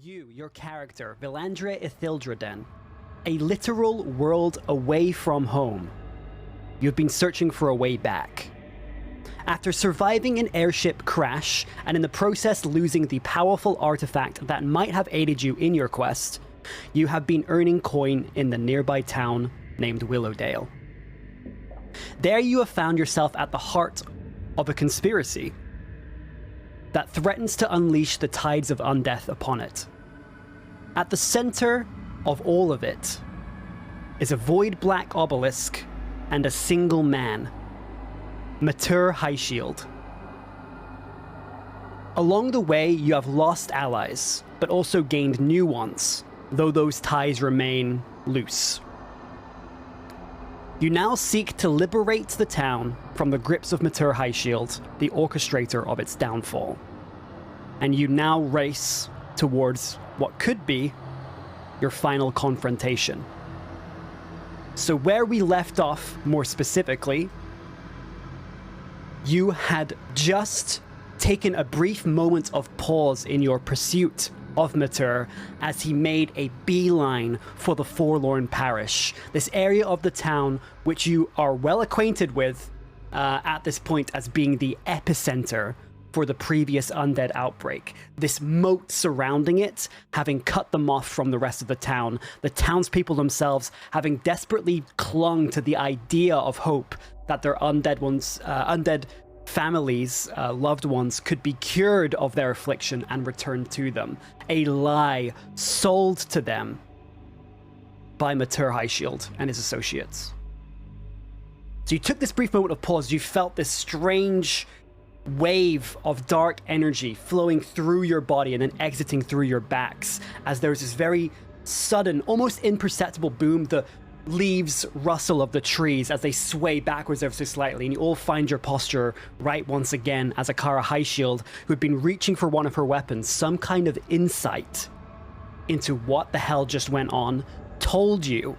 You, your character, Vilandra Ithildredden, a literal world away from home. You've been searching for a way back. After surviving an airship crash, and in the process losing the powerful artifact that might have aided you in your quest, you have been earning coin in the nearby town named Willowdale. There you have found yourself at the heart of a conspiracy that threatens to unleash the tides of undeath upon it. At the center of all of it is a void black obelisk and a single man, Matur Highshield. Along the way, you have lost allies, but also gained new ones, though those ties remain loose. You now seek to liberate the town from the grips of Matur Highshield, the orchestrator of its downfall. And you now race towards what could be your final confrontation. So where we left off, more specifically, you had just taken a brief moment of pause in your pursuit of Matur as he made a beeline for the Forlorn Parish, this area of the town which you are well acquainted with at this point as being the epicenter for the previous undead outbreak. This moat surrounding it having cut them off from the rest of the town, the townspeople themselves having desperately clung to the idea of hope that their undead families, loved ones, could be cured of their affliction and returned to them. A lie sold to them by Matur Highshield and his associates. So you took this brief moment of pause, you felt this strange wave of dark energy flowing through your body and then exiting through your backs as there was this very sudden, almost imperceptible boom. The leaves rustle of the trees as they sway backwards ever so slightly, and you all find your posture right once again as Akara Highshield, who had been reaching for one of her weapons, some kind of insight into what the hell just went on, told you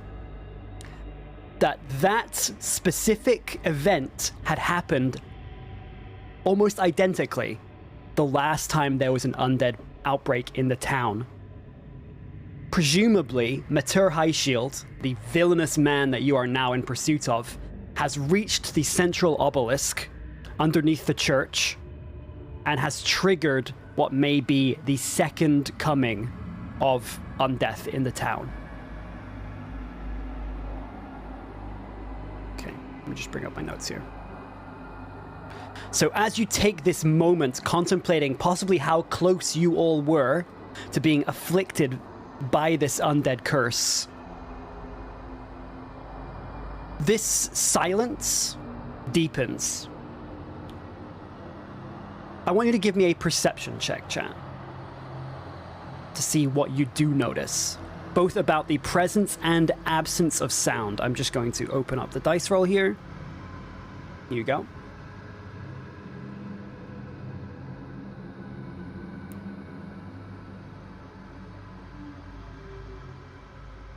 that that specific event had happened almost identically the last time there was an undead outbreak in the town. Presumably, Matur Highshield, the villainous man that you are now in pursuit of, has reached the central obelisk underneath the church and has triggered what may be the second coming of undeath in the town. Okay, let me just bring up my notes here. So as you take this moment contemplating possibly how close you all were to being afflicted by this undead curse, this silence deepens. I want you to give me a perception check, chat, to see what you do notice, both about the presence and absence of sound. I'm just going to open up the dice roll here. Here you go.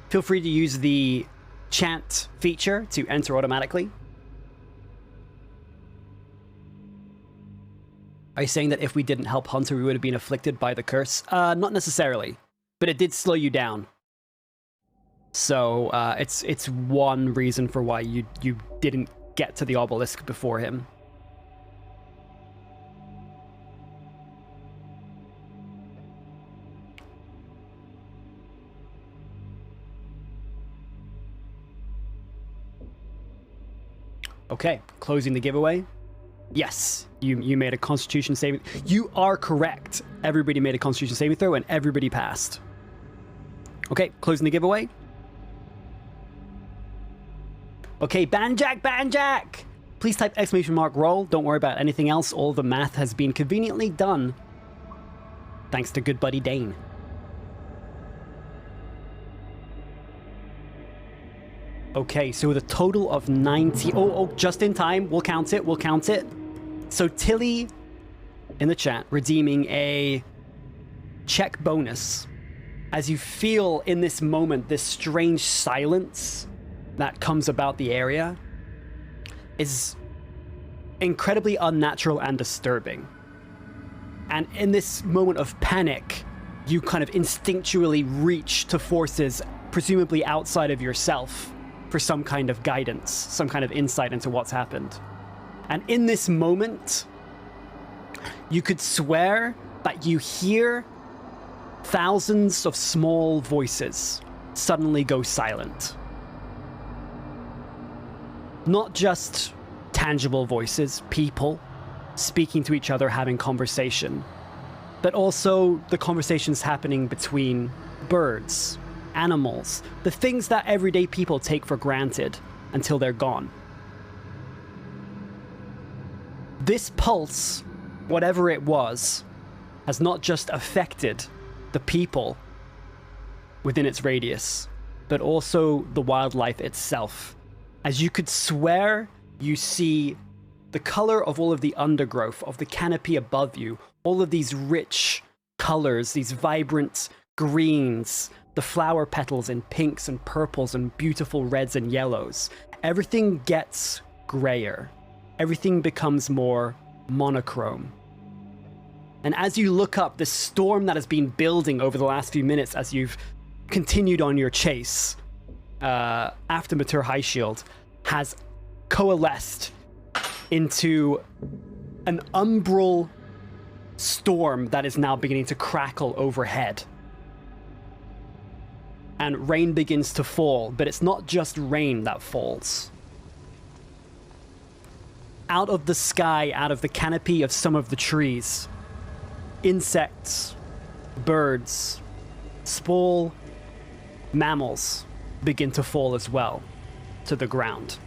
Feel free to use the chant feature to enter automatically. Are you saying that if we didn't help Hunter, we would have been afflicted by the curse? Not necessarily, but it did slow you down. So it's one reason for why you didn't get to the obelisk before him. Okay, closing the giveaway. Yes, you made a Constitution saving. You are correct. Everybody made a Constitution saving throw and everybody passed. Okay, closing the giveaway. Okay, Banjack! Please type !roll. Don't worry about anything else. All the math has been conveniently done. Thanks to good buddy Dane. Okay, so with a total of 90... Oh, just in time. We'll count it. So Tilly in the chat redeeming a check bonus as you feel in this moment this strange silence that comes about the area is incredibly unnatural and disturbing. And in this moment of panic, you kind of instinctually reach to forces presumably outside of yourself for some kind of guidance, some kind of insight into what's happened. And in this moment, you could swear that you hear thousands of small voices suddenly go silent. Not just tangible voices, people speaking to each other, having conversation, but also the conversations happening between birds, animals, the things that everyday people take for granted until they're gone. This pulse, whatever it was, has not just affected the people within its radius, but also the wildlife itself. As you could swear, you see the color of all of the undergrowth, of the canopy above you, all of these rich colors, these vibrant greens, the flower petals in pinks and purples and beautiful reds and yellows. Everything gets grayer. Everything becomes more monochrome. And as you look up, the storm that has been building over the last few minutes as you've continued on your chase after Mature High Shield has coalesced into an umbral storm that is now beginning to crackle overhead. And rain begins to fall, but it's not just rain that falls. Out of the sky, out of the canopy of some of the trees, insects, birds, small mammals begin to fall as well to the ground.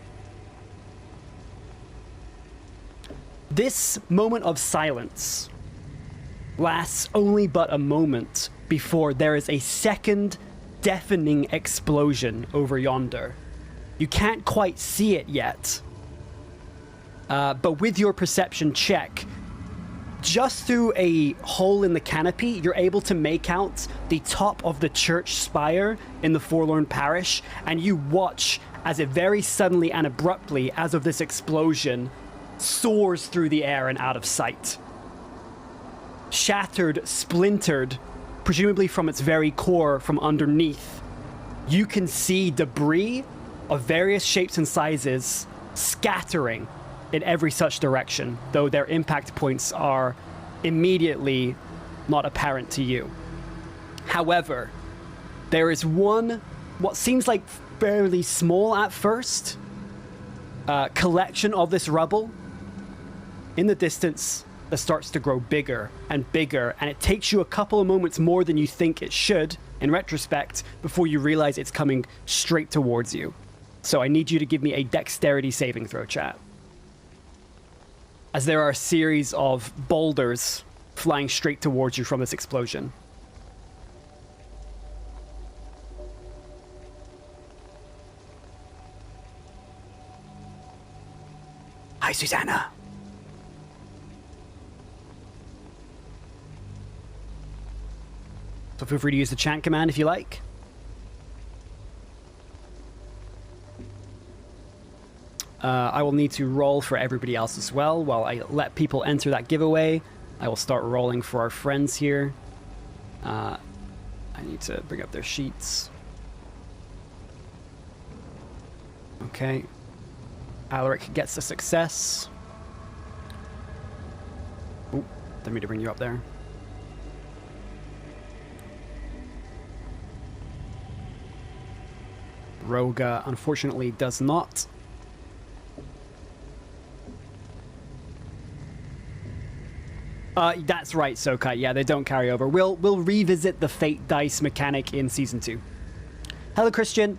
This moment of silence lasts only but a moment before there is a second deafening explosion over yonder. You can't quite see it yet, but with your perception check, just through a hole in the canopy, you're able to make out the top of the church spire in the Forlorn Parish, and you watch as it very suddenly and abruptly, as of this explosion, soars through the air and out of sight. Shattered, splintered, presumably from its very core from underneath, you can see debris of various shapes and sizes scattering in every such direction, though their impact points are immediately not apparent to you. However, there is one, what seems like fairly small at first, collection of this rubble in the distance that starts to grow bigger and bigger, and it takes you a couple of moments more than you think it should, in retrospect, before you realize it's coming straight towards you. So I need you to give me a dexterity saving throw, chat. As there are a series of boulders flying straight towards you from this explosion. Hi, Susanna. So feel free to use the chant command if you like. I will need to roll for everybody else as well. While I let people enter that giveaway, I will start rolling for our friends here. I need to bring up their sheets. Okay. Alaric gets a success. Oh, didn't mean to bring you up there. Roga, unfortunately, does not. That's right, Sokai. Yeah, they don't carry over. We'll revisit the fate dice mechanic in Season 2. Hello, Christian.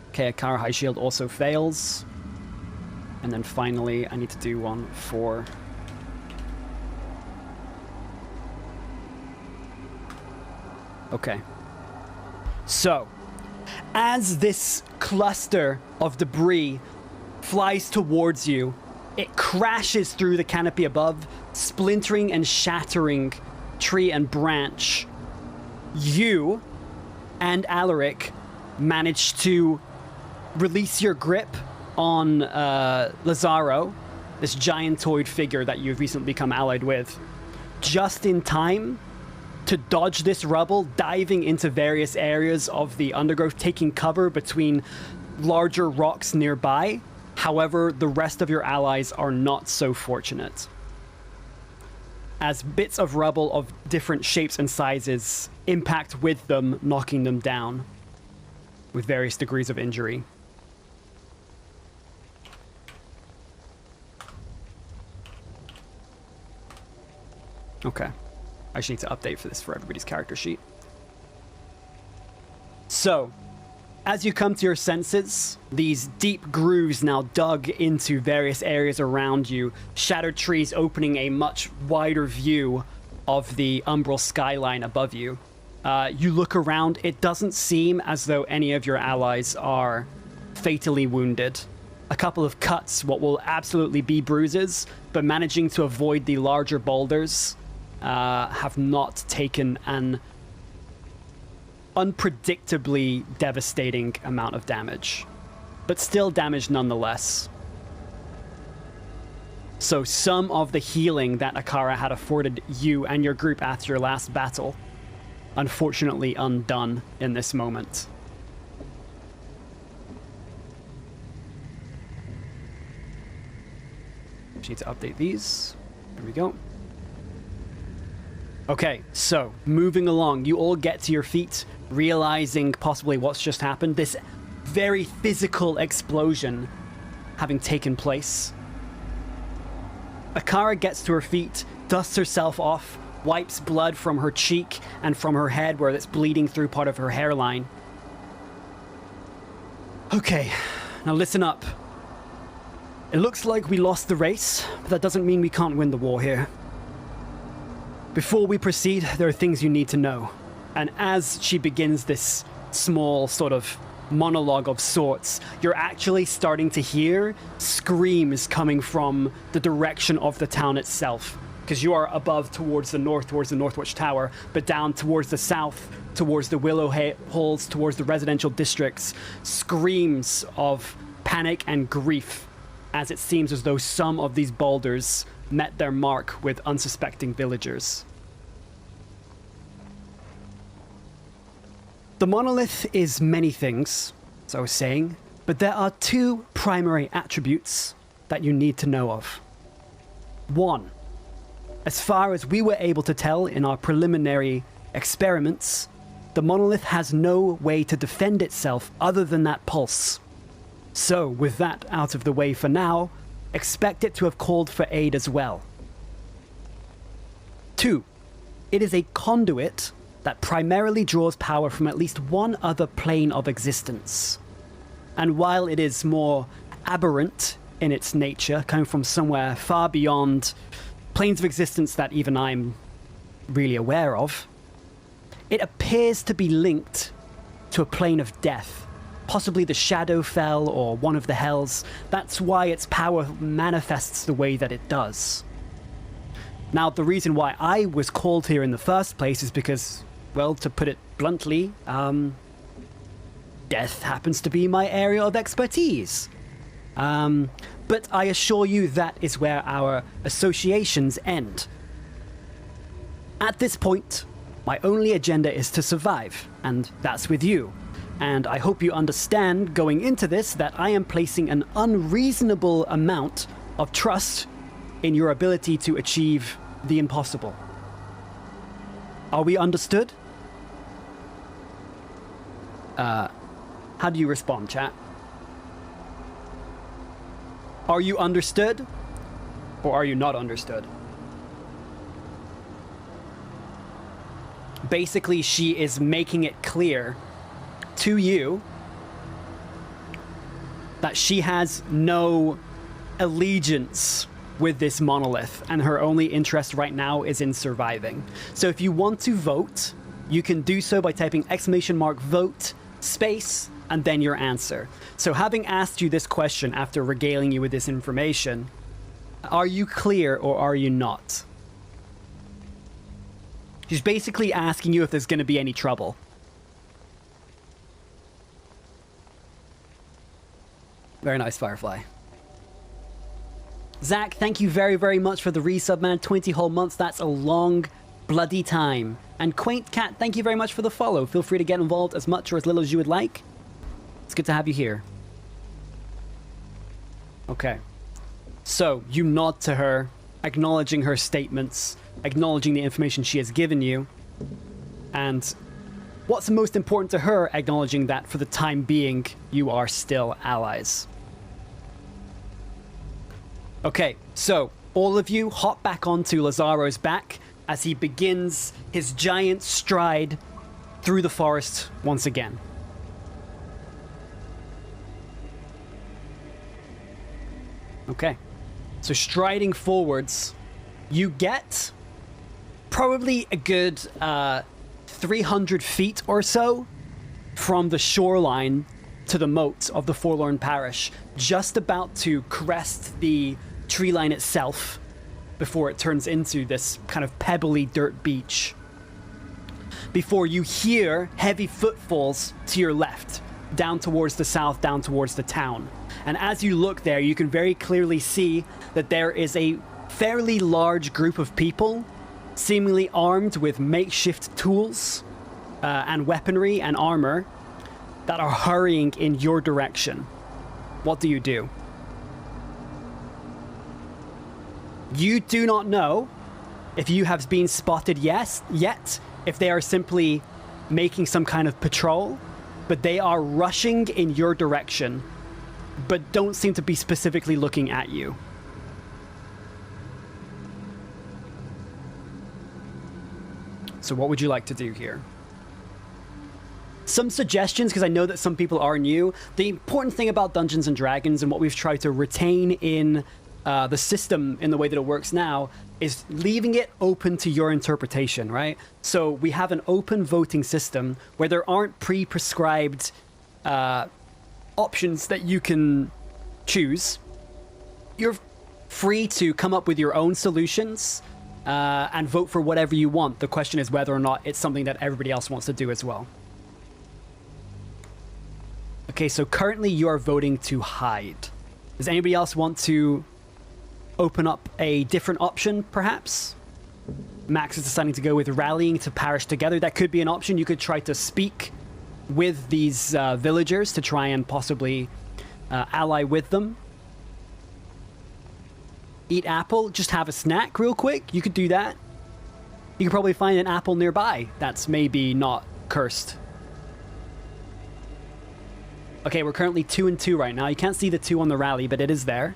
Okay, Akara High Shield also fails. And then finally, I need to do one for... Okay. So, as this cluster of debris flies towards you, it crashes through the canopy above, splintering and shattering tree and branch. You and Alaric manage to release your grip on Lazaro, this giantoid figure that you've recently become allied with. just in time to dodge this rubble, diving into various areas of the undergrowth, taking cover between larger rocks nearby. However, the rest of your allies are not so fortunate, as bits of rubble of different shapes and sizes impact with them, knocking them down with various degrees of injury. Okay. I just need to update for this for everybody's character sheet. So, as you come to your senses, these deep grooves now dug into various areas around you, shattered trees opening a much wider view of the umbral skyline above you. You look around, it doesn't seem as though any of your allies are fatally wounded. A couple of cuts, what will absolutely be bruises, but managing to avoid the larger boulders, have not taken an unpredictably devastating amount of damage, but still damage nonetheless. So some of the healing that Akara had afforded you and your group after your last battle, unfortunately undone in this moment. Just need to update these. There we go. Okay, so moving along, you all get to your feet, realizing possibly what's just happened. This very physical explosion having taken place. Akara gets to her feet, dusts herself off, wipes blood from her cheek and from her head where it's bleeding through part of her hairline. Okay, now listen up. It looks like we lost the race, but that doesn't mean we can't win the war here. Before we proceed, there are things you need to know. And as she begins this small sort of monologue of sorts, you're actually starting to hear screams coming from the direction of the town itself. Because you are above towards the Northwatch Tower, but down towards the south, towards the Willow Halls, towards the residential districts. Screams of panic and grief, as it seems as though some of these boulders met their mark with unsuspecting villagers. The monolith is many things, as I was saying, but there are two primary attributes that you need to know of. One, as far as we were able to tell in our preliminary experiments, the monolith has no way to defend itself other than that pulse. So, with that out of the way for now, expect it to have called for aid as well. 2. It is a conduit that primarily draws power from at least one other plane of existence. And while it is more aberrant in its nature, coming from somewhere far beyond planes of existence that even I'm really aware of, it appears to be linked to a plane of death. Possibly the Shadowfell or one of the Hells. That's why its power manifests the way that it does. Now, the reason why I was called here in the first place is because, well, to put it bluntly, death happens to be my area of expertise. But I assure you that is where our associations end. At this point, my only agenda is to survive, and that's with you. And I hope you understand going into this that I am placing an unreasonable amount of trust in your ability to achieve the impossible. Are we understood? How do you respond, chat? Are you understood? Or are you not understood? Basically, she is making it clear to you that she has no allegiance with this monolith, and her only interest right now is in surviving. So if you want to vote, you can do so by typing !vote space and then your answer. So having asked you this question after regaling you with this information, are you clear or are you not? She's basically asking you if there's going to be any trouble. Very nice, Firefly. Zach, thank you very, very much for the resub, man. 20 whole months, that's a long bloody time. And Quaint Cat, thank you very much for the follow. Feel free to get involved as much or as little as you would like. It's good to have you here. Okay. So, you nod to her, acknowledging her statements, acknowledging the information she has given you. And what's most important to her, acknowledging that for the time being, you are still allies. Okay, so all of you hop back onto Lazaro's back as he begins his giant stride through the forest once again. Okay, so striding forwards, you get probably a good 300 feet or so from the shoreline to the moat of the Forlorn Parish, just about to crest the tree line itself before it turns into this kind of pebbly dirt beach. Before you hear heavy footfalls to your left, down towards the south, down towards the town. And as you look there, you can very clearly see that there is a fairly large group of people, seemingly armed with makeshift tools and weaponry and armor, that are hurrying in your direction. What do you do? You do not know if you have been spotted yet, if they are simply making some kind of patrol, but they are rushing in your direction, but don't seem to be specifically looking at you. So what would you like to do here? Some suggestions, because I know that some people are new. The important thing about Dungeons & Dragons and what we've tried to retain in the system in the way that it works now is leaving it open to your interpretation, right? So we have an open voting system where there aren't pre-prescribed options that you can choose. You're free to come up with your own solutions and vote for whatever you want. The question is whether or not it's something that everybody else wants to do as well. Okay, so currently you are voting to hide. Does anybody else want to open up a different option, perhaps? Max is deciding to go with rallying to parish together. That could be an option. You could try to speak with these villagers to try and possibly ally with them. Eat apple, just have a snack real quick. You could do that. You could probably find an apple nearby that's maybe not cursed. Okay, we're currently 2-2 right now. You can't see the 2 on the rally, but it is there.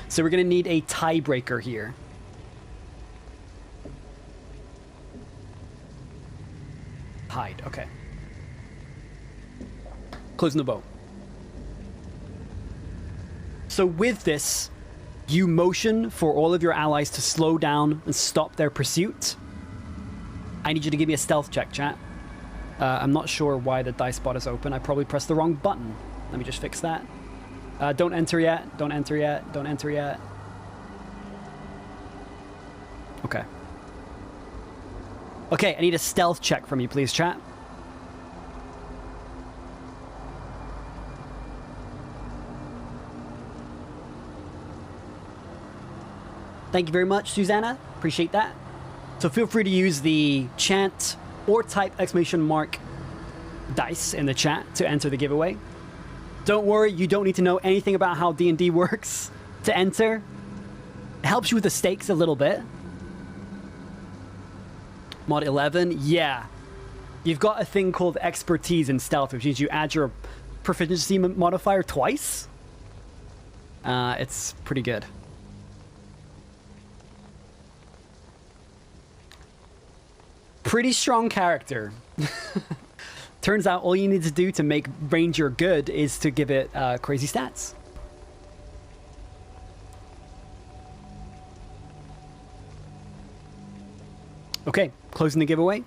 So we're going to need a tiebreaker here. Hide, okay. Closing the vote. So with this, you motion for all of your allies to slow down and stop their pursuit. I need you to give me a stealth check, chat. I'm not sure why the dice spot is open. I probably pressed the wrong button. Let me just fix that. Don't enter yet. Don't enter yet. Don't enter yet. Okay. Okay, I need a stealth check from you, please, chat. Thank you very much, Susanna. Appreciate that. So feel free to use the chant or type ! dice in the chat to enter the giveaway. Don't worry, you don't need to know anything about how D&D works to enter. It helps you with the stakes a little bit. Mod 11, yeah. You've got a thing called expertise in stealth, which means you add your proficiency modifier twice. It's pretty good. Pretty strong character. Turns out all you need to do to make Ranger good is to give it crazy stats. Okay, closing the giveaway.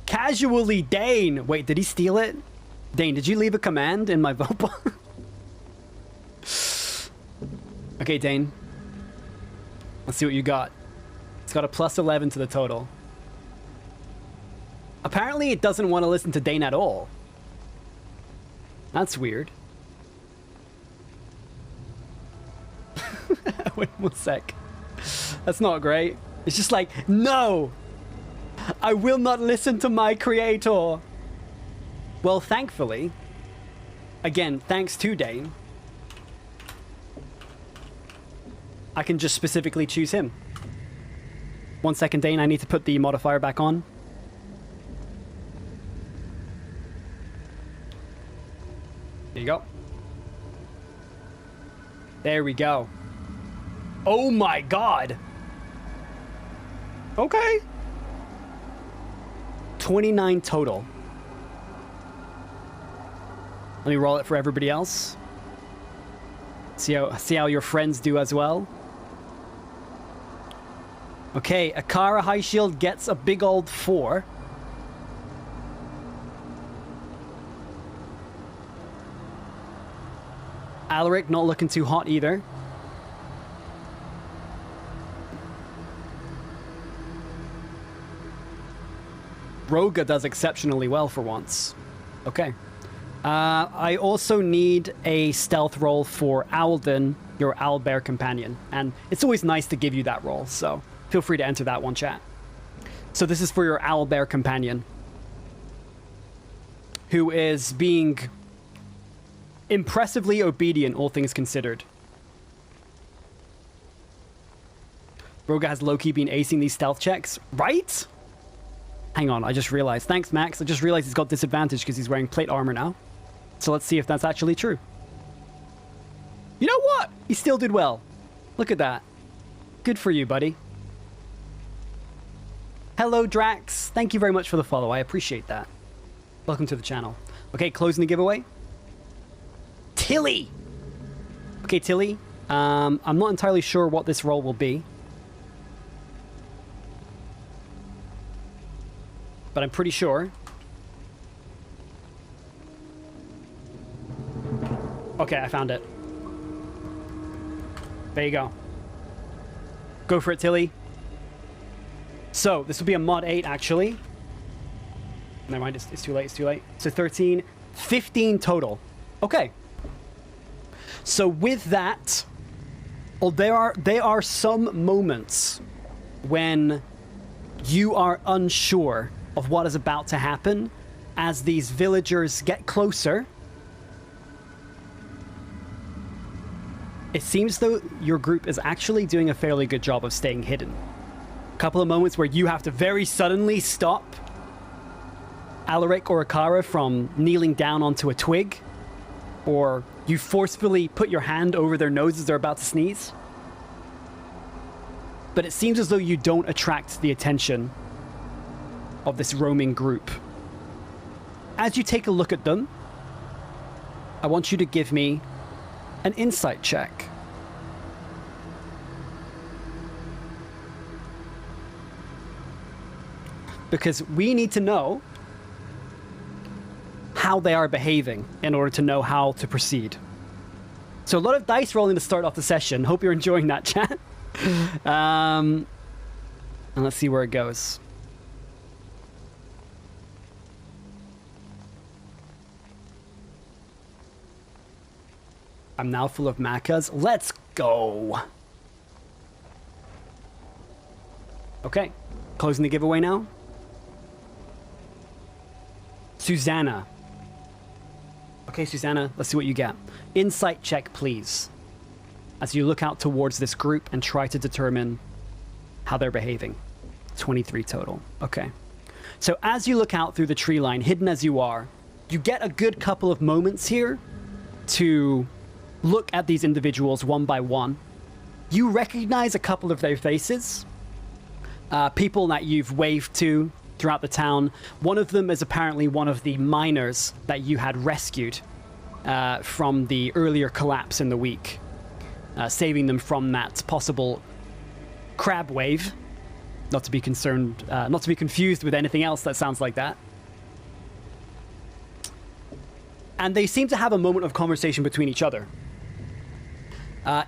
Casually, Dane. Wait, did he steal it? Dane, did you leave a command in my vote bar? Okay, Dane. Let's see what you got. It's got a plus 11 to the total. Apparently it doesn't want to listen to Dane at all. That's weird. Wait one sec. That's not great. It's just like, no! I will not listen to my creator! Well, thankfully, again, thanks to Dane, I can just specifically choose him. 1 second, Dane, I need to put the modifier back on. There you go. There we go. Oh my god! Okay. 29 total. Let me roll it for everybody else. See how your friends do as well. Okay, Akara High Shield gets a big old 4. Alaric not looking too hot either. Roga does exceptionally well for once. Okay. I also need a stealth roll for Alden, your owlbear companion. And it's always nice to give you that roll, so feel free to enter that one, chat. So this is for your owlbear companion, who is being impressively obedient, all things considered. Roga has low-key been acing these stealth checks, right? Hang on, I just realized. Thanks, Max. I just realized he's got disadvantage because he's wearing plate armor now. So let's see if that's actually true. You know what? He still did well. Look at that. Good for you, buddy. Hello, Drax. Thank you very much for the follow. I appreciate that. Welcome to the channel. Okay, closing the giveaway. Tilly! Okay, Tilly. I'm not entirely sure what this role will be. But I'm pretty sure. Okay, I found it. There you go. Go for it, Tilly. So, this will be a mod 8, actually. Never mind, it's too late, it's too late. So 13, 15 total. Okay. So with that, there are some moments when you are unsure of what is about to happen as these villagers get closer. It seems though your group is actually doing a fairly good job of staying hidden. A couple of moments where you have to very suddenly stop Alaric or Akara from kneeling down onto a twig, or you forcefully put your hand over their nose as they're about to sneeze. But it seems as though you don't attract the attention of this roaming group. As you take a look at them, I want you to give me an insight check. Because we need to know how they are behaving in order to know how to proceed. So a lot of dice rolling to start off the session. Hope you're enjoying that, chat. And let's see where it goes. I'm now full of macas. Let's go. Okay, closing the giveaway now. Susanna. Okay, Susanna, let's see what you get. Insight check, please. As you look out towards this group and try to determine how they're behaving. 23 total. Okay. So as you look out through the tree line, hidden as you are, you get a good couple of moments here to look at these individuals one by one. You recognize a couple of their faces. People that you've waved to throughout the town. One of them is apparently one of the miners that you had rescued from the earlier collapse in the week, saving them from that possible crab wave. Not to be confused with anything else that sounds like that. And they seem to have a moment of conversation between each other.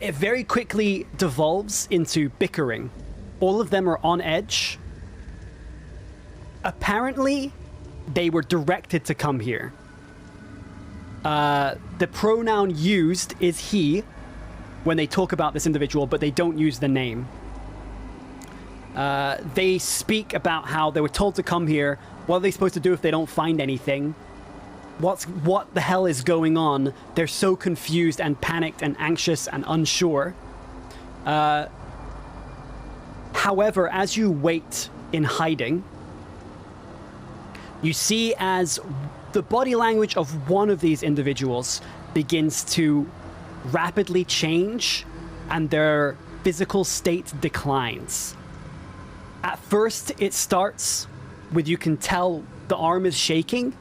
It very quickly devolves into bickering. All of them are on edge. Apparently, they were directed to come here. The pronoun used is he. when they talk about this individual, but they don't use the name. They speak about how they were told to come here. What are they supposed to do if they don't find anything? What the hell is going on? They're so confused and panicked and anxious and unsure. However, as you wait in hiding, you see as the body language of one of these individuals begins to rapidly change and their physical state declines. At first, it starts with you can tell the arm is shaking,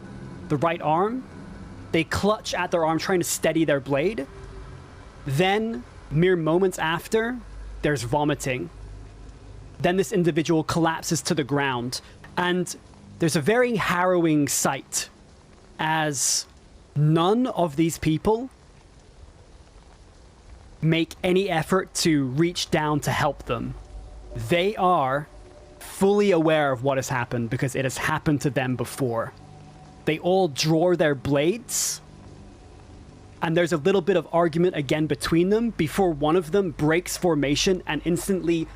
the right arm. They clutch at their arm trying to steady their blade. Then, mere moments after, there's vomiting. Then this individual collapses to the ground, and there's a very harrowing sight as none of these people make any effort to reach down to help them. They are fully aware of what has happened because it has happened to them before. They all draw their blades, and there's a little bit of argument again between them before one of them breaks formation and instantly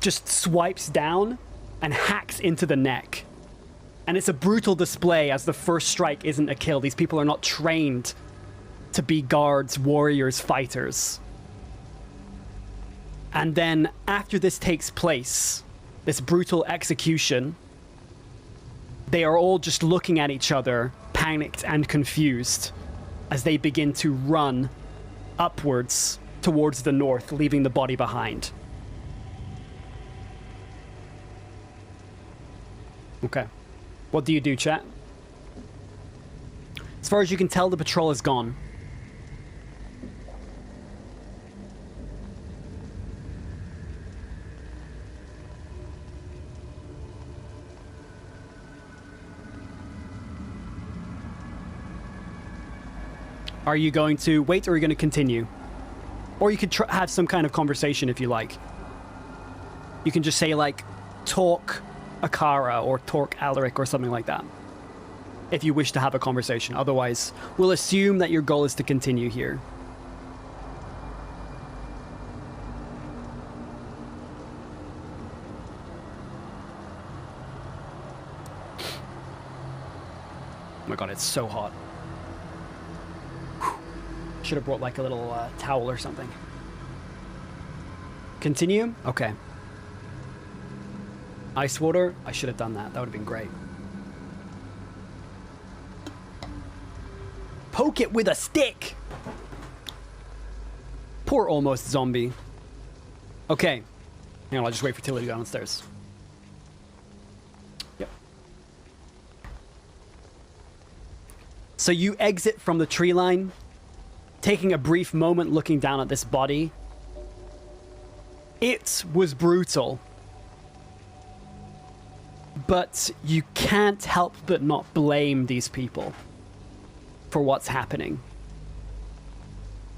just swipes down and hacks into the neck. And it's a brutal display as the first strike isn't a kill. These people are not trained to be guards, warriors, fighters. And then after this takes place, this brutal execution, they are all just looking at each other, panicked and confused, as they begin to run upwards towards the north, leaving the body behind. Okay. What do you do, chat? As far as you can tell, the patrol is gone. Are you going to wait, or are you going to continue? Or you could have some kind of conversation if you like. You can just say, like, talk Akara or talk Alaric or something like that, if you wish to have a conversation. Otherwise, we'll assume that your goal is to continue here. Oh my god, it's so hot. Should have brought like a little towel or something. Continue? Okay. Ice water? I should have done that. That would have been great. Poke it with a stick! Poor almost zombie. Okay. Hang on, I'll just wait for Tilly to go downstairs. Yep. So you exit from the tree line, taking a brief moment looking down at this body. It was brutal. But you can't help but not blame these people for what's happening.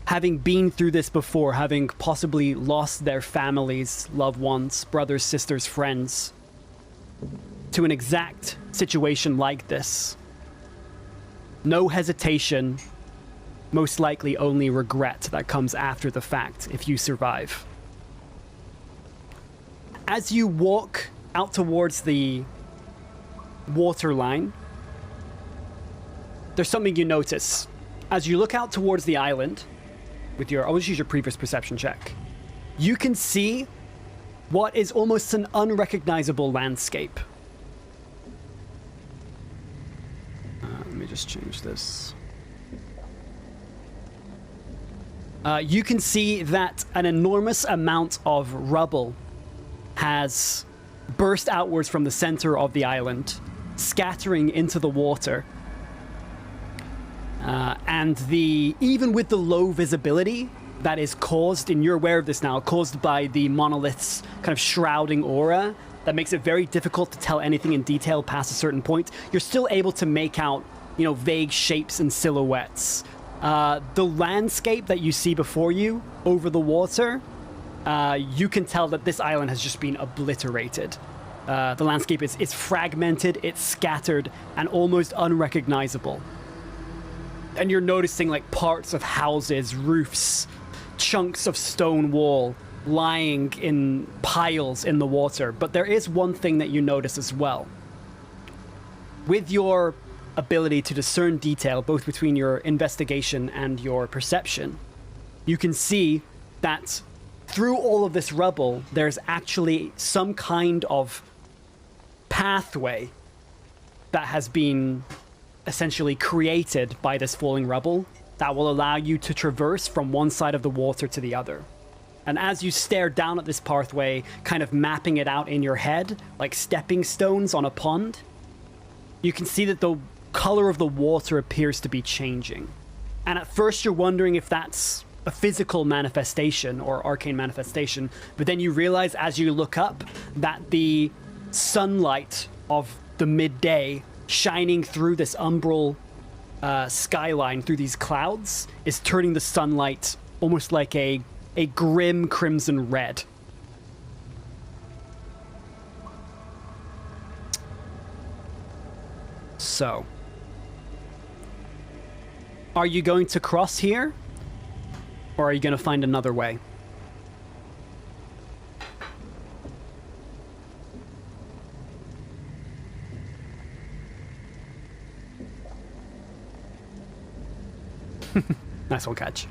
Having been through this before, having possibly lost their families, loved ones, brothers, sisters, friends, to an exact situation like this. No hesitation, most likely only regret that comes after the fact if you survive. As you walk out towards the water line, there's something you notice. As you look out towards the island, with your, I'll just use your previous perception check, you can see what is almost an unrecognizable landscape. Let me just change this. You can see that an enormous amount of rubble has burst outwards from the center of the island, scattering into the water. And even with the low visibility that is caused, and you're aware of this now, caused by the monolith's kind of shrouding aura that makes it very difficult to tell anything in detail past a certain point, you're still able to make out, vague shapes and silhouettes. The landscape that you see before you over the water, you can tell that this island has just been obliterated. The landscape is fragmented, it's scattered, and almost unrecognizable. And you're noticing like parts of houses, roofs, chunks of stone wall lying in piles in the water. But there is one thing that you notice as well. With your ability to discern detail, both between your investigation and your perception, you can see that through all of this rubble, there's actually some kind of pathway that has been essentially created by this falling rubble that will allow you to traverse from one side of the water to the other. And as you stare down at this pathway, kind of mapping it out in your head, like stepping stones on a pond, you can see that the color of the water appears to be changing. And at first you're wondering if that's a physical manifestation or arcane manifestation, but then you realize as you look up that the sunlight of the midday shining through this umbral skyline, through these clouds, is turning the sunlight almost like a grim crimson red. So, are you going to cross here? Or are you going to find another way? Nice one, catch.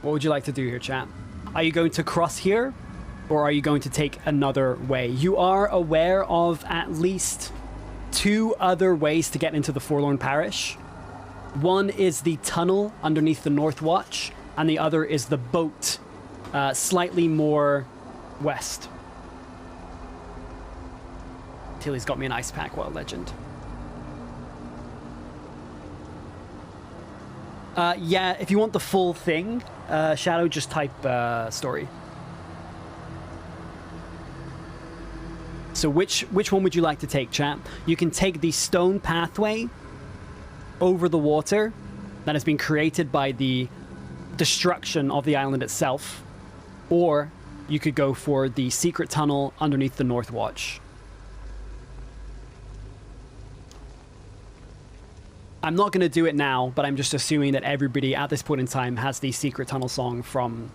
What would you like to do here, chat? Are you going to cross here? Or are you going to take another way? You are aware of at least 2 other ways to get into the Forlorn Parish. One is the tunnel underneath the North Watch, and the other is the boat, slightly more west. Tilly's got me an ice pack, what a legend. Yeah, if you want the full thing, Shadow, just type story. So which one would you like to take, chat? You can take the stone pathway over the water that has been created by the destruction of the island itself, or you could go for the secret tunnel underneath the North Watch. I'm not going to do it now, but I'm just assuming that everybody at this point in time has the secret tunnel song from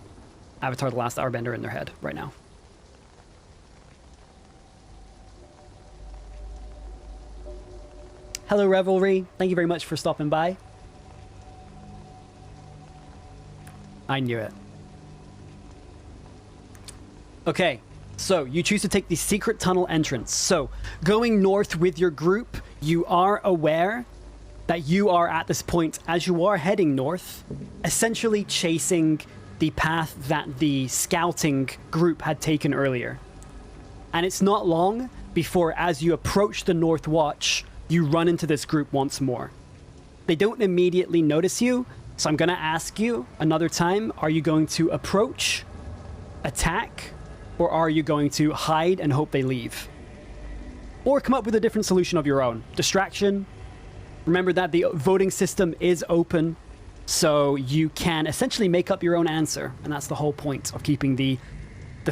Avatar: The Last Airbender in their head right now. Hello, Revelry. Thank you very much for stopping by. I knew it. Okay, so you choose to take the secret tunnel entrance. So, going north with your group, you are aware that you are at this point, as you are heading north, essentially chasing the path that the scouting group had taken earlier. And it's not long before, as you approach the North Watch, you run into this group once more. They don't immediately notice you, so I'm going to ask you another time, are you going to approach, attack, or are you going to hide and hope they leave? Or come up with a different solution of your own. Distraction. Remember that the voting system is open, so you can essentially make up your own answer, and that's the whole point of keeping the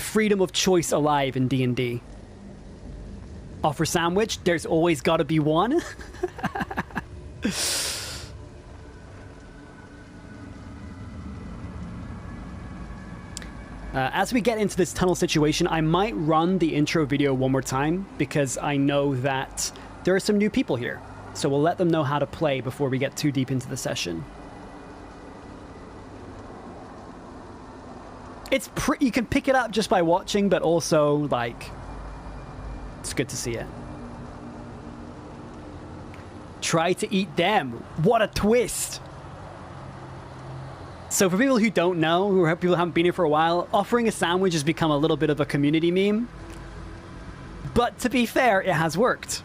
freedom of choice alive in D&D. Offer sandwich, there's always got to be one. As we get into this tunnel situation, I might run the intro video one more time because I know that there are some new people here. So we'll let them know how to play before we get too deep into the session. It's you can pick it up just by watching, but also, like, it's good to see it. Try to eat them. What a twist. So for people who don't know, people who haven't been here for a while, offering a sandwich has become a little bit of a community meme. But to be fair, it has worked.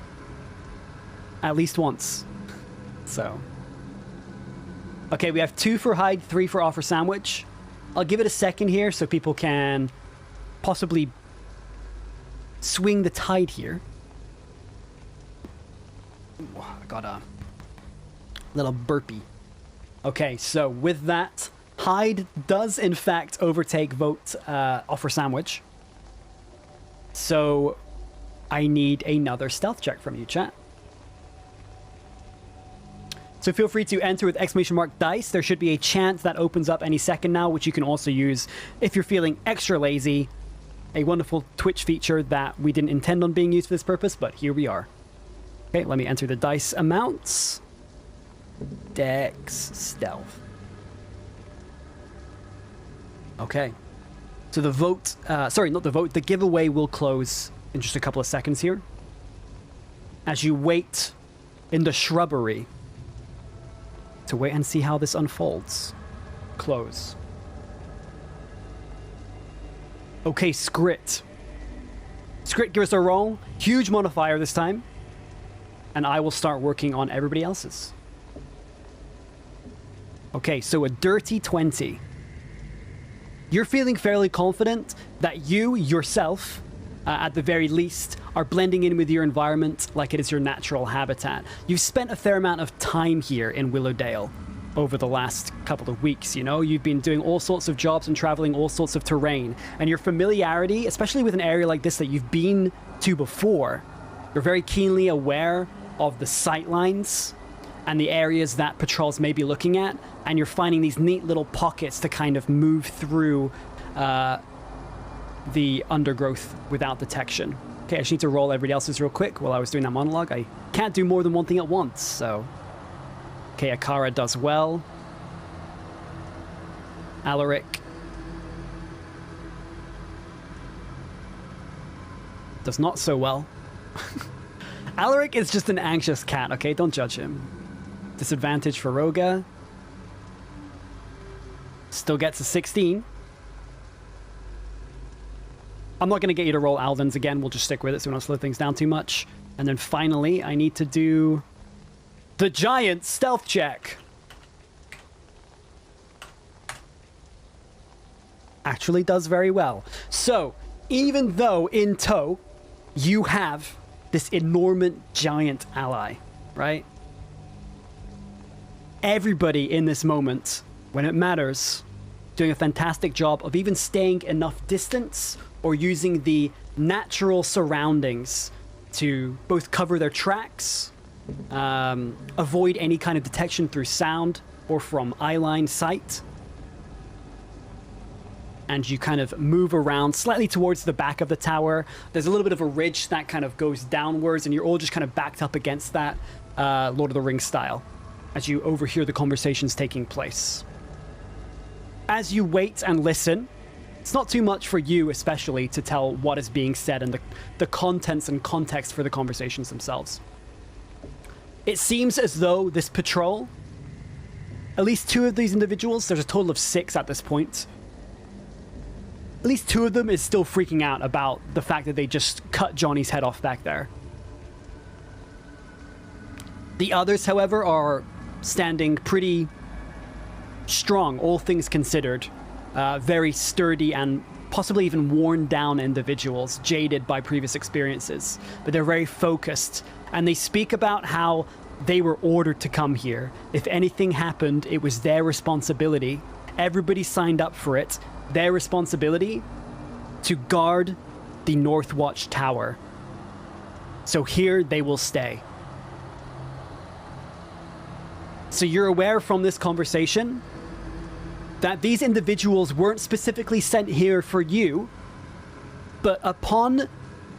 At least once. So. Okay, we have 2 for hide, 3 for offer sandwich. I'll give it a second here so people can possibly swing the tide here. Ooh, I got a little burpee. Okay, so with that, hide does in fact overtake vote offer sandwich. So I need another stealth check from you, chat. So feel free to enter with exclamation mark dice. There should be a chant that opens up any second now, which you can also use if you're feeling extra lazy. A wonderful Twitch feature that we didn't intend on being used for this purpose, but here we are. Okay, let me enter the dice amounts. Dex, stealth. Okay. So the vote, sorry, not the vote, the giveaway will close in just a couple of seconds here. As you wait in the shrubbery to wait and see how this unfolds. Close. Okay, Scrit. Scrit, give us a roll. Huge modifier this time. And I will start working on everybody else's. Okay, so a dirty 20. You're feeling fairly confident that you, yourself, at the very least, are blending in with your environment like it is your natural habitat. You've spent a fair amount of time here in Willowdale over the last couple of weeks, you know? You've been doing all sorts of jobs and traveling all sorts of terrain. And your familiarity, especially with an area like this that you've been to before, you're very keenly aware of the sight lines and the areas that patrols may be looking at, and you're finding these neat little pockets to kind of move through the undergrowth without detection. Okay, I just need to roll everybody else's real quick while I was doing that monologue. I can't do more than one thing at once, so... Okay, Akara does well. Alaric. Does not so well. Alaric is just an anxious cat, okay? Don't judge him. Disadvantage for Roga. Still gets a 16. I'm not going to get you to roll Alvin's again. We'll just stick with it so we don't slow things down too much. And then finally, I need to do the giant stealth check. Actually does very well. So, even though in tow, you have this enormous giant ally, right? Everybody in this moment, when it matters, doing a fantastic job of even staying enough distance or using the natural surroundings to both cover their tracks, avoid any kind of detection through sound or from eyeline sight. And you kind of move around slightly towards the back of the tower. There's a little bit of a ridge that kind of goes downwards, and you're all just kind of backed up against that, Lord of the Rings style, as you overhear the conversations taking place. As you wait and listen, it's not too much for you, especially, to tell what is being said and the contents and context for the conversations themselves. It seems as though this patrol, at least two of these individuals, there's a total of 6 at this point, at least 2 of them is still freaking out about the fact that they just cut Johnny's head off back there. The others, however, are standing pretty strong, all things considered. Very sturdy and possibly even worn down individuals, jaded by previous experiences. But they're very focused, and they speak about how they were ordered to come here. If anything happened, it was their responsibility. Everybody signed up for it. Their responsibility to guard the North Watch Tower. So here they will stay. So you're aware from this conversation that these individuals weren't specifically sent here for you, but upon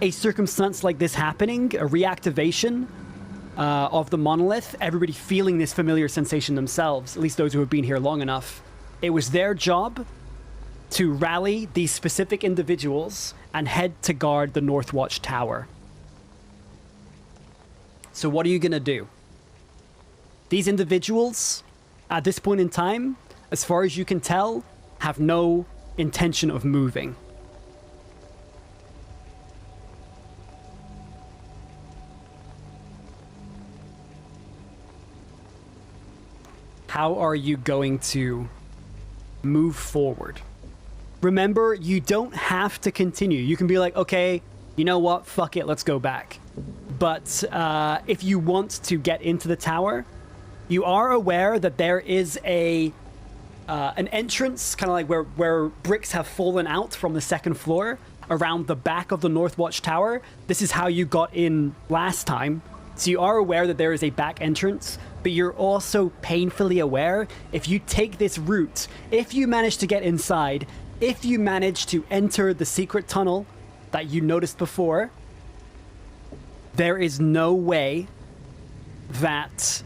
a circumstance like this happening, a reactivation of the monolith, everybody feeling this familiar sensation themselves, at least those who have been here long enough, it was their job to rally these specific individuals and head to guard the North Watch Tower. So what are you going to do? These individuals, at this point in time, as far as you can tell, have no intention of moving. How are you going to move forward? Remember, you don't have to continue. You can be like, okay, you know what? Fuck it, let's go back. But if you want to get into the tower, you are aware that there is an entrance, kind of like where bricks have fallen out from the second floor around the back of the North Watch Tower. This is how you got in last time. So you are aware that there is a back entrance but you're also painfully aware if you take this route, if you manage to get inside, if you manage to enter the secret tunnel that you noticed before, there is no way that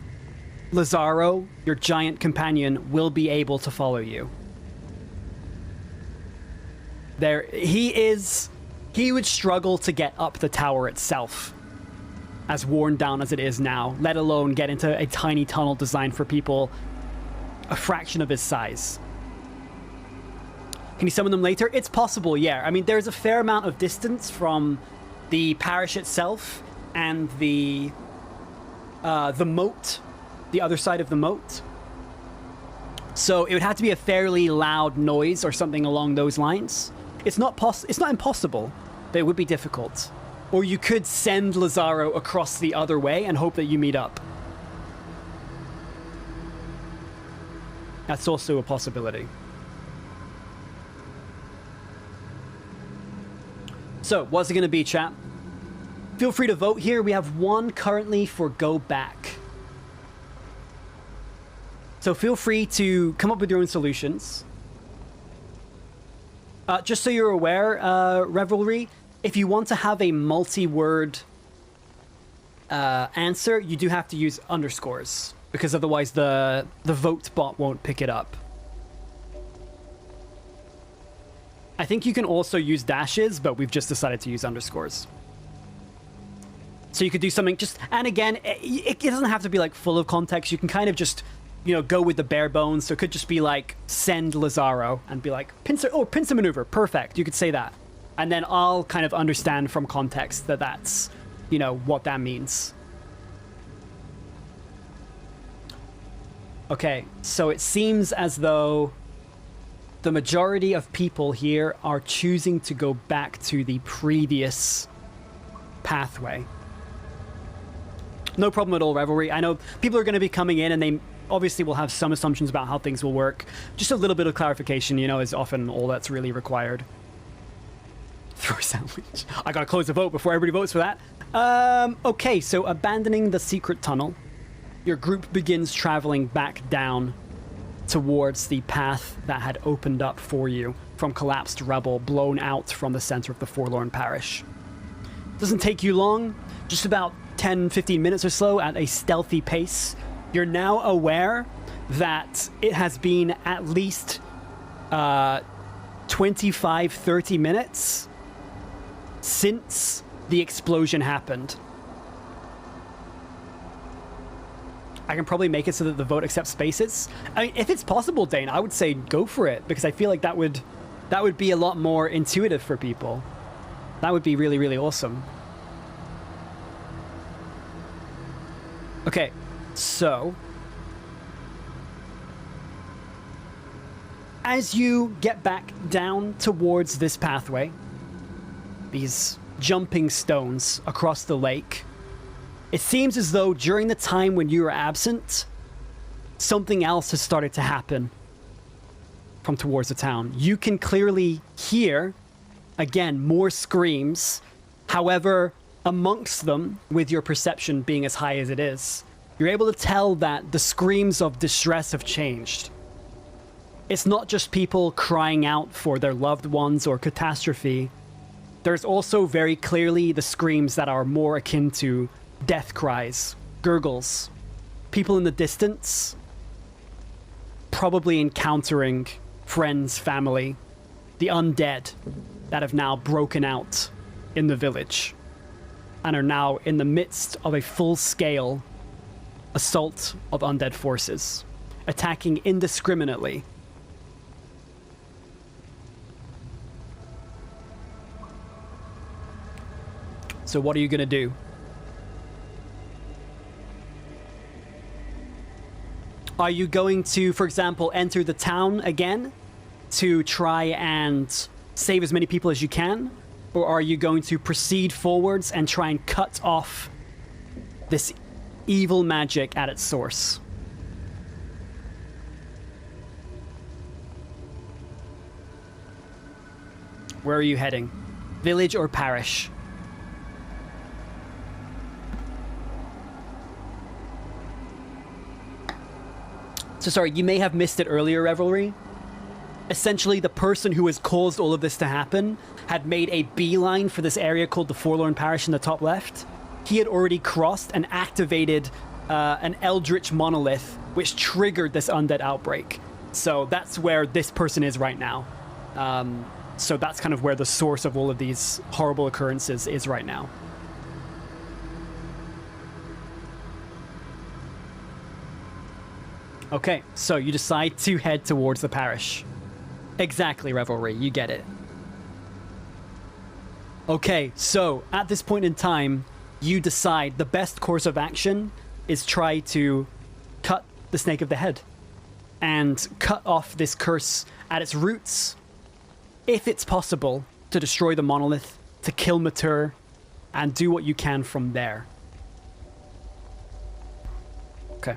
Lazaro, your giant companion, will be able to follow you. He would struggle to get up the tower itself, as worn down as it is now, let alone get into a tiny tunnel designed for people a fraction of his size. Can you summon them later? It's possible, yeah. I mean, there's a fair amount of distance from the parish itself and the moat, the other side of the moat. So it would have to be a fairly loud noise or something along those lines. It's not impossible, but it would be difficult. Or you could send Lazaro across the other way and hope that you meet up. That's also a possibility. So, what's it going to be, chat? Feel free to vote here. We have one currently for go back. So feel free to come up with your own solutions. Just so you're aware, Revelry, if you want to have a multi-word answer, you do have to use underscores, because otherwise the vote bot won't pick it up. I think you can also use dashes, but we've just decided to use underscores. So you could do something just, and again, it doesn't have to be like full of context. You can kind of just, you know, go with the bare bones. So it could just be like, send Lazaro, and be like, pincer maneuver, perfect. You could say that. And then I'll kind of understand from context that that's, you know, what that means. Okay, so it seems as though the majority of people here are choosing to go back to the previous pathway. No problem at all, Revelry. I know people are going to be coming in and they obviously will have some assumptions about how things will work. Just a little bit of clarification, you know, is often all that's really required. Throw a sandwich. I gotta close the vote before everybody votes for that. Okay, so abandoning the secret tunnel, your group begins traveling back down towards the path that had opened up for you from collapsed rubble blown out from the center of the forlorn parish. Doesn't take you long, just about 10-15 minutes or so at a stealthy pace. You're now aware that it has been at least 25-30 minutes since the explosion happened. I can probably make it so that the vote accepts spaces. I mean, if it's possible, Dane, I would say go for it, because I feel like that would be a lot more intuitive for people. That would be really, really awesome. Okay, so as you get back down towards this pathway, these jumping stones across the lake, it seems as though during the time when you were absent, something else has started to happen from towards the town. You can clearly hear, again, more screams. However, amongst them, with your perception being as high as it is, you're able to tell that the screams of distress have changed. It's not just people crying out for their loved ones or catastrophe. There's also very clearly the screams that are more akin to death cries, gurgles, people in the distance, probably encountering friends, family, the undead that have now broken out in the village and are now in the midst of a full-scale assault of undead forces, attacking indiscriminately. So what are you going to do? Are you going to, for example, enter the town again to try and save as many people as you can? Or are you going to proceed forwards and try and cut off this evil magic at its source? Where are you heading? Village or parish? So sorry, you may have missed it earlier, Revelry. Essentially, the person who has caused all of this to happen had made a beeline for this area called the Forlorn Parish in the top left. He had already crossed and activated an eldritch monolith, which triggered this undead outbreak. So that's where this person is right now. So that's kind of where the source of all of these horrible occurrences is right now. Okay, so you decide to head towards the parish. Exactly, Revelry, you get it. Okay, so at this point in time, you decide the best course of action is try to cut the snake of the head and cut off this curse at its roots, if it's possible, to destroy the monolith, to kill Matur, and do what you can from there. Okay.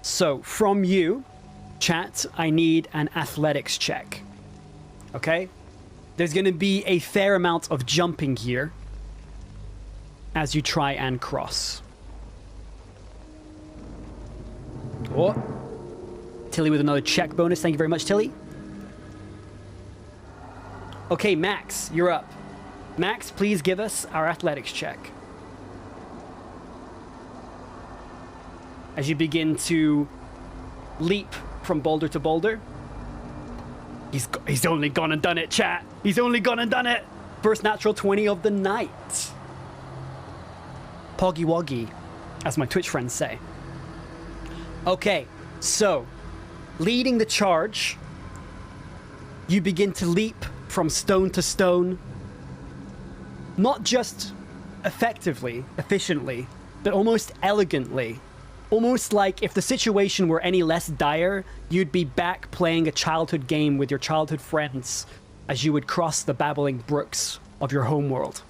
So, from you, chat, I need an athletics check. Okay? There's going to be a fair amount of jumping here as you try and cross. Oh. Tilly with another check bonus. Thank you very much, Tilly. Okay, Max, you're up. Max, please give us our athletics check. As you begin to leap from boulder to boulder. He's only gone and done it, chat. He's only gone and done it. First natural 20 of the night. Poggy woggy, as my Twitch friends say. Okay, so leading the charge, you begin to leap from stone to stone. Not just effectively, efficiently, but almost elegantly. Almost like if the situation were any less dire, you'd be back playing a childhood game with your childhood friends as you would cross the babbling brooks of your homeworld.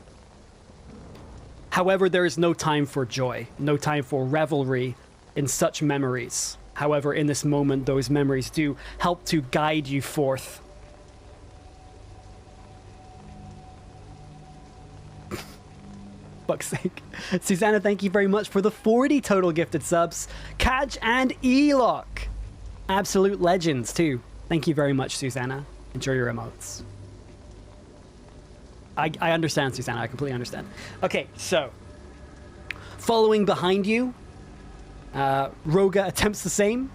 However, there is no time for joy, no time for revelry in such memories. However, in this moment, those memories do help to guide you forth. Fuck's sake. Susanna, thank you very much for the 40 total gifted subs. Kaj and Elok. Absolute legends, too. Thank you very much, Susanna. Enjoy your emotes. I understand, Susanna. I completely understand. Okay, so. Following behind you, Roga attempts the same.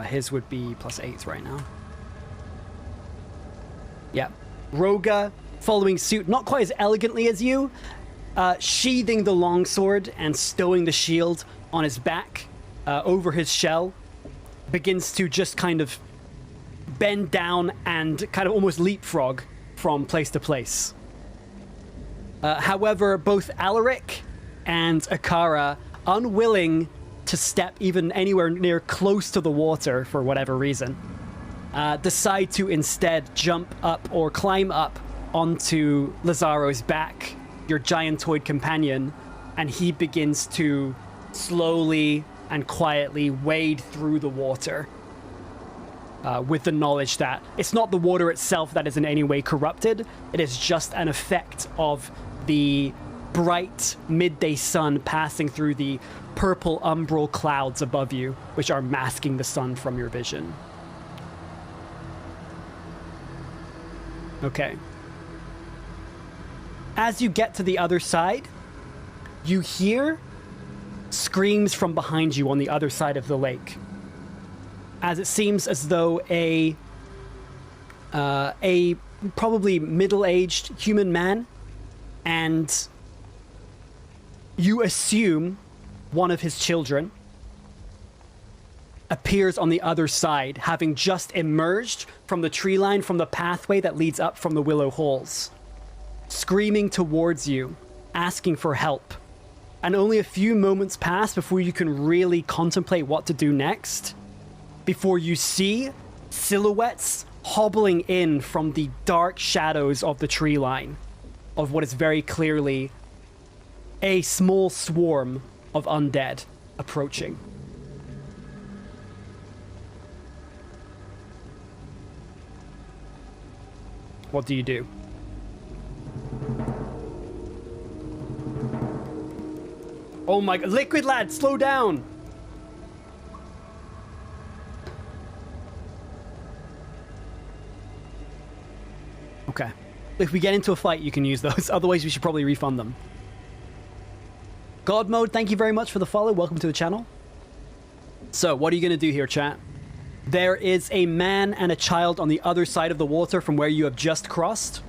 His would be +8 right now. Yeah. Roga following suit, not quite as elegantly as you, sheathing the longsword and stowing the shield on his back over his shell, begins to just kind of bend down and kind of almost leapfrog from place to place. However, both Alaric and Akara, unwilling to step even anywhere near close to the water for whatever reason, decide to instead jump up or climb up onto Lazaro's back, your giantoid companion, and he begins to slowly and quietly wade through the water with the knowledge that it's not the water itself that is in any way corrupted, it is just an effect of the bright midday sun passing through the purple umbral clouds above you, which are masking the sun from your vision. Okay. As you get to the other side, you hear screams from behind you on the other side of the lake, as it seems as though a probably middle-aged human man, and you assume one of his children, appears on the other side, having just emerged from the tree line, from the pathway that leads up from the willow holes, screaming towards you, asking for help. And only a few moments pass before you can really contemplate what to do next, before you see silhouettes hobbling in from the dark shadows of the tree line of what is very clearly a small swarm of undead approaching. What do you do? Oh my god. Liquid lad, slow down. Okay. If we get into a fight, you can use those. Otherwise, we should probably refund them. God Mode, thank you very much for the follow. Welcome to the channel. So, what are you going to do here, chat? There is a man and a child on the other side of the water from where you have just crossed.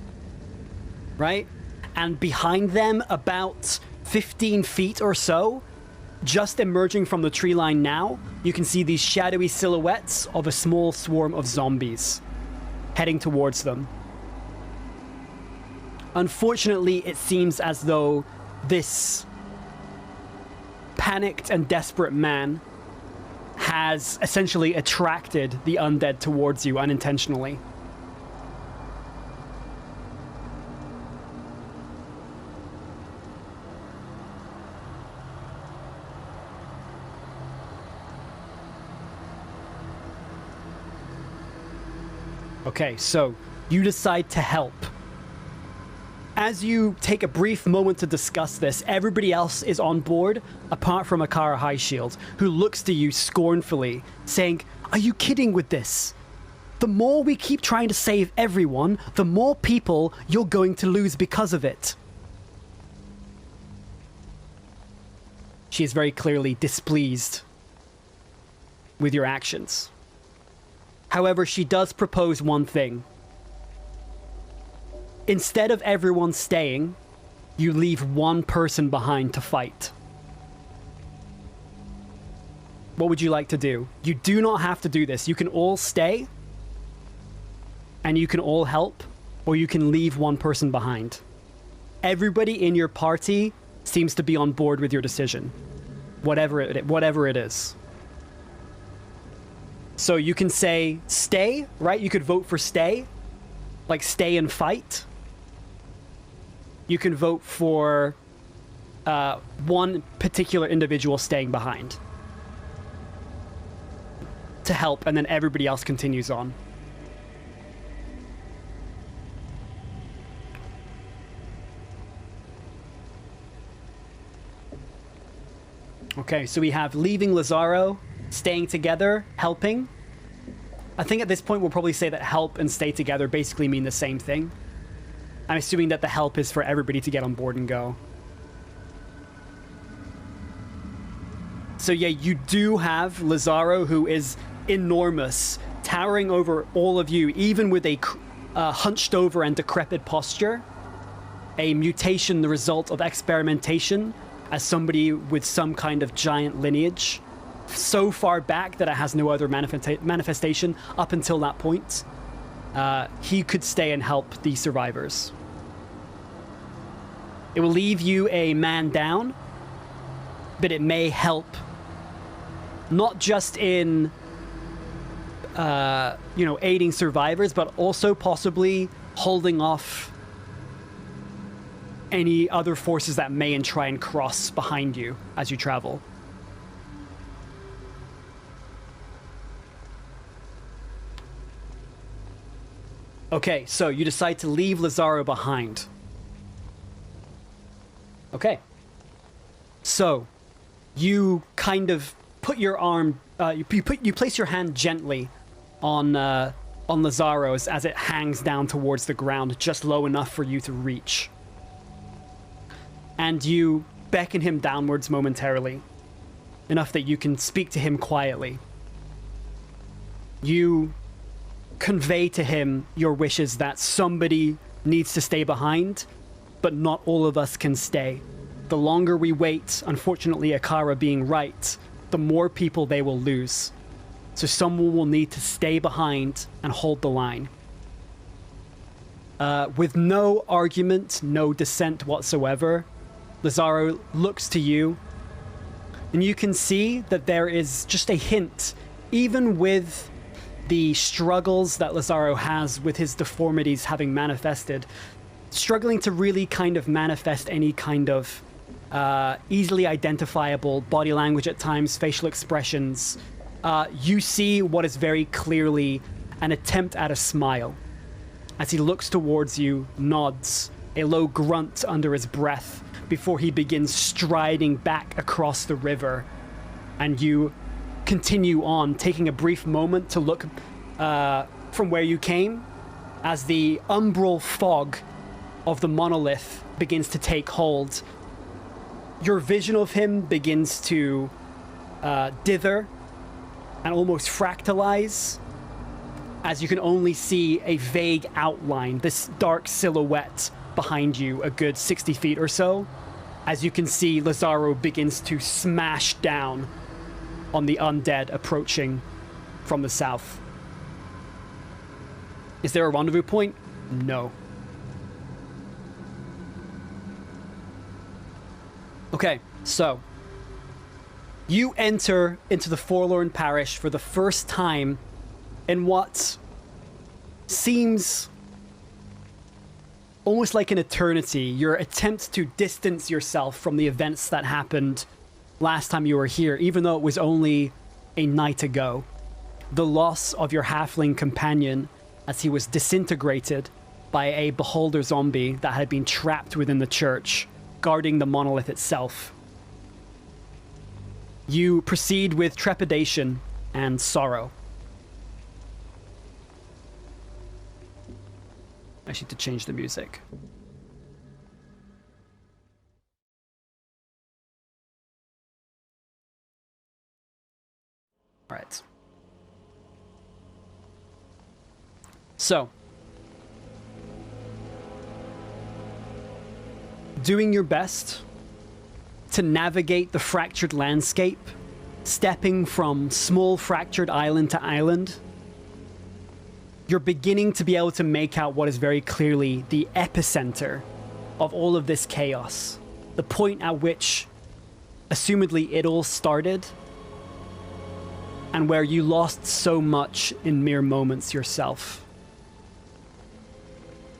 Right? And behind them, about 15 feet or so, just emerging from the tree line now, you can see these shadowy silhouettes of a small swarm of zombies heading towards them. Unfortunately, it seems as though this panicked and desperate man has essentially attracted the undead towards you unintentionally. Okay, so you decide to help. As you take a brief moment to discuss this, everybody else is on board, apart from Akara Highshield, who looks to you scornfully, saying, "Are you kidding with this? The more we keep trying to save everyone, the more people you're going to lose because of it." She is very clearly displeased with your actions. However, she does propose one thing. Instead of everyone staying, you leave one person behind to fight. What would you like to do? You do not have to do this. You can all stay, and you can all help, or you can leave one person behind. Everybody in your party seems to be on board with your decision, whatever it is. So you can say stay, right? You could vote for stay, like stay and fight. You can vote for one particular individual staying behind to help, and then everybody else continues on. Okay, so we have leaving Lazaro, staying together, helping. I think at this point we'll probably say that help and stay together basically mean the same thing. I'm assuming that the help is for everybody to get on board and go. So yeah, you do have Lazaro, who is enormous, towering over all of you, even with a hunched over and decrepit posture. A mutation, the result of experimentation, as somebody with some kind of giant lineage. So far back that it has no other manifestation up until that point. He could stay and help the survivors. It will leave you a man down, but it may help not just in, aiding survivors, but also possibly holding off any other forces that may try and cross behind you as you travel. Okay, so you decide to leave Lazaro behind. Okay. So, you kind of put your arm, you place your hand gently on Lazaro's as it hangs down towards the ground, just low enough for you to reach. And you beckon him downwards momentarily, enough that you can speak to him quietly. You convey to him your wishes that somebody needs to stay behind, but not all of us can stay. The longer we wait, unfortunately Akara being right, the more people they will lose. So someone will need to stay behind and hold the line. With no argument, no dissent whatsoever, Lazaro looks to you, and you can see that there is just a hint, even with the struggles that Lazaro has with his deformities having manifested, struggling to really kind of manifest any kind of easily identifiable body language at times, facial expressions. You see what is very clearly an attempt at a smile. As he looks towards you, nods, a low grunt under his breath, before he begins striding back across the river. And you continue on, taking a brief moment to look from where you came as the umbral fog of the monolith begins to take hold. Your vision of him begins to dither and almost fractalize, as you can only see a vague outline, this dark silhouette behind you, a good 60 feet or so, as you can see Lazaro begins to smash down on the undead approaching from the south. Is there a rendezvous point? No. Okay, so you enter into the Forlorn Parish for the first time in what seems almost like an eternity. Your attempt to distance yourself from the events that happened last time you were here, even though it was only a night ago. The loss of your halfling companion as he was disintegrated by a beholder zombie that had been trapped within the church, guarding the monolith itself. You proceed with trepidation and sorrow. I need to change the music. All right. So, doing your best to navigate the fractured landscape, stepping from small fractured island to island, you're beginning to be able to make out what is very clearly the epicenter of all of this chaos. The point at which, assumedly, it all started, and where you lost so much in mere moments yourself.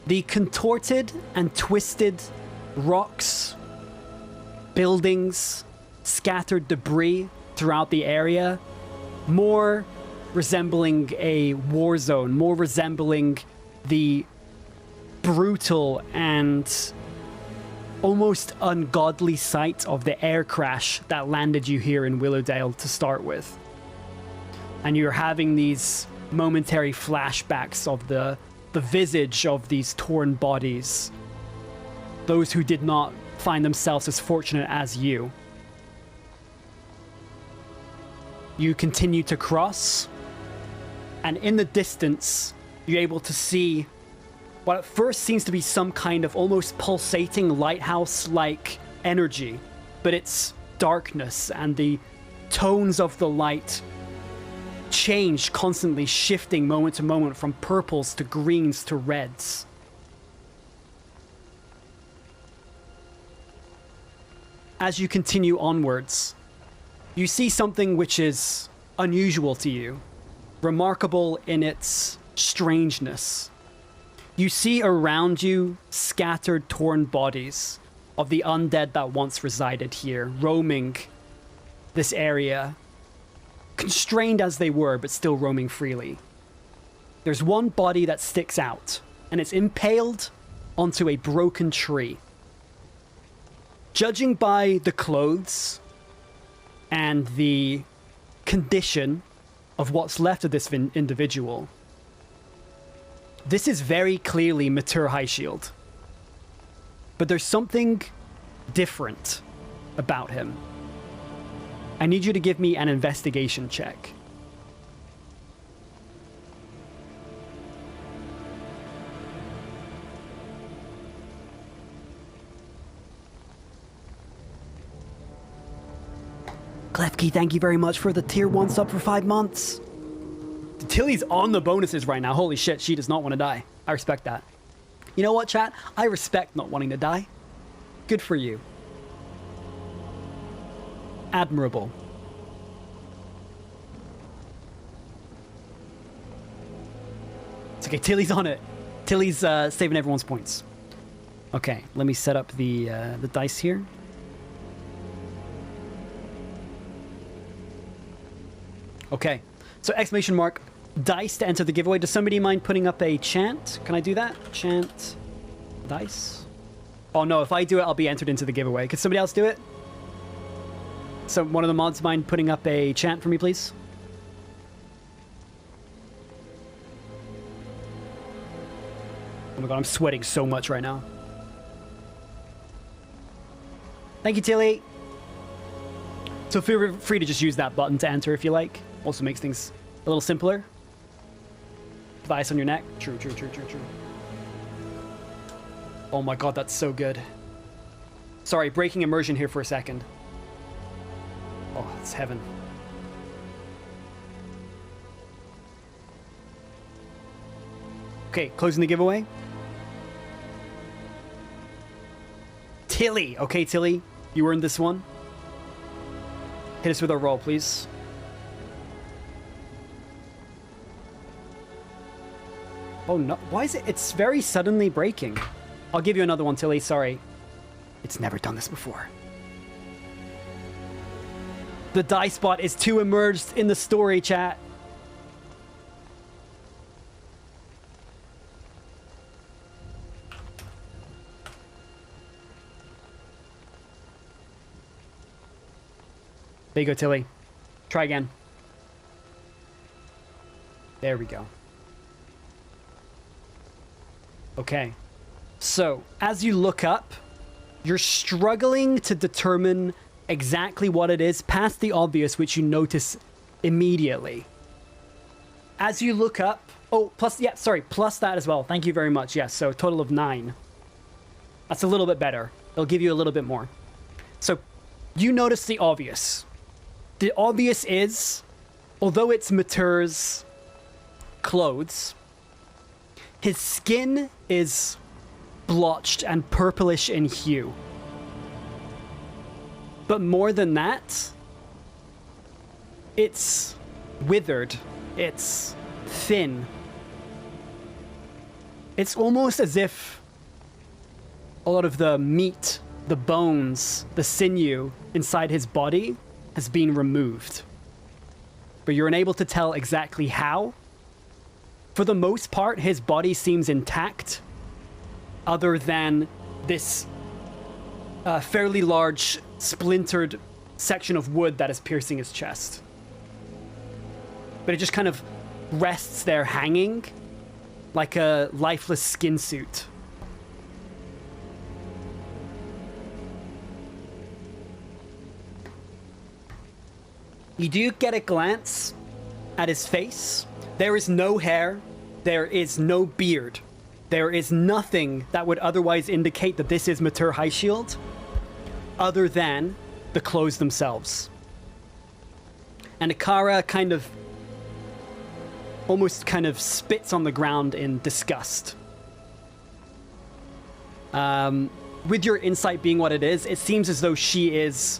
The contorted and twisted rocks, buildings, scattered debris throughout the area, more resembling a war zone, more resembling the brutal and almost ungodly sight of the air crash that landed you here in Willowdale to start with. And you're having these momentary flashbacks of the visage of these torn bodies, those who did not find themselves as fortunate as you. You continue to cross, and in the distance, you're able to see what at first seems to be some kind of almost pulsating lighthouse-like energy, but it's darkness, and the tones of the light change, constantly shifting moment to moment from purples to greens to reds. As you continue onwards, you see something which is unusual to you, remarkable in its strangeness. You see around you scattered, torn bodies of the undead that once resided here, roaming this area, constrained as they were, but still roaming freely. There's one body that sticks out, and it's impaled onto a broken tree. Judging by the clothes and the condition of what's left of this individual, this is very clearly Matur Highshield. But there's something different about him. I need you to give me an investigation check. Klefki, thank you very much for the tier 1 sub for 5 months. Tilly's on the bonuses right now. Holy shit, she does not want to die. I respect that. You know what, chat? I respect not wanting to die. Good for you. Admirable. It's okay, Tilly's on it. Tilly's saving everyone's points. Okay, let me set up the dice here. Okay, so exclamation mark dice to enter the giveaway. Does somebody mind putting up a chant? Can I do that? Chant dice. Oh no, if I do it, I'll be entered into the giveaway. Could somebody else do it? So one of the mods mind putting up a chant for me, please? Oh my god, I'm sweating so much right now. Thank you, Tilly. So feel free to just use that button to enter if you like. Also makes things a little simpler. The ice on your neck. True, true, true, true, true. Oh my god, that's so good. Sorry, breaking immersion here for a second. Oh, it's heaven. Okay, closing the giveaway. Tilly! Okay, Tilly, you earned this one. Hit us with a roll, please. Oh no, why is it? It's very suddenly breaking. I'll give you another one, Tilly, sorry. It's never done this before. The dice bot is too immersed in the story, chat. There you go, Tilly. Try again. There we go. Okay. So, as you look up, you're struggling to determine exactly what it is past the obvious, which you notice immediately. As you look up... Oh, plus... Yeah, sorry. Plus that as well. Thank you very much. Yes, so a total of 9. That's a little bit better. It'll give you a little bit more. So, you notice the obvious. The obvious is, although it's Mater's clothes, his skin is blotched and purplish in hue. But more than that, it's withered. It's thin. It's almost as if a lot of the meat, the bones, the sinew inside his body has been removed. But you're unable to tell exactly how. For the most part, his body seems intact, other than this fairly large splintered section of wood that is piercing his chest. But it just kind of rests there hanging like a lifeless skin suit. You do get a glance at his face. There is no hair. There is no beard. There is nothing that would otherwise indicate that this is Mater Highshield, other than the clothes themselves. And Akara kind of almost kind of spits on the ground in disgust. With your insight being what it is, it seems as though she is...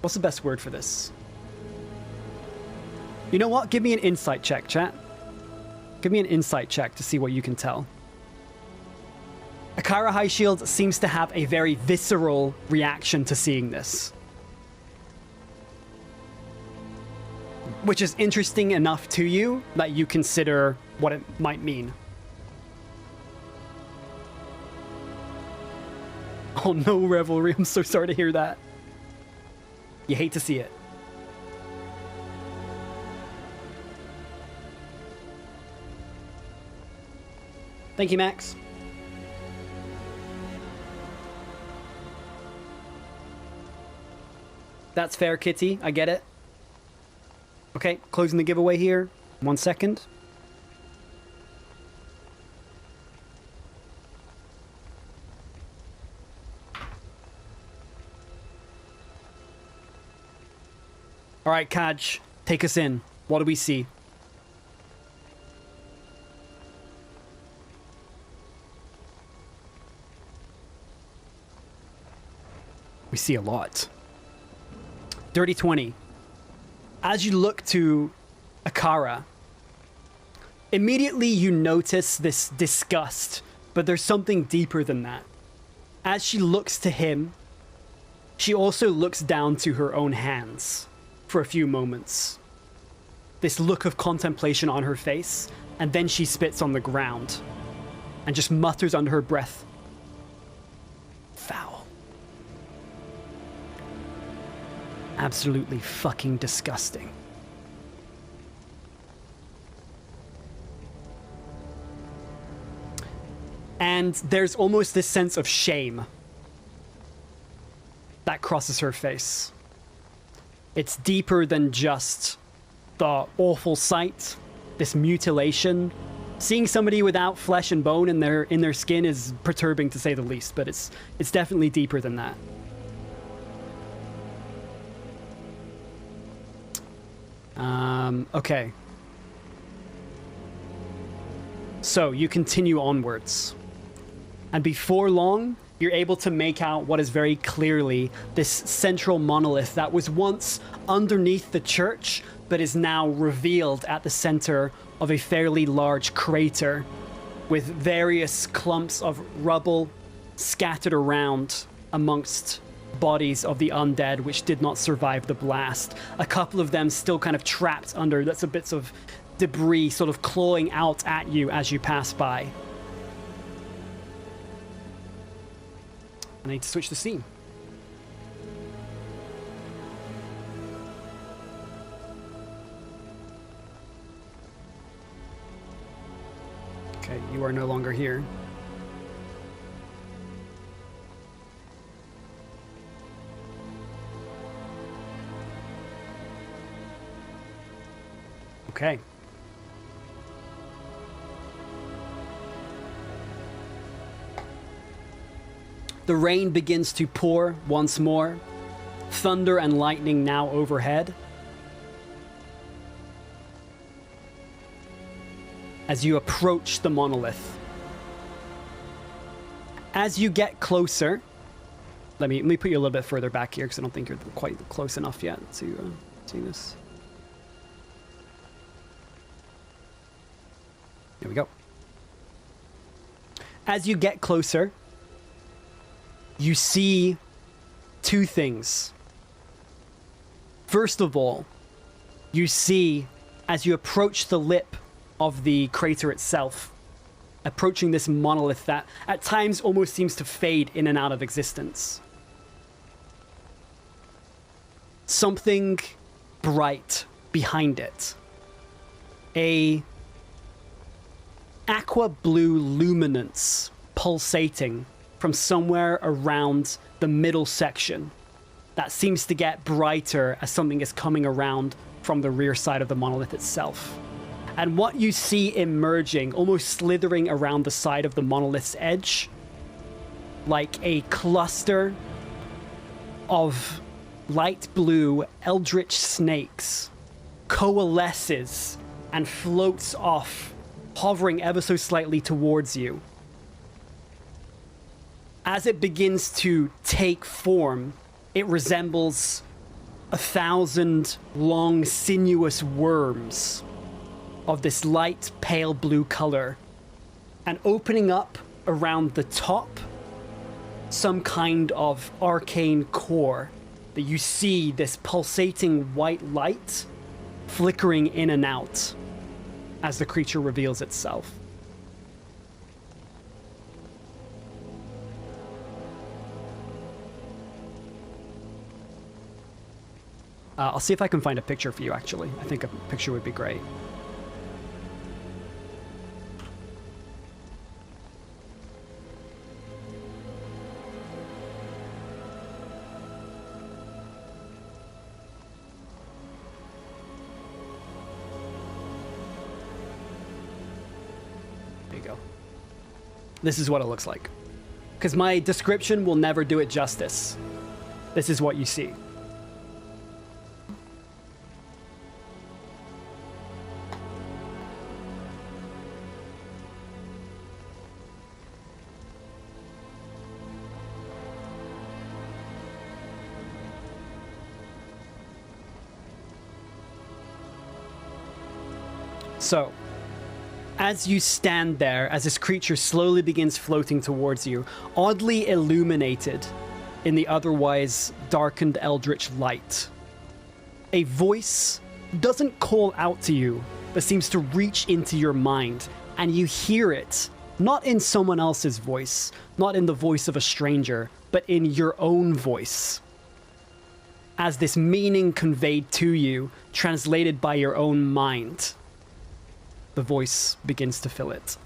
What's the best word for this? You know what? Give me an insight check, chat. Give me an insight check to see what you can tell. Akara Highshield seems to have a very visceral reaction to seeing this. Which is interesting enough to you that you consider what it might mean. Oh no, Revelry, I'm so sorry to hear that. You hate to see it. Thank you, Max. That's fair, Kitty. I get it. Okay, closing the giveaway here. 1 second. All right, Kaj, take us in. What do we see? We see a lot. Dirty 20. As you look to Akara, immediately you notice this disgust, but there's something deeper than that. As she looks to him, she also looks down to her own hands for a few moments. This look of contemplation on her face, and then she spits on the ground. and just mutters under her breath, "Foul. Absolutely fucking disgusting." And there's almost this sense of shame that crosses her face. It's deeper than just the awful sight, this mutilation. Seeing somebody without flesh and bone in their skin is perturbing, to say the least, but it's definitely deeper than that. Okay. So you continue onwards. And before long, you're able to make out what is very clearly this central monolith that was once underneath the church, but is now revealed at the center of a fairly large crater with various clumps of rubble scattered around amongst bodies of the undead which did not survive the blast. A couple of them still kind of trapped under lots of bits of debris sort of clawing out at you as you pass by. I need to switch the scene. Okay, you are no longer here. Okay. The rain begins to pour once more, thunder and lightning now overhead. As you approach the monolith. As you get closer, let me put you a little bit further back here because I don't think you're quite close enough yet to see this. There we go. As you get closer, you see two things. First of all, you see, as you approach the lip of the crater itself, approaching this monolith that at times almost seems to fade in and out of existence, something bright behind it. A aqua blue luminance pulsating from somewhere around the middle section that seems to get brighter as something is coming around from the rear side of the monolith itself. And what you see emerging, almost slithering around the side of the monolith's edge, like a cluster of light blue eldritch snakes, coalesces and floats off, hovering ever so slightly towards you. As it begins to take form, it resembles 1,000 long, sinuous worms of this light, pale blue color, and opening up around the top, some kind of arcane core that you see this pulsating white light flickering in and out as the creature reveals itself. I'll see if I can find a picture for you, actually. I think a picture would be great. There you go. This is what it looks like. Because my description will never do it justice. This is what you see. So, as you stand there, as this creature slowly begins floating towards you, oddly illuminated in the otherwise darkened eldritch light, a voice doesn't call out to you, but seems to reach into your mind, and you hear it Not in someone else's voice, not in the voice of a stranger, but in your own voice. As this meaning conveyed to you, translated by your own mind, the voice begins to fill it.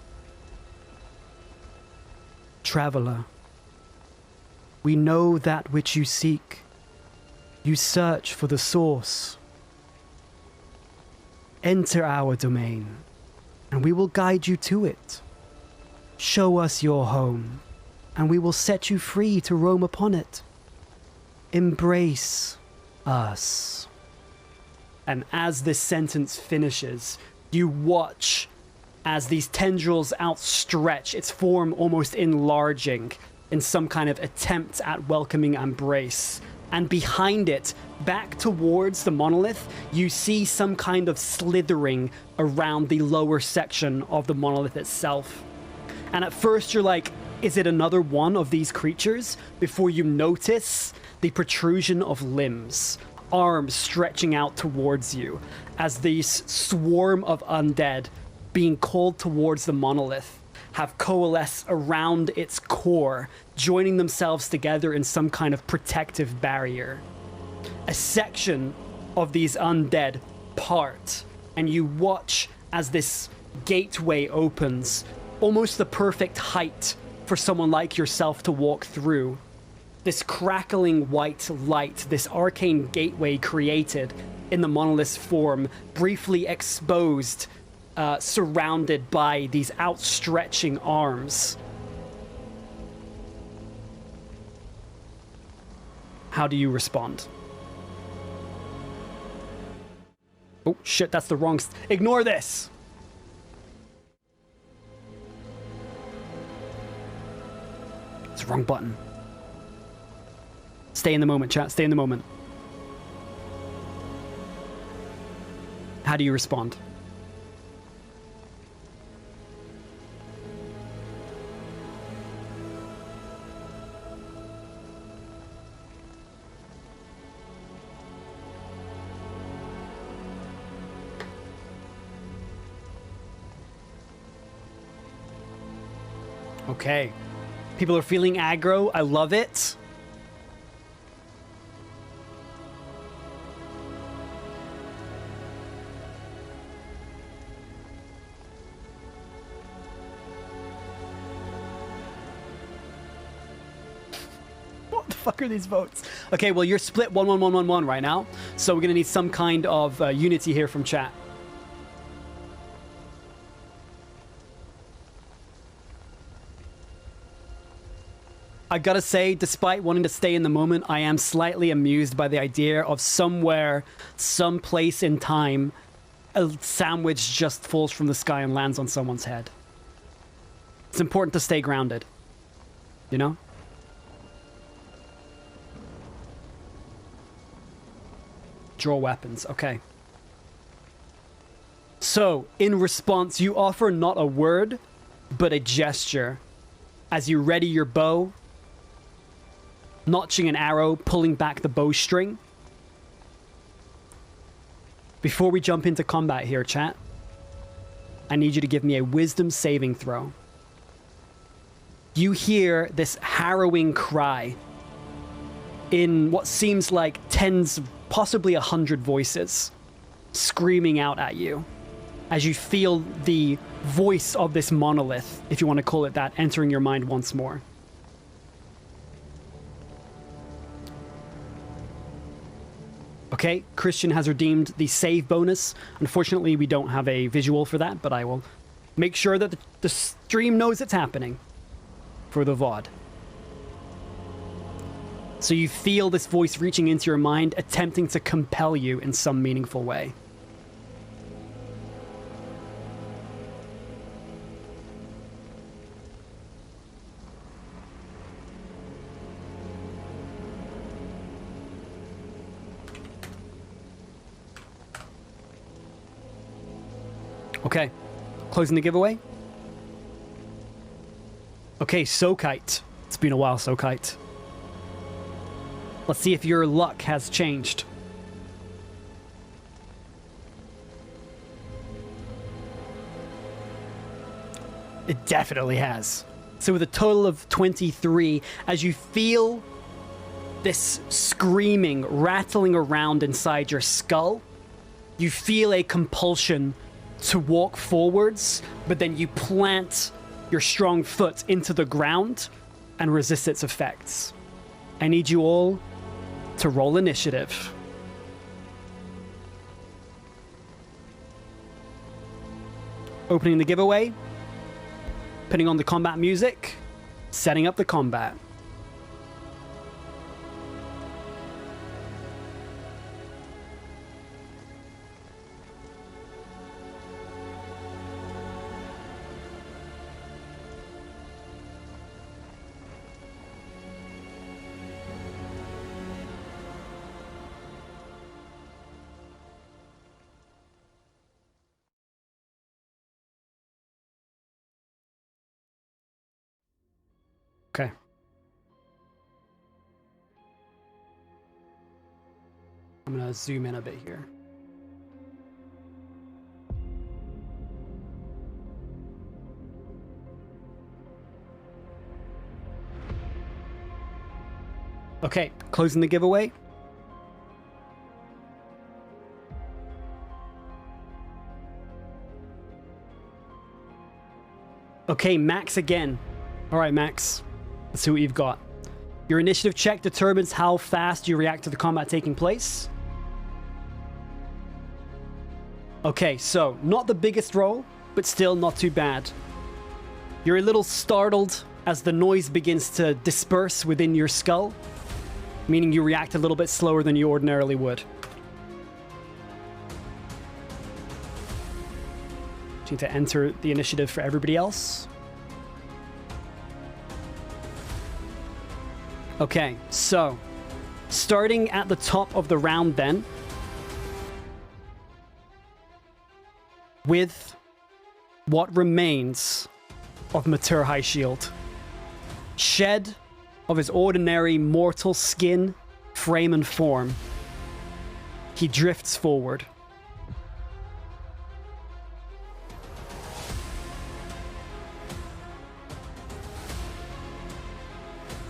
Traveler, we know that which you seek. You search for the source. Enter our domain, and we will guide you to it. Show us your home, and we will set you free to roam upon it. Embrace us. And as this sentence finishes, you watch as these tendrils outstretch, its form almost enlarging in some kind of attempt at welcoming embrace. And behind it, back towards the monolith, you see some kind of slithering around the lower section of the monolith itself. And at first you're like, is it another one of these creatures? Before you notice the protrusion of limbs, arms stretching out towards you, as these swarm of undead being called towards the monolith have coalesced around its core, joining themselves together in some kind of protective barrier. A section of these undead part, and you watch as this gateway opens, almost the perfect height for someone like yourself to walk through. This crackling white light, this arcane gateway created in the monolith's form, briefly exposed, surrounded by these outstretching arms. How do you respond? Oh shit, that's the wrong... Ignore this! It's the wrong button. Stay in the moment, chat. Stay in the moment. How do you respond? Okay. People are feeling aggro. I love it. What the fuck are these votes? Okay, well, you're split 1-1-1-1-1 right now. So we're going to need some kind of unity here from chat. I gotta say, despite wanting to stay in the moment, I am slightly amused by the idea of somewhere, someplace in time, a sandwich just falls from the sky and lands on someone's head. It's important to stay grounded. You know? Draw weapons. Okay. So, in response, you offer not a word, but a gesture. As you ready your bow, notching an arrow, pulling back the bowstring. Before we jump into combat here, chat, I need you to give me a wisdom saving throw. You hear this harrowing cry in what seems like tens, possibly 100 voices screaming out at you as you feel the voice of this monolith, if you want to call it that, entering your mind once more. Okay, Christian has redeemed the save bonus. Unfortunately, we don't have a visual for that, but I will make sure that the stream knows it's happening for the VOD. So you feel this voice reaching into your mind, attempting to compel you in some meaningful way. Okay, closing the giveaway. Okay, Sokite. It's been a while, Sokite. Let's see if your luck has changed. It definitely has. So with a total of 23, as you feel this screaming, rattling around inside your skull, you feel a compulsion to walk forwards, but then you plant your strong foot into the ground and resist its effects. I need you all to roll initiative. Opening the giveaway, putting on the combat music, setting up the combat. Okay. I'm gonna zoom in a bit here. Okay, closing the giveaway. Okay, Max again. All right, Max. Let's see what you've got. Your initiative check determines how fast you react to the combat taking place. Okay, so not the biggest roll, but still not too bad. You're a little startled as the noise begins to disperse within your skull, meaning you react a little bit slower than you ordinarily would. Need to enter the initiative for everybody else. Okay, so starting at the top of the round then, with what remains of Matur High Shield, shed of his ordinary mortal skin, frame and form, he drifts forward.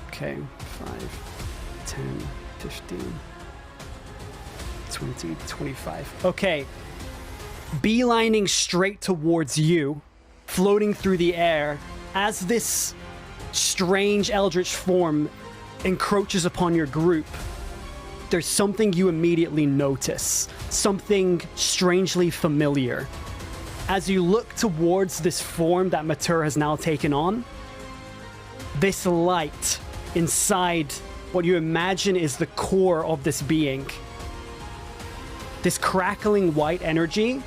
Okay, 5, 10, 15, 20, 25. Okay. Beelining straight towards you, floating through the air, as this strange eldritch form encroaches upon your group, there's something you immediately notice. Something strangely familiar. As you look towards this form that Matur has now taken on, this light inside what you imagine is the core of this being, this crackling white energy,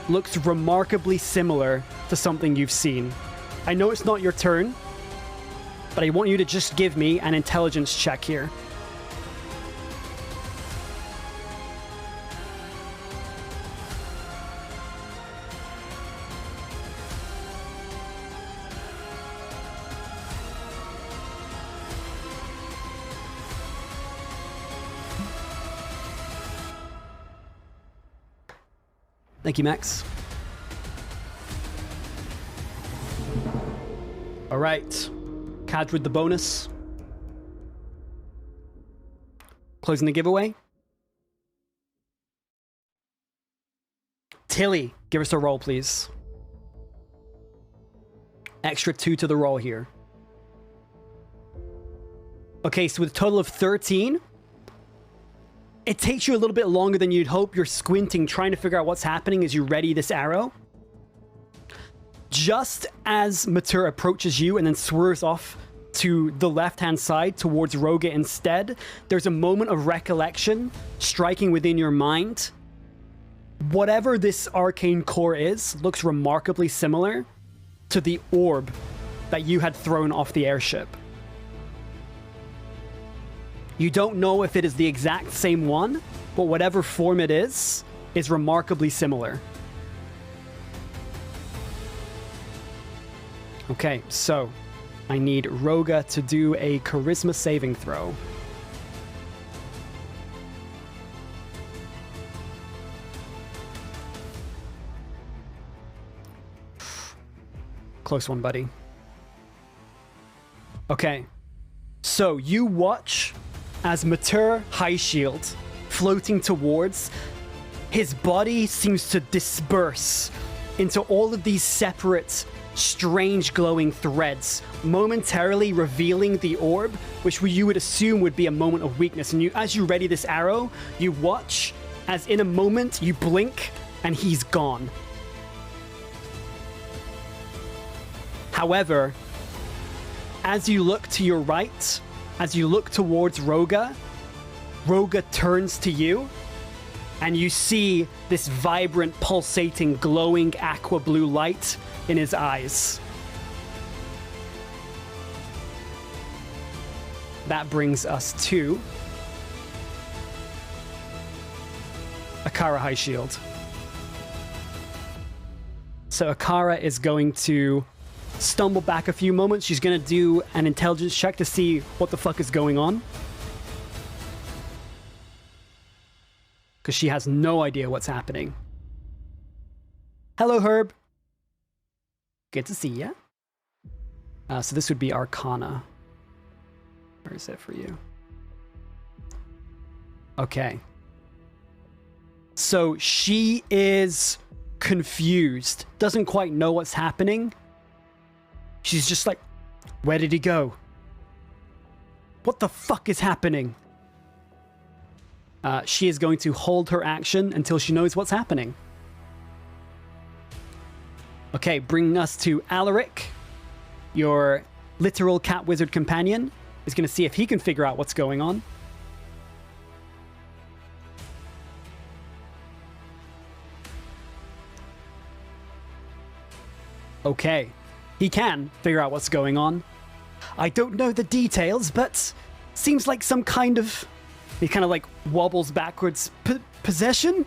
looks remarkably similar to something you've seen. I know it's not your turn, but I want you to just give me an intelligence check here. Thank you, Max. All right. Cadge with the bonus. Closing the giveaway. Tilly, give us a roll, please. Extra 2 to the roll here. Okay, so with a total of 13, it takes you a little bit longer than you'd hope. You're squinting, trying to figure out what's happening as you ready this arrow. Just as Matur approaches you and then swerves off to the left-hand side towards Roga instead, there's a moment of recollection striking within your mind. Whatever this arcane core is looks remarkably similar to the orb that you had thrown off the airship. You don't know if it is the exact same one, but whatever form it is remarkably similar. Okay, so I need Roga to do a charisma saving throw. close one, buddy. Okay. So you watch as Mater High Shield, floating towards, his body seems to disperse into all of these separate, strange glowing threads, momentarily revealing the orb, which you would assume would be a moment of weakness. And as you ready this arrow, you watch as in a moment you blink and he's gone. However, as you look to your right, as you look towards Roga, Roga turns to you, and you see this vibrant, pulsating, glowing aqua blue light in his eyes. That brings us to Akara High Shield. So Akara is going to stumble back a few moments. She's going to do an intelligence check to see what the fuck is going on, because she has no idea what's happening. Hello, Herb. Good to see ya. So this would be Arcana. Where is it for you? Okay. So she is confused, doesn't quite know what's happening. She's just like, where did he go? What the fuck is happening? She is going to hold her action until she knows what's happening. Okay, bringing us to Alaric. Your literal cat wizard companion is going to see if he can figure out what's going on. Okay, he can figure out what's going on. I don't know the details, but seems like some kind of... He kind of like wobbles backwards. Possession?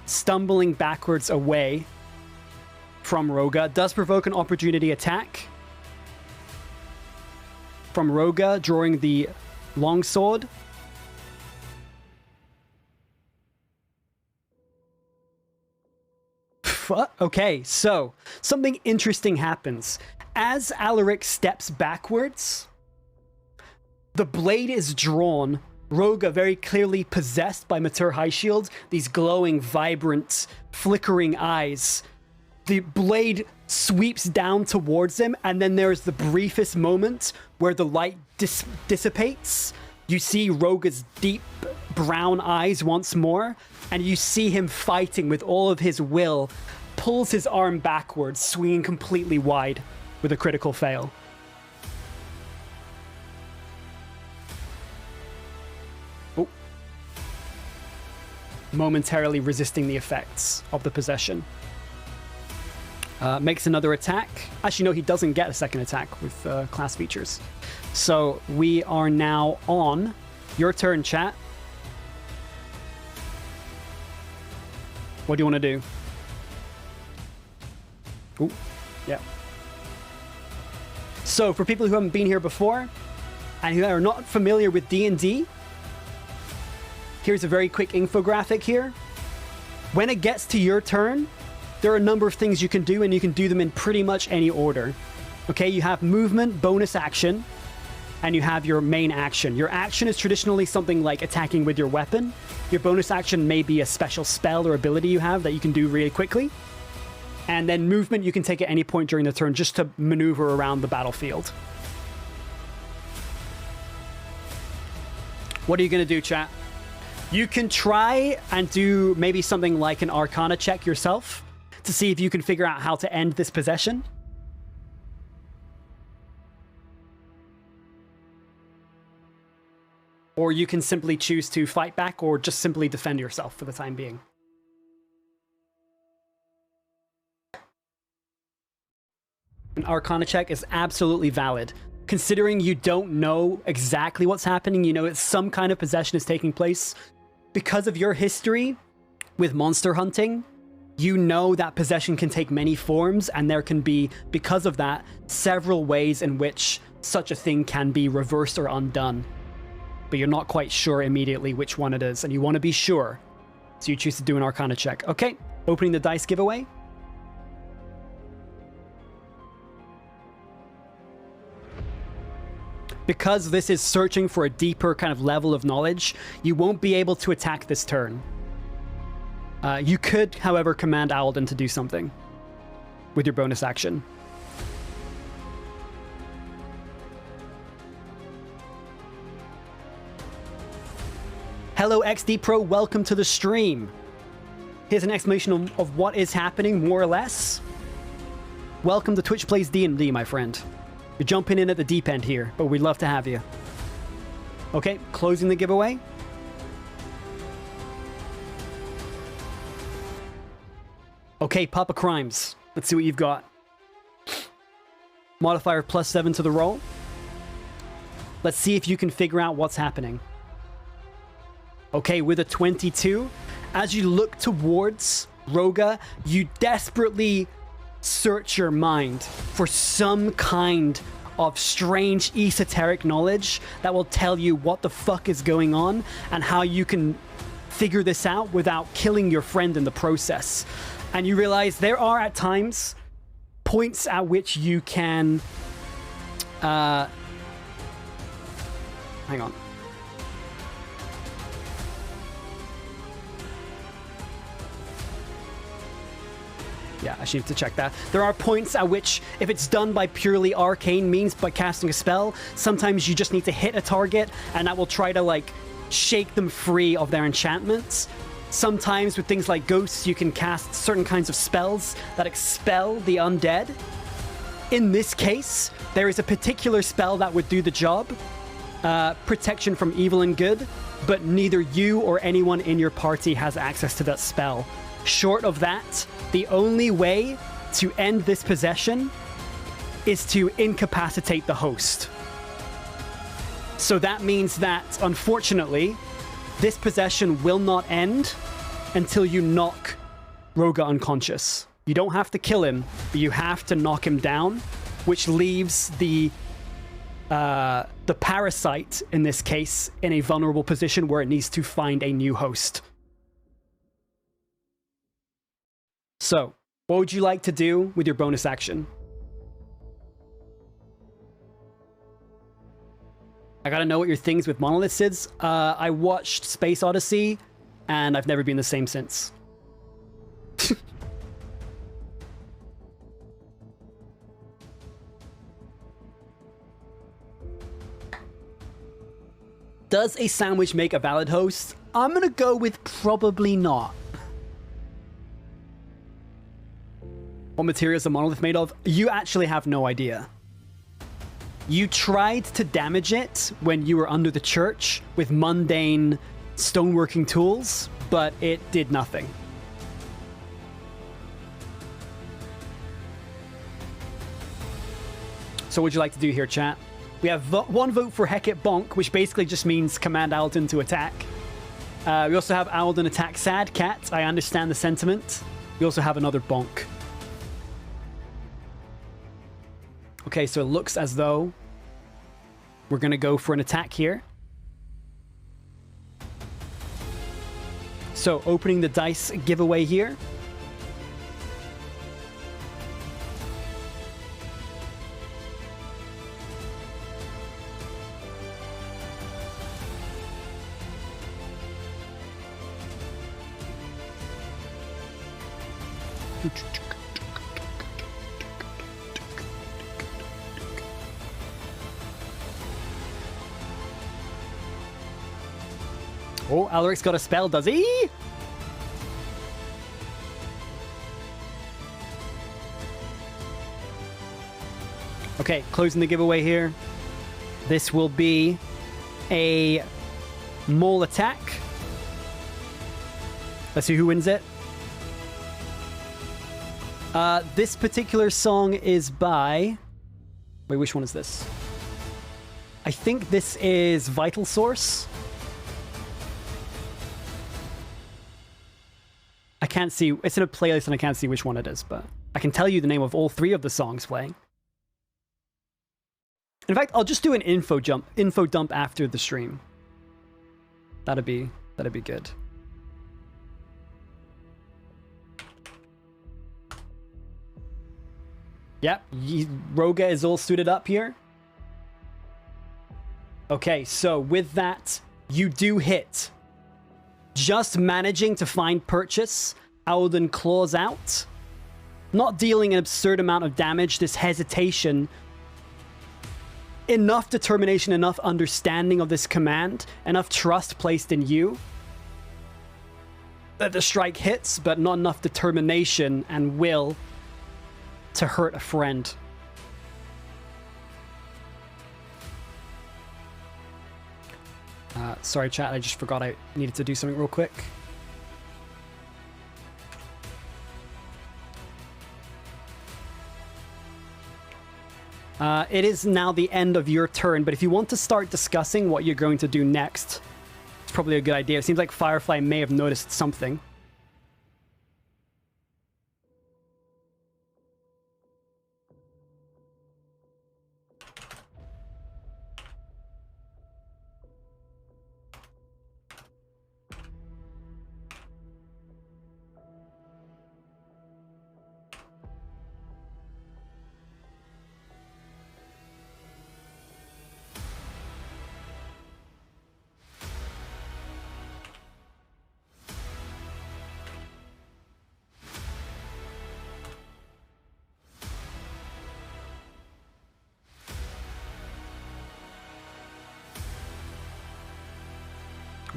Stumbling backwards away from Roga. Does provoke an opportunity attack from Roga, drawing the longsword. Okay, so something interesting happens. As Alaric steps backwards, the blade is drawn. Roga, very clearly possessed by Mater High Shield, these glowing, vibrant, flickering eyes. The blade sweeps down towards him, and then there's the briefest moment where the light dissipates. You see Roga's deep brown eyes once more, and you see him fighting with all of his will, pulls his arm backwards, swinging completely wide with a critical fail. Oh. Momentarily resisting the effects of the possession. Makes another attack. Actually, no, he doesn't get a second attack with class features. So we are now on your turn, chat. What do you want to do? Ooh, yeah. So for people who haven't been here before and who are not familiar with D&D, here's a very quick infographic here. When it gets to your turn, there are a number of things you can do, and you can do them in pretty much any order. Okay, you have movement, bonus action, and you have your main action. Your action is traditionally something like attacking with your weapon. Your bonus action may be a special spell or ability you have that you can do really quickly. And then movement you can take at any point during the turn just to maneuver around the battlefield. What are you going to do, chat? You can try and do maybe something like an Arcana check yourself to see if you can figure out how to end this possession. Or you can simply choose to fight back or just simply defend yourself for the time being. An Arcana check is absolutely valid. Considering you don't know exactly what's happening, you know it's some kind of possession is taking place. Because of your history with monster hunting, you know that possession can take many forms, and there can be, because of that, several ways in which such a thing can be reversed or undone. But you're not quite sure immediately which one it is, and you want to be sure. So you choose to do an Arcana check. Okay, opening the dice giveaway. because this is searching for a deeper kind of level of knowledge, you won't be able to attack this turn. You could, however, command Alden to do something with your bonus action. Hello, XD Pro. Welcome to the stream. Here's an explanation of what is happening, more or less. Welcome to Twitch Plays D&D, my friend. You're jumping in at the deep end here, but we'd love to have you. Okay, closing the giveaway. Okay, Papa Crimes. Let's see what you've got. Modifier +7 to the roll. Let's see if you can figure out what's happening. Okay, with a 22, as you look towards Roga, you desperately search your mind for some kind of strange esoteric knowledge that will tell you what the fuck is going on and how you can figure this out without killing your friend in the process. And you realize there are at times points at which you can hang on. Yeah, I should have to check that. There are points at which, if it's done by purely arcane means, by casting a spell, sometimes you just need to hit a target, and that will try to, like, shake them free of their enchantments. Sometimes with things like ghosts, you can cast certain kinds of spells that expel the undead. In this case, there is a particular spell that would do the job. Protection from evil and good, but neither you or anyone in your party has access to that spell. Short of that, the only way to end this possession is to incapacitate the host. So that means that, unfortunately, this possession will not end until you knock Roga unconscious. You don't have to kill him, but you have to knock him down, which leaves the parasite, in this case, in a vulnerable position where it needs to find a new host. So, what would you like to do with your bonus action? I gotta know what your things with monoliths is. I watched Space Odyssey, and I've never been the same since. Does a sandwich make a valid host? I'm gonna go with probably not. What material is the monolith made of? You actually have no idea. You tried to damage it when you were under the church with mundane stoneworking tools, but it did nothing. So what would you like to do here, chat? We have one vote for Hecate Bonk, which basically just means command Alden to attack. We also have Alden attack Sad Cat. I understand the sentiment. We also have another Bonk. Okay, so it looks as though we're going to go for an attack here. So, opening the dice giveaway here. Oh, Alaric's got a spell, does he? Okay, closing the giveaway here. This will be a mole attack. Let's see who wins it. This particular song is by... Wait, which one is this? I think this is Vital Source. I can't see, it's in a playlist and I can't see which one it is, but I can tell you the name of all three of the songs playing. In fact, I'll just do an info dump after the stream. That'd be good. Yep, Roga is all suited up here. Okay, so with that, you do hit. Just managing to find purchase, Alden claws out. Not dealing an absurd amount of damage, this hesitation. Enough determination, enough understanding of this command, enough trust placed in you that the strike hits, but not enough determination and will to hurt a friend. Sorry, chat, I just forgot I needed to do something real quick. It is now the end of your turn, but if you want to start discussing what you're going to do next, it's probably a good idea. It seems like Firefly may have noticed something.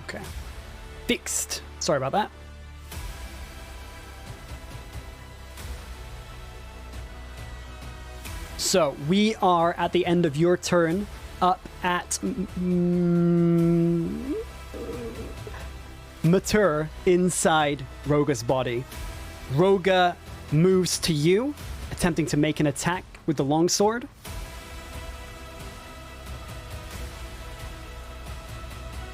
Okay. Fixed. Sorry about that. So, we are at the end of your turn, up at Mature inside Roga's body. Roga moves to you, attempting to make an attack with the longsword.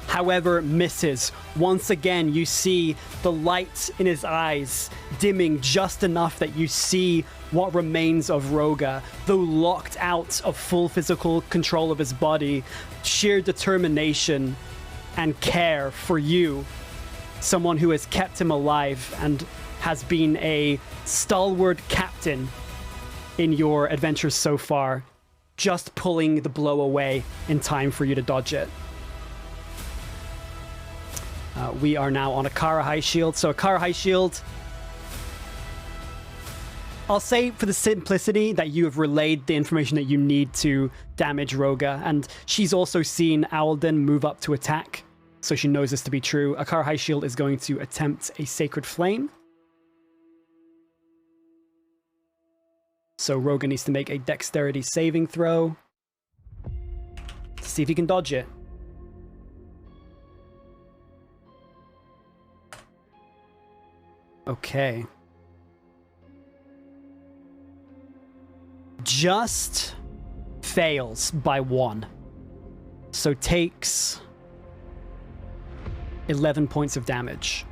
However, misses. Once again, you see the light in his eyes dimming just enough that you see what remains of Roga. Though locked out of full physical control of his body, sheer determination and care for you, someone who has kept him alive and has been a stalwart captain in your adventures so far, just pulling the blow away in time for you to dodge it. We are now on a Kara High Shield. So a Kara High Shield, I'll say for the simplicity that you have relayed the information that you need to damage Roga, and she's also seen Alden move up to attack, so she knows this to be true. A Kara High Shield is going to attempt a Sacred Flame. So Roga needs to make a Dexterity saving throw to see if he can dodge it. Okay. Just fails by 1. So takes 11 points of damage.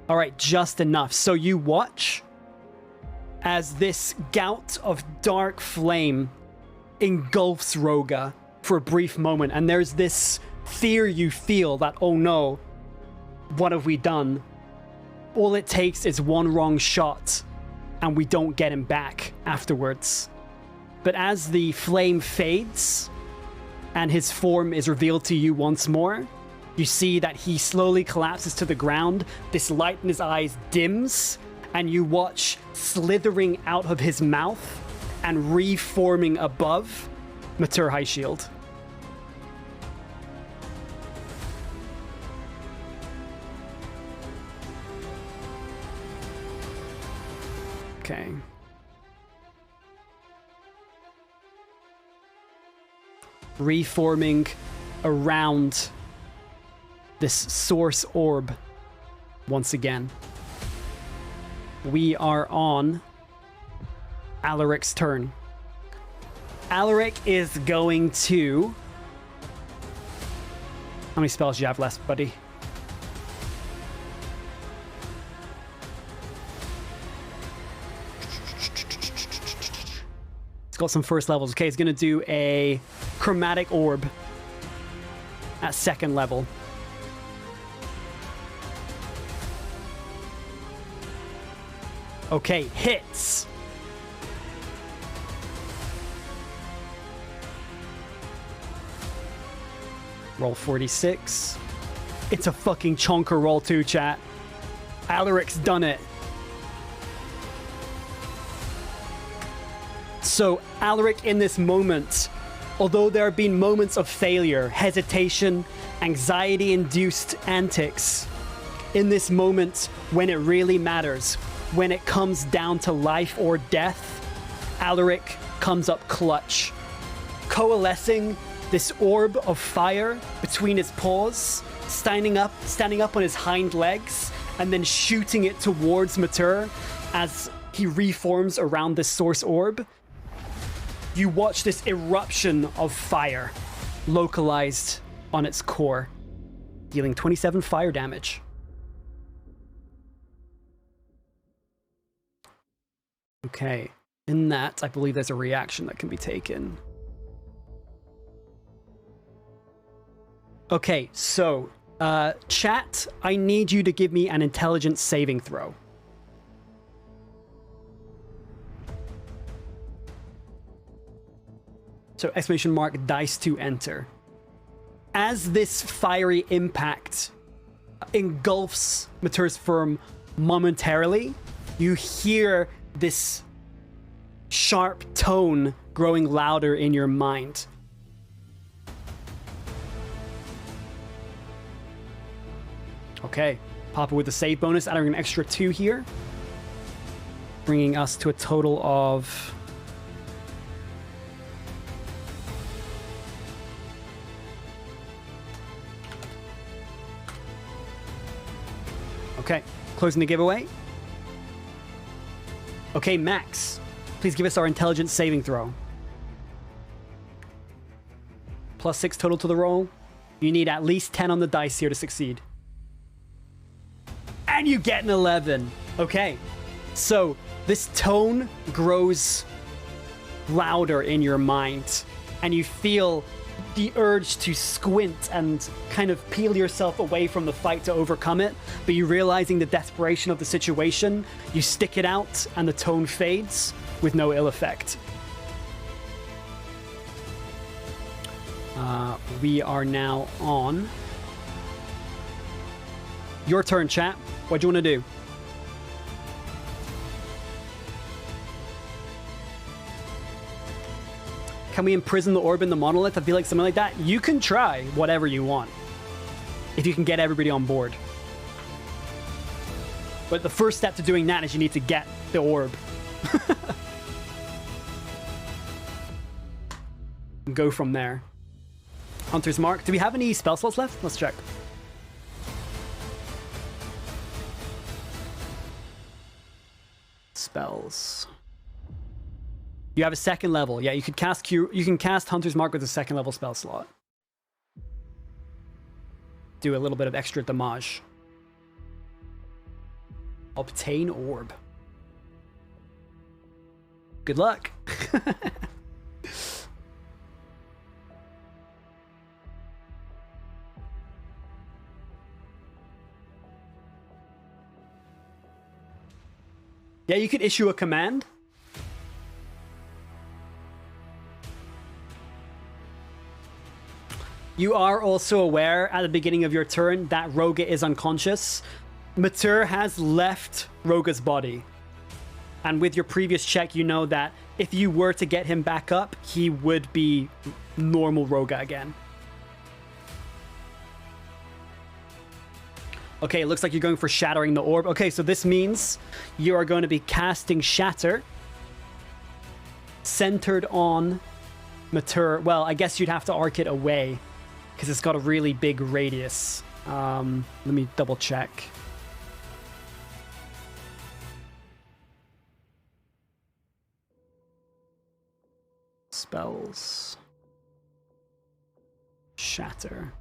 All right, just enough. So you watch as this gout of dark flame engulfs Roga for a brief moment, and there's this fear you feel that, oh no, what have we done? All it takes is one wrong shot, and we don't get him back afterwards. But as the flame fades, and his form is revealed to you once more, you see that he slowly collapses to the ground, this light in his eyes dims, and you watch slithering out of his mouth and reforming above Mature High Shield. Okay. Reforming around this source orb once again. We are on Alaric's turn. Alaric is going to... How many spells do you have left, buddy? Got some first levels. Okay, he's gonna do a Chromatic Orb at 2nd level. Okay, hits. Roll 46. It's a fucking chonker roll too, chat. Alaric's done it. So Alaric, in this moment, although there have been moments of failure, hesitation, anxiety-induced antics, in this moment, when it really matters, when it comes down to life or death, Alaric comes up clutch, coalescing this orb of fire between his paws, standing up on his hind legs, and then shooting it towards Matur as he reforms around this source orb. You watch this eruption of fire localized on its core, dealing 27 fire damage. Okay, in that, I believe there's a reaction that can be taken. Okay, so, chat, I need you to give me an intelligence saving throw. So, exclamation mark, dice to enter. As this fiery impact engulfs Matur's firm momentarily, you hear this sharp tone growing louder in your mind. Okay, Papa with the save bonus, adding an extra 2 here, bringing us to a total of... Okay, closing the giveaway. Okay, Max, please give us our intelligence saving throw. +6 total to the roll. You need at least 10 on the dice here to succeed. And you get an 11. Okay, so this tone grows louder in your mind, and you feel the urge to squint and kind of peel yourself away from the fight to overcome it, but you realizing the desperation of the situation, you stick it out and the tone fades with no ill effect. We are now on your turn, chat. What do you want to do? Can we imprison the orb in the monolith? I feel like something like that. You can try whatever you want, if you can get everybody on board. But the first step to doing that is you need to get the orb. And go from there. Hunter's Mark. Do we have any spell slots left? Let's check. Spells. You have a second level. Yeah, you could cast you can cast Hunter's Mark with a second level spell slot. Do a little bit of extra damage. Obtain orb. Good luck. Yeah, you could issue a command. You are also aware at the beginning of your turn that Roga is unconscious. Matur has left Roga's body. And with your previous check, you know that if you were to get him back up, he would be normal Roga again. Okay, it looks like you're going for Shattering the Orb. Okay, so this means you are going to be casting Shatter centered on Matur. Well, I guess you'd have to arc it away because it's got a really big radius. Let me double check. Spells. Shatter.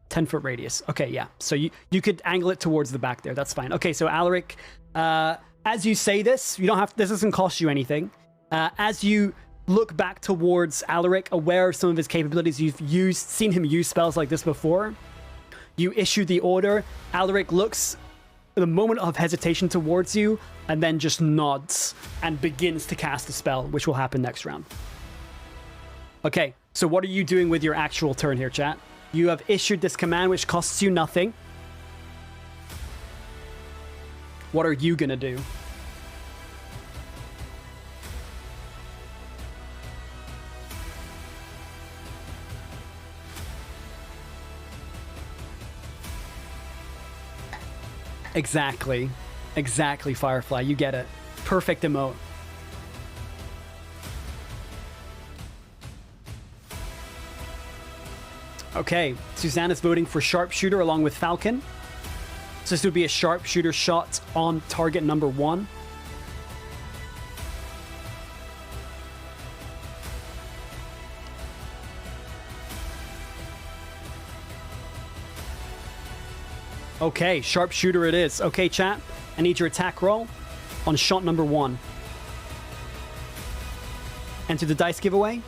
10-foot radius. Okay, yeah. So you could angle it towards the back there. That's fine. Okay, so Alaric, as you say this, you don't have. This doesn't cost you anything. As you look back towards Alaric, aware of some of his capabilities, you've seen him use spells like this before. You issue the order. Alaric looks at the moment of hesitation towards you, and then just nods and begins to cast the spell, which will happen next round. Okay, so what are you doing with your actual turn here, chat? You have issued this command, which costs you nothing. What are you gonna do? Exactly. Exactly, Firefly. You get it. Perfect emote. Okay, Suzanne is voting for Sharpshooter along with Falcon. So this would be a Sharpshooter shot on target number 1. Okay, Sharpshooter it is. Okay, chat, I need your attack roll on shot number 1. Enter the dice giveaway.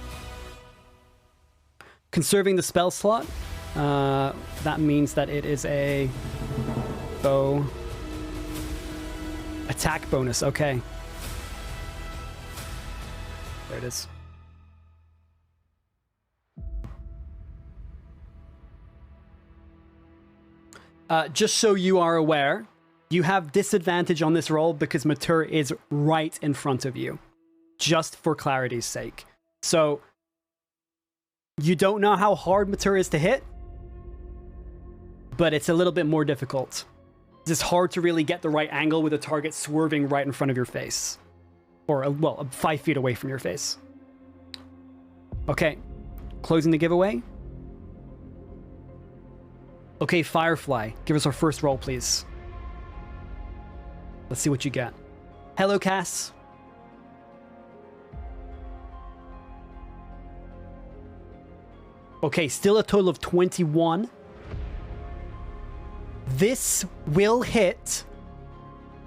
Conserving the spell slot. That means that it is a bow attack bonus. Okay. There it is. Just so you are aware, you have disadvantage on this roll because Mature is right in front of you. Just for clarity's sake. So, you don't know how hard Mature is to hit, but it's a little bit more difficult. It's hard to really get the right angle with a target swerving right in front of your face. Or, well, 5 feet away from your face. Okay, closing the giveaway. Okay, Firefly, give us our first roll, please. Let's see what you get. Hello, Cass. Okay, still a total of 21. This will hit,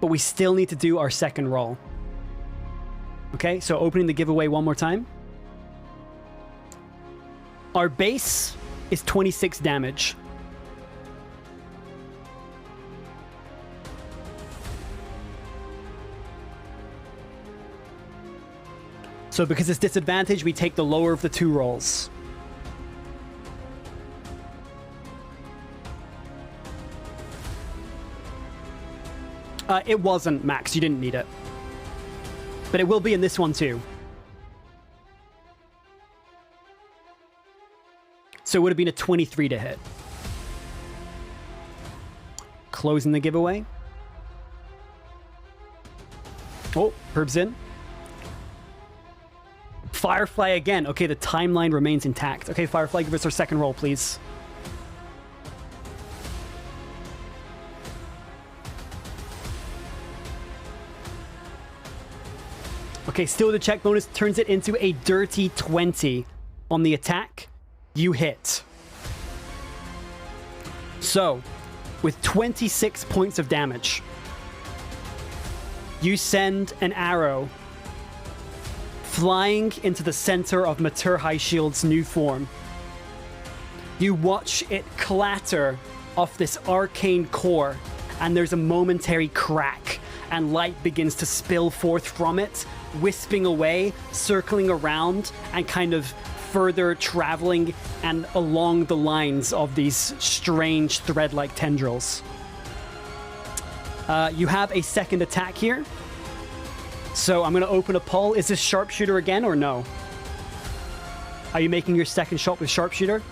but we still need to do our second roll. Okay, so opening the giveaway one more time. Our base is 26 damage. So because it's disadvantage, we take the lower of the 2 rolls. It wasn't, Max. You didn't need it. But it will be in this one too. So it would have been a 23 to hit. Closing the giveaway. Oh, Herb's in. Firefly again. Okay, the timeline remains intact. Okay, Firefly, give us our second roll, please. Okay, still the check bonus turns it into a dirty 20 on the attack. You hit. So, with 26 points of damage, you send an arrow flying into the center of Mature High Shield's new form. You watch it clatter off this arcane core, and there's a momentary crack, and light begins to spill forth from it, wisping away, circling around, and kind of further traveling and along the lines of these strange thread-like tendrils. You have a second attack here. So I'm going to open a poll. Is this Sharpshooter again or no? Are you making your second shot with Sharpshooter?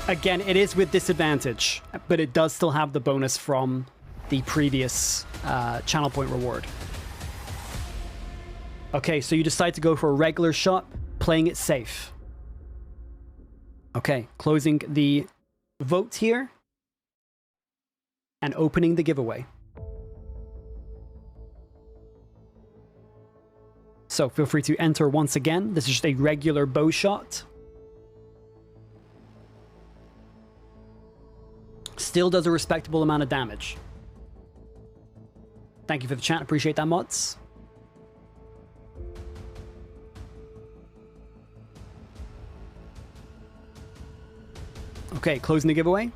Again, it is with disadvantage, but it does still have the bonus from the previous channel point reward. Okay, so you decide to go for a regular shot, playing it safe. Okay, closing the vote here and opening the giveaway. So feel free to enter once again. This is just a regular bow shot. Still does a respectable amount of damage. Thank you for the chat. Appreciate that, mods. Okay, closing the giveaway.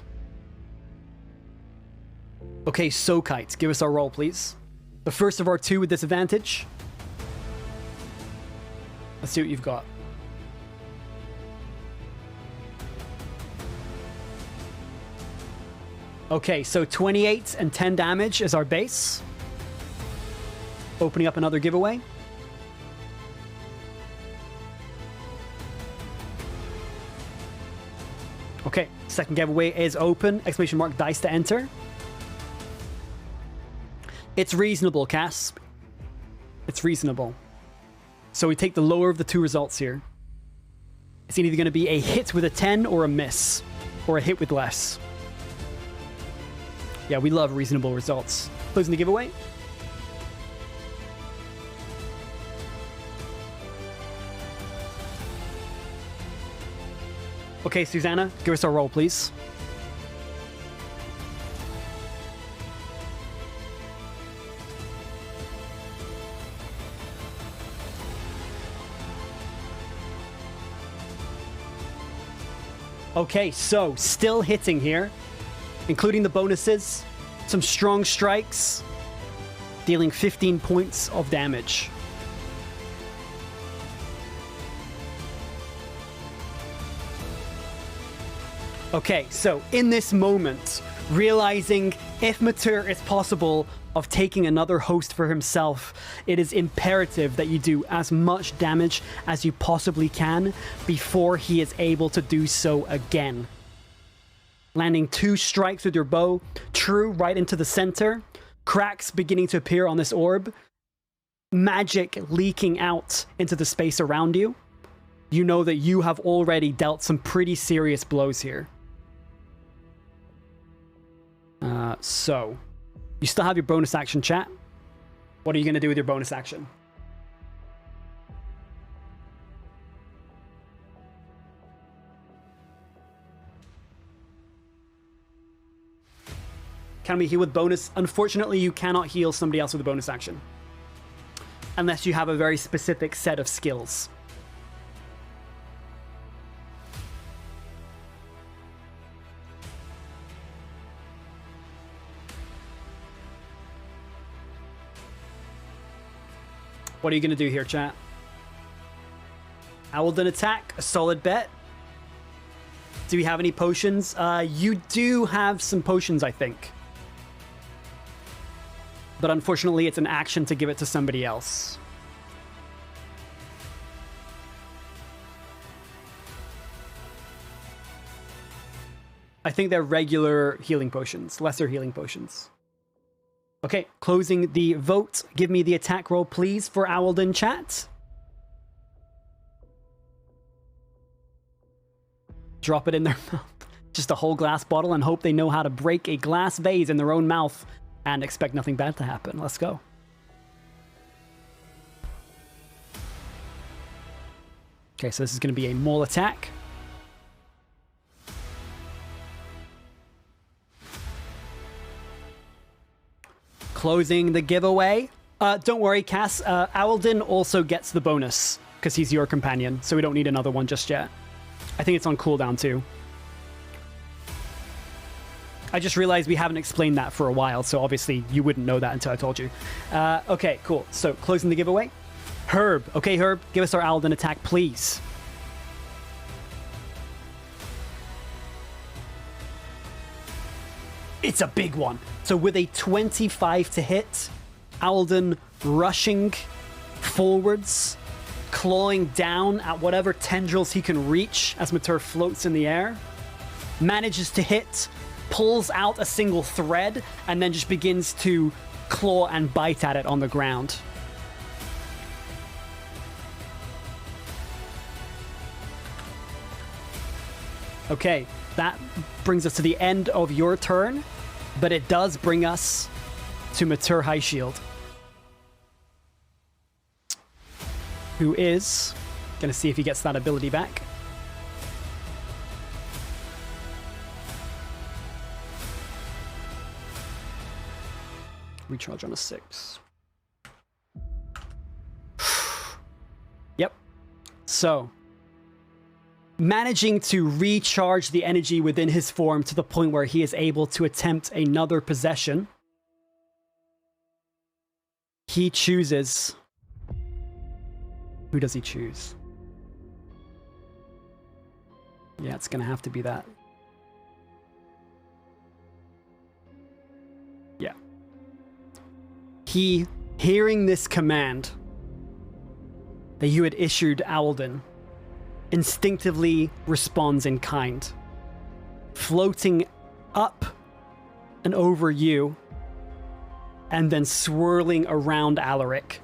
Okay, Sokite, give us our roll, please. The first of our two with disadvantage. Let's see what you've got. Okay, so 28 and 10 damage is our base. Opening up another giveaway. Okay, second giveaway is open. Exclamation mark, dice to enter. It's reasonable, Cass. It's reasonable. So we take the lower of the two results here. It's either going to be a hit with a 10 or a miss. Or a hit with less. Yeah, we love reasonable results. Closing the giveaway. Okay, Susanna, give us our roll, please. Okay, so still hitting here, including the bonuses, some strong strikes, dealing 15 points of damage. Okay, so in this moment, realizing if Matur is possible of taking another host for himself, it is imperative that you do as much damage as you possibly can before he is able to do so again. Landing 2 strikes with your bow, true right into the center, cracks beginning to appear on this orb, magic leaking out into the space around you. You know that you have already dealt some pretty serious blows here. So, you still have your bonus action, chat. What are you going to do with your bonus action? Can we heal with bonus? Unfortunately, you cannot heal somebody else with a bonus action. Unless you have a very specific set of skills. What are you going to do here, chat? Owlden attack, a solid bet. Do we have any potions? You do have some potions, I think. But unfortunately, it's an action to give it to somebody else. I think they're regular healing potions, lesser healing potions. Okay, closing the vote. Give me the attack roll, please, for Owlden, chat. Drop it in their mouth. Just a whole glass bottle and hope they know how to break a glass vase in their own mouth and expect nothing bad to happen. Let's go. Okay, so this is going to be a maul attack. Closing the giveaway. Don't worry, Cass. Owlden also gets the bonus because he's your companion, so we don't need another one just yet. I think it's on cooldown too. I just realized we haven't explained that for a while, so obviously you wouldn't know that until I told you. Okay, cool. So closing the giveaway. Herb. Okay, Herb, give us our Owlden attack, please. It's a big one. So with a 25 to hit, Owlden rushing forwards, clawing down at whatever tendrils he can reach as Matur floats in the air, manages to hit, pulls out a single thread, and then just begins to claw and bite at it on the ground. Okay, that brings us to the end of your turn, but it does bring us to Matur High Shield, who is going to see if he gets that ability back. Recharge on a 6. Yep. So, managing to recharge the energy within his form to the point where he is able to attempt another possession. He chooses... Who does he choose? Yeah, it's gonna have to be that. Yeah. He, hearing this command that you had issued, Alden, instinctively responds in kind, floating up and over you, and then swirling around Alaric.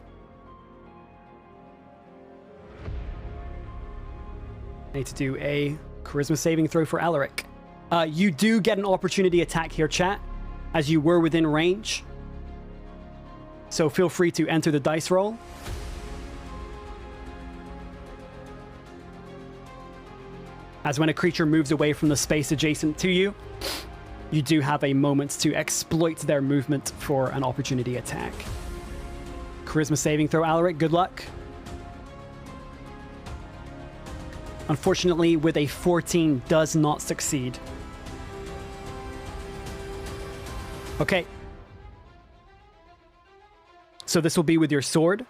I need to do a charisma saving throw for Alaric. You do get an opportunity attack here, chat, as you were within range. So feel free to enter the dice roll. As when a creature moves away from the space adjacent to you, you do have a moment to exploit their movement for an opportunity attack. Charisma saving throw, Alaric, good luck. Unfortunately, with a 14, does not succeed. Okay. So this will be with your sword.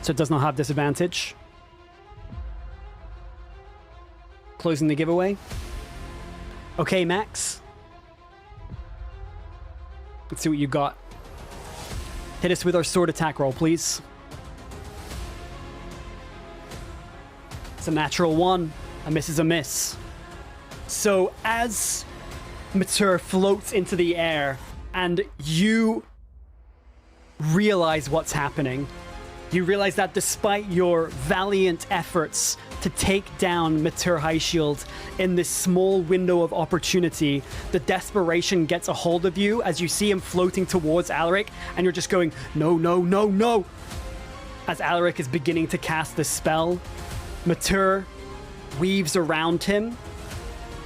So it does not have disadvantage. Closing the giveaway. Okay, Max. Let's see what you got. Hit us with our sword attack roll, please. It's a natural 1. A miss is a miss. So as Matur floats into the air and you realize what's happening, you realize that despite your valiant efforts to take down Matur High Shield in this small window of opportunity, the desperation gets a hold of you as you see him floating towards Alaric, and you're just going, no, no, no, no. As Alaric is beginning to cast this spell, Matur weaves around him.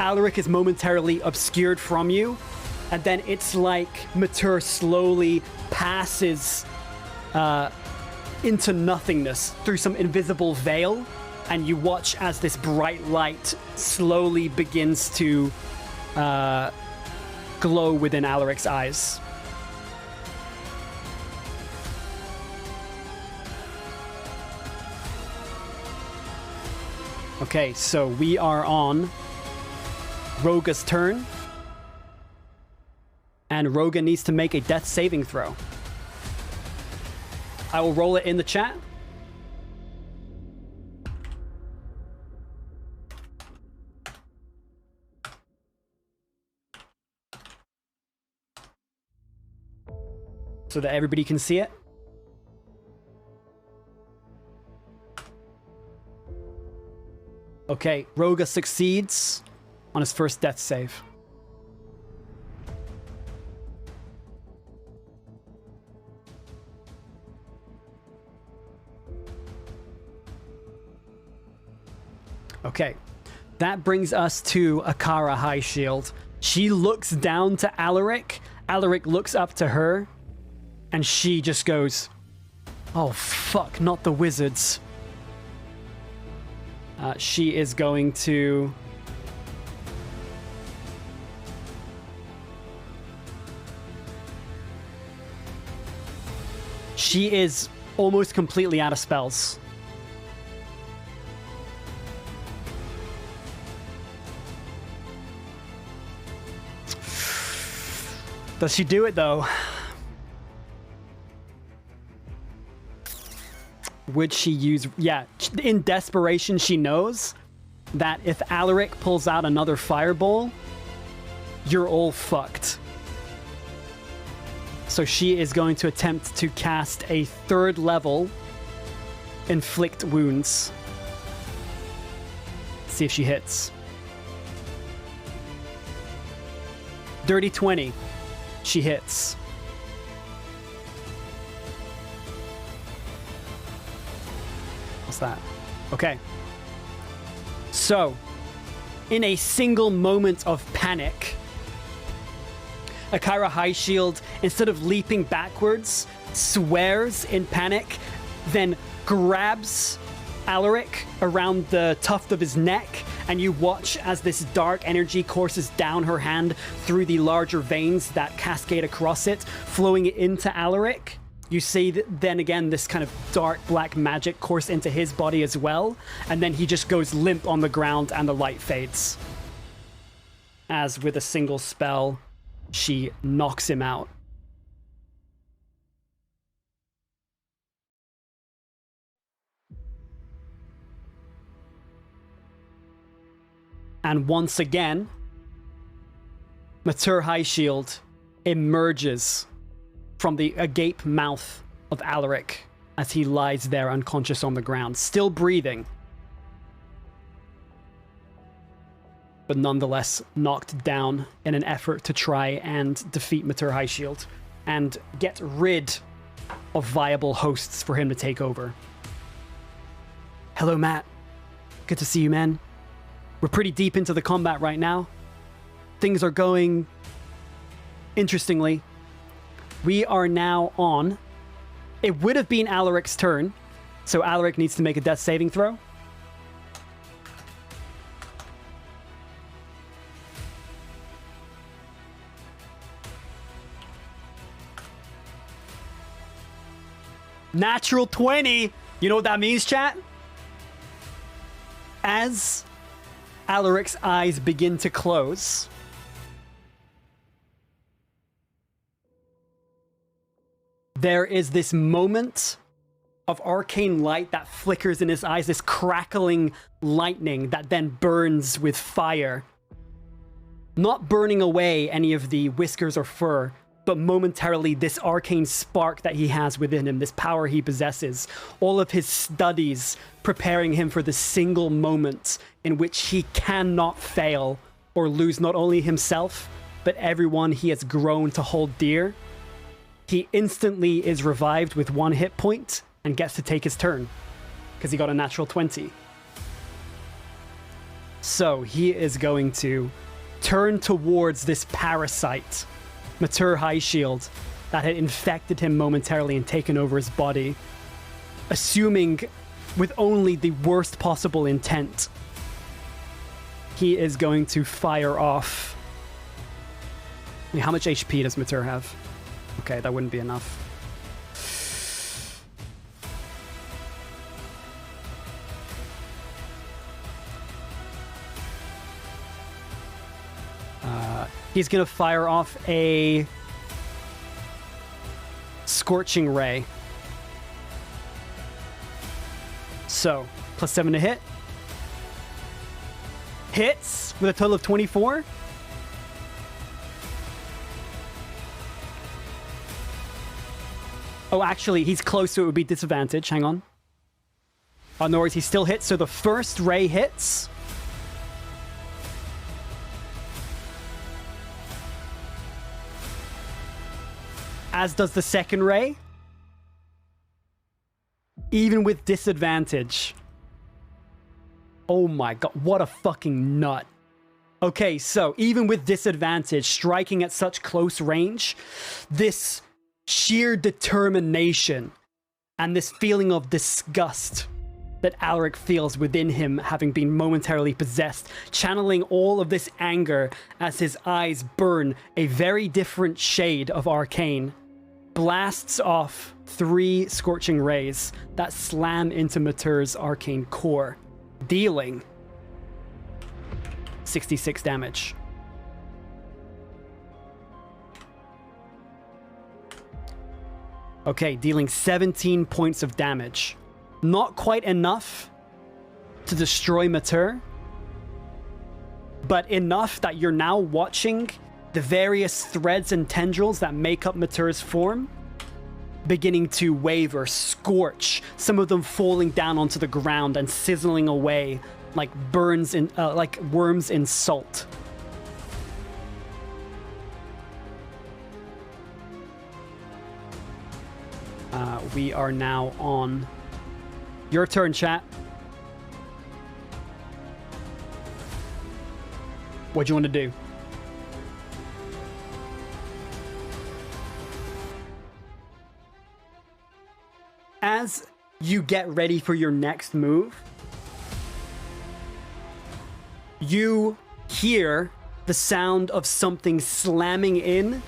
Alaric is momentarily obscured from you, and then it's like Matur slowly passes into nothingness through some invisible veil, and you watch as this bright light slowly begins to glow within Alaric's eyes. Okay, so we are on Roga's turn. And Roga needs to make a death saving throw. I will roll it in the chat. So that everybody can see it. Okay, Roga succeeds on his first death save. Okay, that brings us to Akara High Shield. She looks down to Alaric. Alaric looks up to her, and she just goes, "Oh fuck, not the wizards." She is going to... She is almost completely out of spells. Does she do it, though? Would she use... Yeah, in desperation, she knows that if Alaric pulls out another fireball, you're all fucked. So she is going to attempt to cast a 3rd level Inflict Wounds. See if she hits. Dirty 20. She hits. What's that? Okay. So, in a single moment of panic, Akara High Shield, instead of leaping backwards, swears in panic, then grabs Alaric around the tuft of his neck and you watch as this dark energy courses down her hand through the larger veins that cascade across it, flowing into Alaric. You see then again this kind of dark black magic course into his body as well, and then he just goes limp on the ground and the light fades. As with a single spell, she knocks him out. And once again, Matur Highshield emerges from the agape mouth of Alaric as he lies there unconscious on the ground, still breathing, but nonetheless knocked down in an effort to try and defeat Matur Highshield and get rid of viable hosts for him to take over. Hello, Matt. Good to see you, man. We're pretty deep into the combat right now. Things are going interestingly. We are now on... It would have been Alaric's turn, so Alaric needs to make a death saving throw. Natural 20! You know what that means, chat? As Alaric's eyes begin to close, there is this moment of arcane light that flickers in his eyes, this crackling lightning that then burns with fire. Not burning away any of the whiskers or fur, but momentarily this arcane spark that he has within him, this power he possesses, all of his studies preparing him for the single moment in which he cannot fail or lose not only himself, but everyone he has grown to hold dear. He instantly is revived with 1 hit point and gets to take his turn because he got a natural 20. So he is going to turn towards this parasite, Matur Highshield, that had infected him momentarily and taken over his body, assuming with only the worst possible intent. He is going to fire off... I mean, how much HP does Matur have? Okay, that wouldn't be enough. He's gonna fire off a Scorching Ray. So, +7 to hit. Hits with a total of 24. Oh, actually, he's close, so it would be disadvantage. Hang on. Oh, no worries, he still hits. So the first ray hits. As does the second ray. Even with disadvantage. Oh my god, what a fucking nut. Okay, so even with disadvantage, striking at such close range, this sheer determination and this feeling of disgust that Alaric feels within him, having been momentarily possessed, channeling all of this anger as his eyes burn a very different shade of arcane, blasts off 3 scorching rays that slam into Matur's arcane core, dealing 66 damage. Okay, dealing 17 points of damage. Not quite enough to destroy Matur, but enough that you're now watching the various threads and tendrils that make up Matur's form beginning to waver, scorch, some of them falling down onto the ground and sizzling away like like worms in salt. We are now on your turn, chat. What do you want to do? As you get ready for your next move, you hear the sound of something slamming in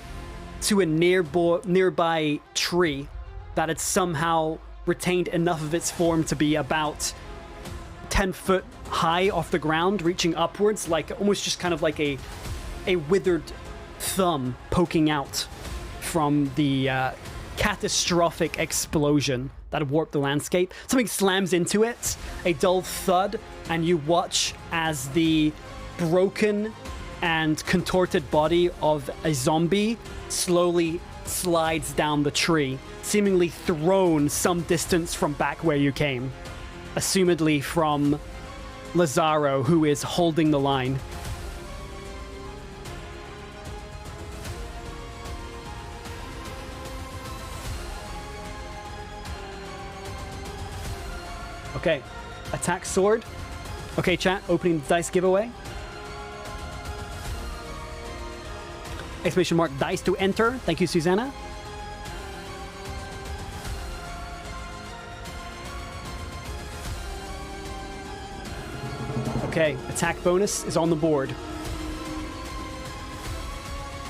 to a nearby tree that had somehow retained enough of its form to be about 10 foot high off the ground, reaching upwards, like almost just kind of like a withered thumb poking out from the catastrophic explosion that warped the landscape. Something slams into it, a dull thud, and you watch as the broken and contorted body of a zombie slowly slides down the tree, seemingly thrown some distance from back where you came, assumedly from Lazaro, who is holding the line. Okay, attack sword. Okay, chat, opening the dice giveaway. Exclamation mark dice to enter. Thank you, Susanna. Okay, attack bonus is on the board.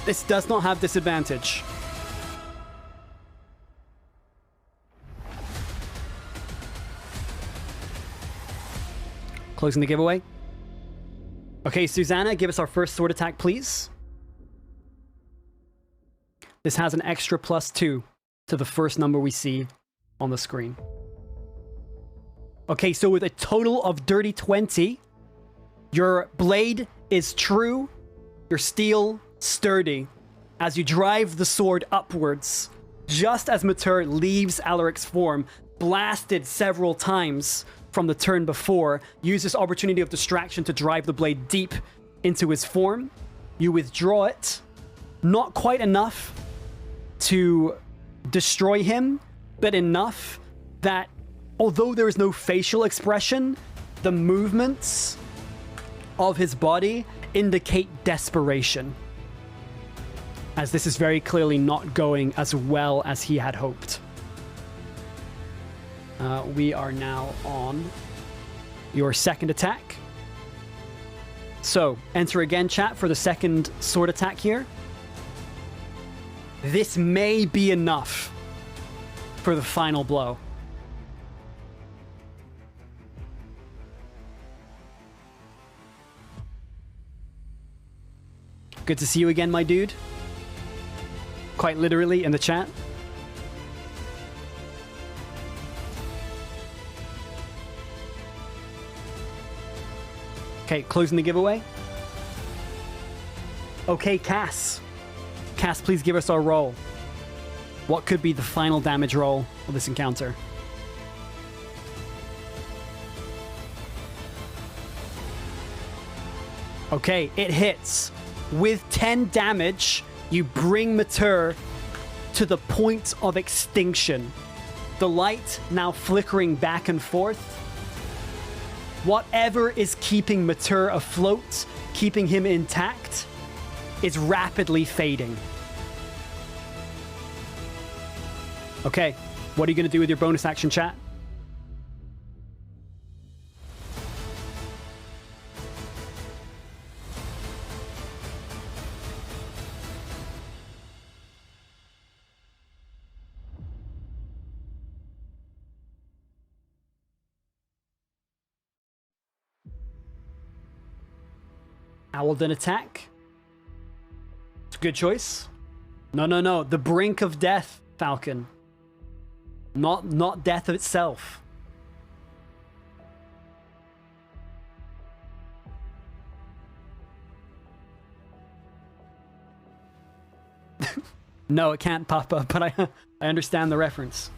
This does not have disadvantage. Closing the giveaway. Okay, Susanna, give us our first sword attack, please. This has an extra +2 to the first number we see on the screen. Okay, so with a total of dirty 20, your blade is true, your steel sturdy, as you drive the sword upwards, just as Matur leaves Alaric's form, blasted several times from the turn before, use this opportunity of distraction to drive the blade deep into his form. You withdraw it, not quite enough to destroy him, but enough that although there is no facial expression, the movements of his body indicate desperation, as this is very clearly not going as well as he had hoped. We are now on your second attack. So, enter again, chat, for the second sword attack here. This may be enough for the final blow. Good to see you again, my dude. Quite literally in the chat. Okay, closing the giveaway. Okay, Cass. Cass, please give us our roll. What could be the final damage roll of this encounter? Okay, it hits. With 10 damage, you bring Matur to the point of extinction. The light now flickering back and forth. Whatever is keeping Matur afloat, keeping him intact, is rapidly fading. Okay, what are you going to do with your bonus action, chat? Owlden attack. It's a good choice. No. The brink of death, Falcon. Not death itself. No, it can't pop up, but I understand the reference.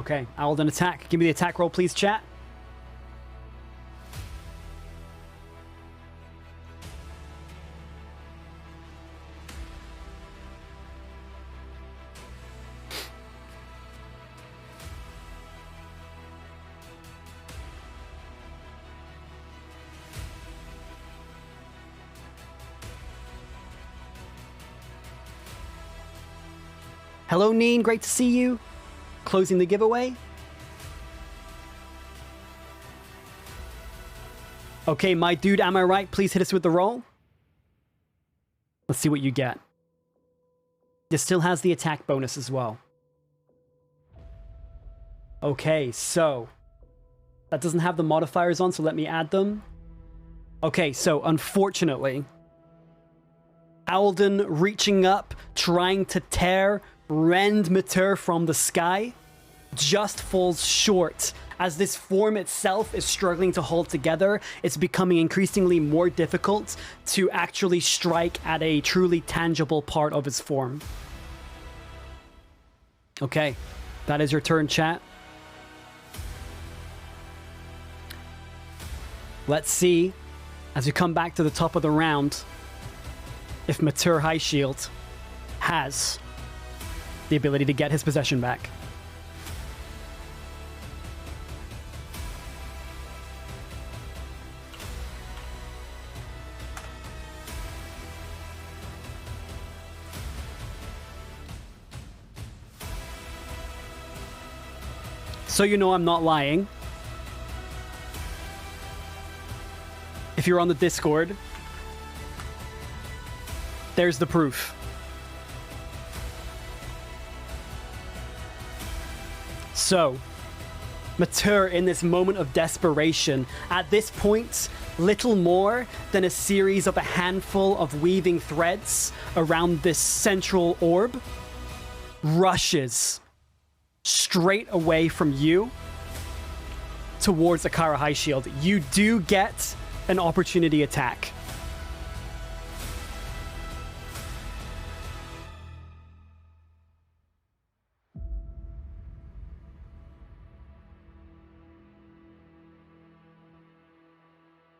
Okay, Owlden attack. Give me the attack roll, please, chat. Hello, Neen. Great to see you. Closing the giveaway. Okay, my dude, am I right? Please hit us with the roll. Let's see what you get. This still has the attack bonus as well. Okay, so that doesn't have the modifiers on, so let me add them. Okay, so unfortunately, Alden reaching up, trying to rend Mater from the sky, just falls short. As this form itself is struggling to hold together, it's becoming increasingly more difficult to actually strike at a truly tangible part of its form. Okay, that is your turn, chat. Let's see, as we come back to the top of the round, if Mater High Shield has the ability to get his possession back. So you know I'm not lying. If you're on the Discord, there's the proof. So, Mater, in this moment of desperation, at this point, little more than a series of a handful of weaving threads around this central orb, rushes straight away from you towards Akara High Shield. You do get an opportunity attack.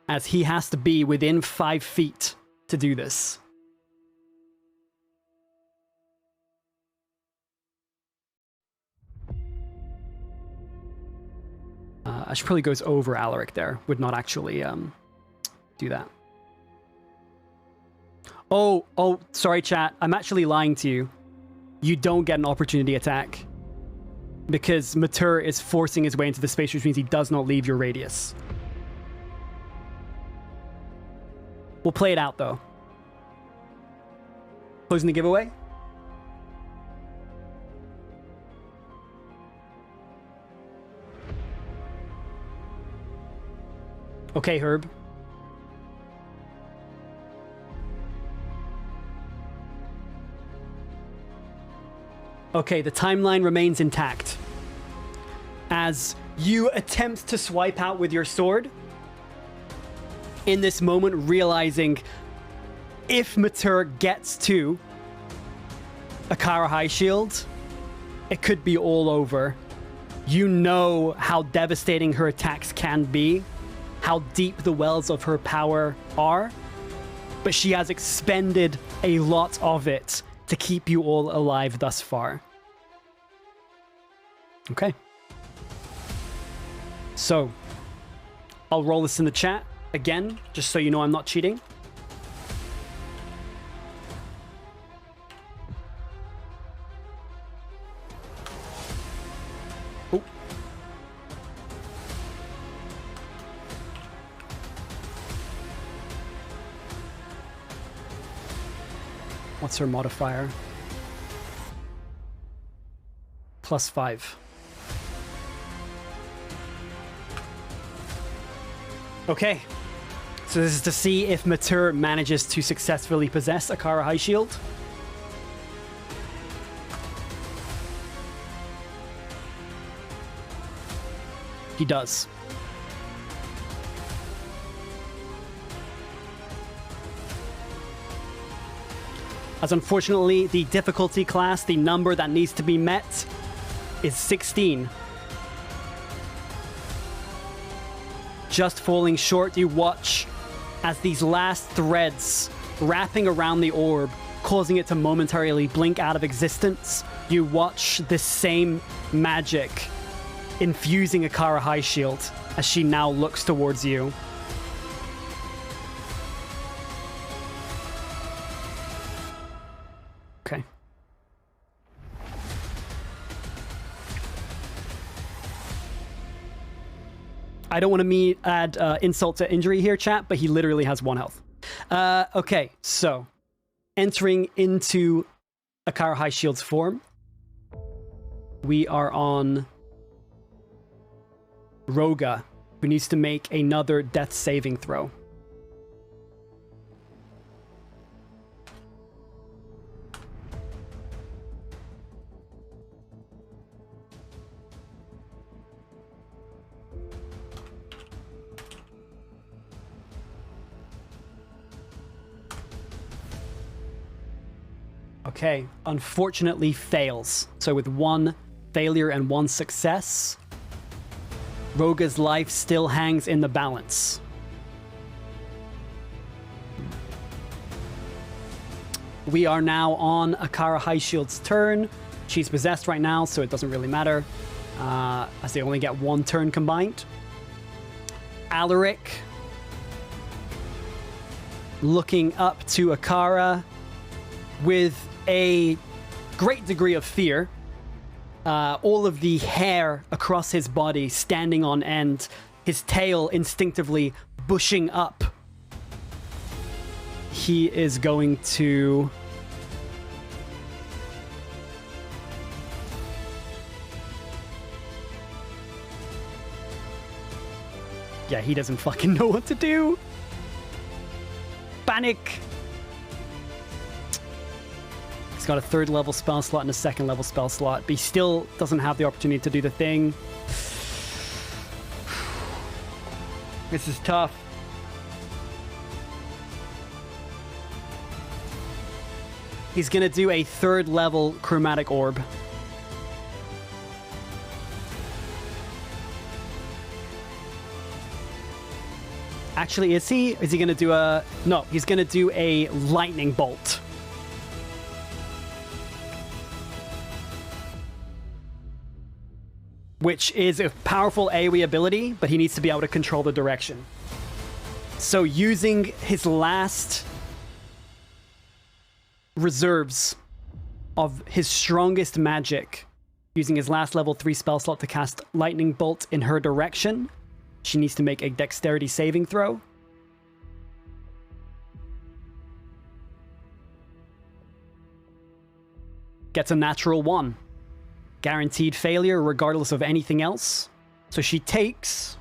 As he has to be within 5 feet to do this. I should probably goes over Alaric there. Would not actually do that. Oh, sorry, chat. I'm actually lying to you. You don't get an opportunity attack. Because Mater is forcing his way into the space, which means he does not leave your radius. We'll play it out, though. Closing the giveaway. Okay, Herb. Okay, the timeline remains intact. As you attempt to swipe out with your sword, in this moment realizing if Mater gets to Akara High Shield, it could be all over. You know how devastating her attacks can be, how deep the wells of her power are, but she has expended a lot of it to keep you all alive thus far. Okay. So, I'll roll this in the chat again, just so you know I'm not cheating. Oh. What's her modifier? +5. Okay. So this is to see if Mater manages to successfully possess Akara High Shield. He does. As unfortunately, the difficulty class, the number that needs to be met, is 16. Just falling short, you watch as these last threads wrapping around the orb, causing it to momentarily blink out of existence. You watch this same magic infusing Akara High Shield as she now looks towards you. Okay. I don't want to add insult to injury here, chat, but he literally has 1 health. Okay, so entering into Akara High Shield's form, we are on Roga, who needs to make another death saving throw. Okay, unfortunately fails. So with 1 failure and 1 success, Roga's life still hangs in the balance. We are now on Akara High Shield's turn. She's possessed right now, so it doesn't really matter, as they only get 1 turn combined. Alaric, looking up to Akara with a great degree of fear. All of the hair across his body standing on end, his tail instinctively bushing up. He is going to... Yeah, he doesn't fucking know what to do. Panic! He's got a 3rd level spell slot and a 2nd level spell slot, but he still doesn't have the opportunity to do the thing. This is tough. He's gonna do a 3rd level chromatic orb. Actually, is he? Is he gonna do a... No, he's gonna do a lightning bolt. Which is a powerful AoE ability, but he needs to be able to control the direction. So using his last reserves of his strongest magic, using his last level 3 spell slot to cast Lightning Bolt in her direction, she needs to make a dexterity saving throw. Gets a natural 1. Guaranteed failure regardless of anything else. So she takes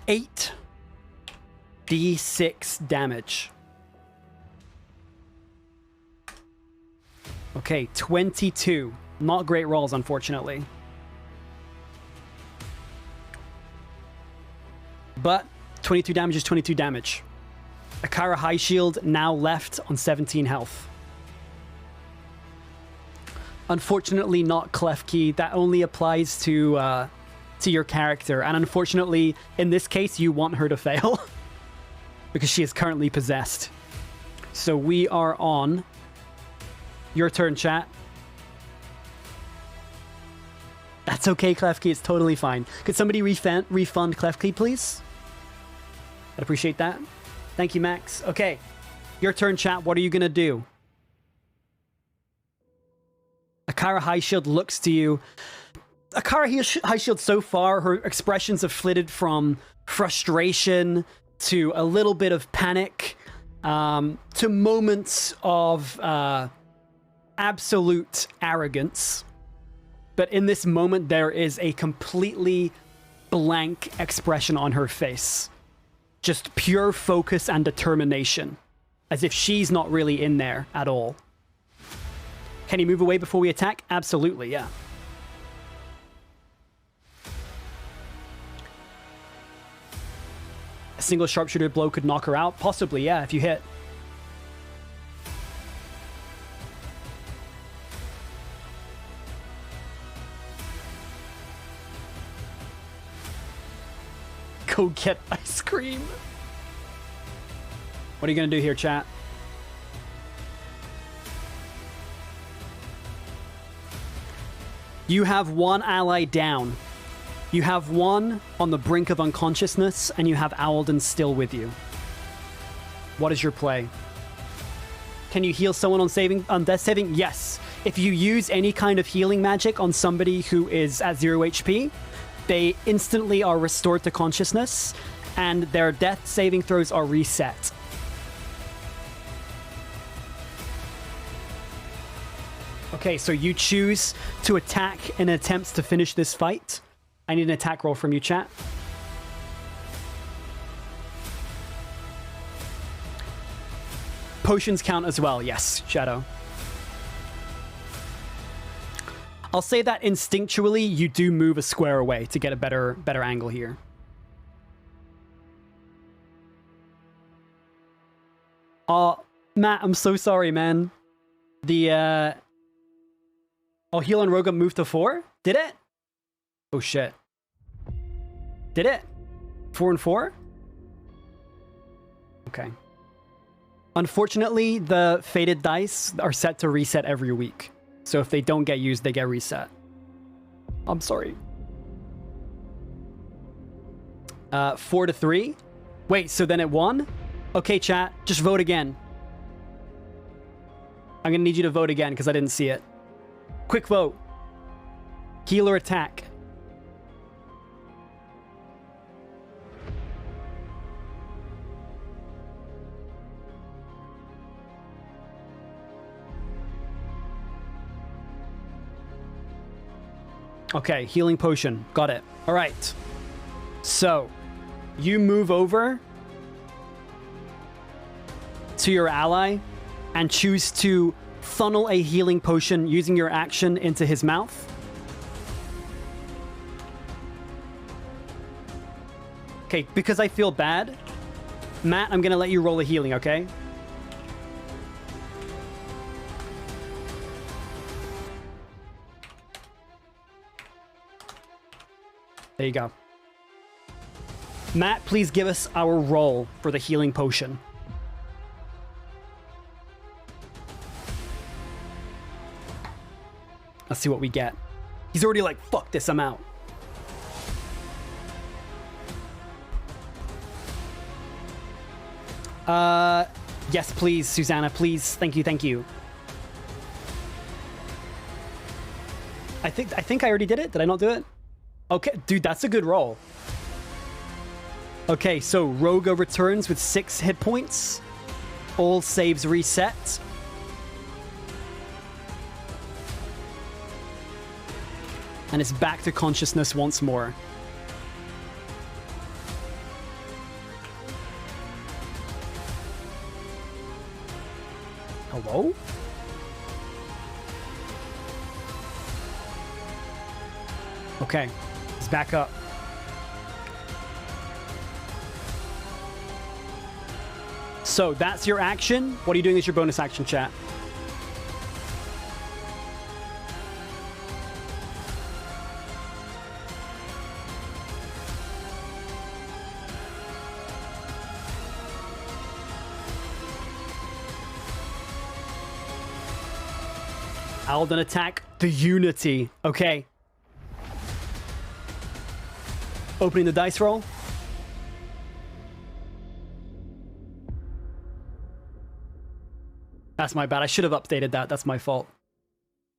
8d6 damage. Okay, 22. Not great rolls, unfortunately. But 22 damage is 22 damage. Akara High Shield now left on 17 health. Unfortunately, not Clef Key. That only applies to your character. And unfortunately, in this case, you want her to fail. Because she is currently possessed. So we are on your turn, chat. That's okay, Clef Key. It's totally fine. Could somebody refund Clef Key, please? I'd appreciate that. Thank you, Max. Okay. Your turn, chat. What are you going to do? Akara High Shield looks to you. Akara High Shield, so far, her expressions have flitted from frustration to a little bit of panic, to moments of absolute arrogance. But in this moment, there is a completely blank expression on her face. Just pure focus and determination, as if she's not really in there at all. Can he move away before we attack? Absolutely, yeah. A single sharpshooter blow could knock her out? Possibly, yeah, if you hit. Go get ice cream. What are you gonna do here, chat? You have 1 ally down. You have 1 on the brink of unconsciousness, and you have Alden still with you. What is your play? Can you heal someone on death saving? Yes. If you use any kind of healing magic on somebody who is at 0 HP, they instantly are restored to consciousness, and their death saving throws are reset. Okay, so you choose to attack in attempts to finish this fight. I need an attack roll from you, chat. Potions count as well, yes, Shadow. I'll say that instinctually, you do move a square away to get a better angle here. Oh, Matt, I'm so sorry, man. The, oh, heal on Rogue moved to 4? Did it? Oh, shit. Did it? 4 and 4? Okay. Unfortunately, the faded dice are set to reset every week. So if they don't get used, they get reset. I'm sorry. 4 to 3. Wait, so then it won? Okay, chat, just vote again. I'm gonna need you to vote again because I didn't see it. Quick vote. Heal or attack? Okay, healing potion. Got it. All right. So, you move over to your ally and choose to funnel a healing potion using your action into his mouth. Okay, because I feel bad, Matt, I'm gonna let you roll a healing, okay? There you go. Matt, please give us our roll for the healing potion. Let's see what we get. He's already like, fuck this, I'm out. Yes, please, Susanna, please. Thank you, thank you. I think I already did it. Did I not do it? Okay, dude, that's a good roll. Okay, so Roga returns with 6 hit points. All saves reset. And it's back to consciousness once more. Hello? Okay, he's back up. So that's your action. What are you doing as your bonus action, chat? Alden attack the Unity. Okay. Opening the dice roll. That's my bad. I should have updated that. That's my fault.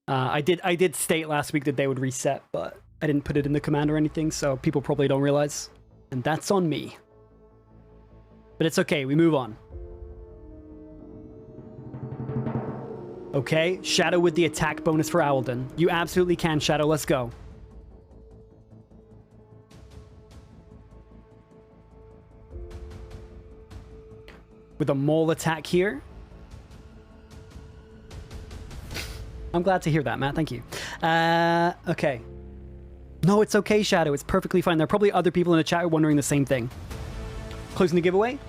I did state last week that they would reset, but I didn't put it in the command or anything, so people probably don't realize. And that's on me. But it's okay. We move on. Okay, Shadow with the attack bonus for Owlden. You absolutely can, Shadow. Let's go. With a mole attack here. I'm glad to hear that, Matt. Thank you. Okay. No, it's okay, Shadow. It's perfectly fine. There are probably other people in the chat wondering the same thing. Closing the giveaway.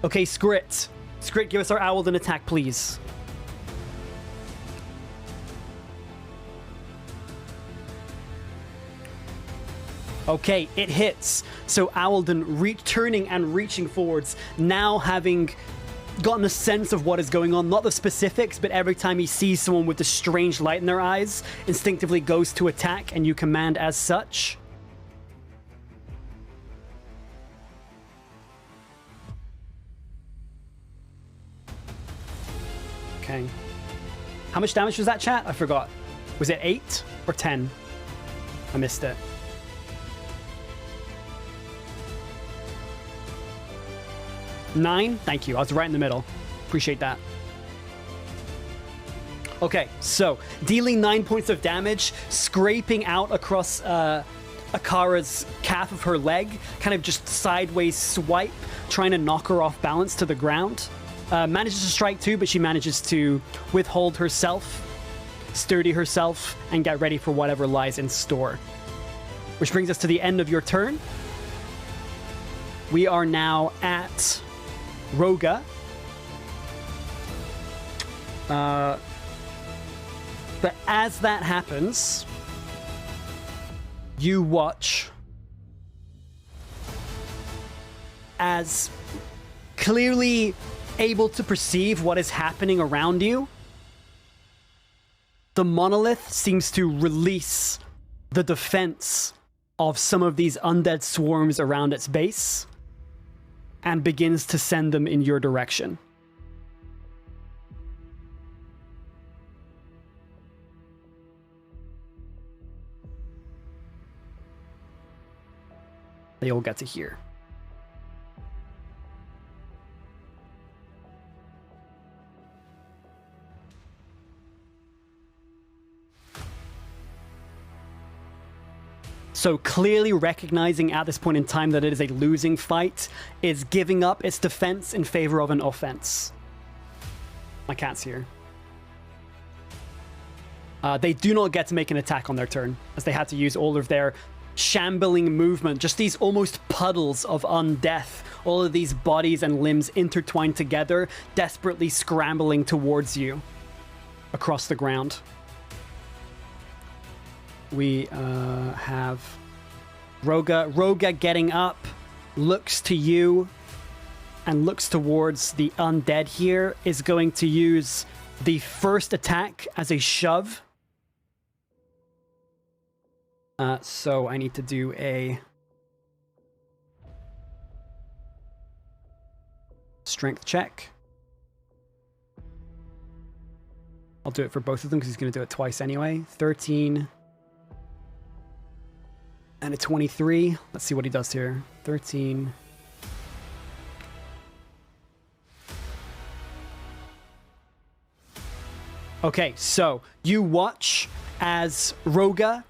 Okay, Skrit. Skrit, give us our Owlden attack, please. Okay, it hits. So Owlden turning and reaching forwards, now having gotten a sense of what is going on. Not the specifics, but every time he sees someone with the strange light in their eyes, instinctively goes to attack, and you command as such. Okay. How much damage was that, chat? I forgot. Was it 8 or 10? I missed it. 9? Thank you. I was right in the middle. Appreciate that. Okay, so dealing 9 points of damage, scraping out across Akara's calf of her leg, kind of just sideways swipe, trying to knock her off balance to the ground. Manages to strike too, but she manages to withhold herself, sturdy herself, and get ready for whatever lies in store. Which brings us to the end of your turn. We are now at Roga. But as that happens, you watch as, clearly able to perceive what is happening around you, the monolith seems to release the defense of some of these undead swarms around its base and begins to send them in your direction. They all get to hear. So clearly recognizing at this point in time that it is a losing fight, is giving up its defense in favor of an offense. My cat's here. They do not get to make an attack on their turn, as they had to use all of their shambling movement, just these almost puddles of undeath, all of these bodies and limbs intertwined together, desperately scrambling towards you across the ground. We have Roga. Roga getting up, looks to you, and looks towards the undead here, is going to use the first attack as a shove. So I need to do a strength check. I'll do it for both of them because he's going to do it twice anyway. 13 and a 23. Let's see what he does here. 13. Okay, so you watch as Roga,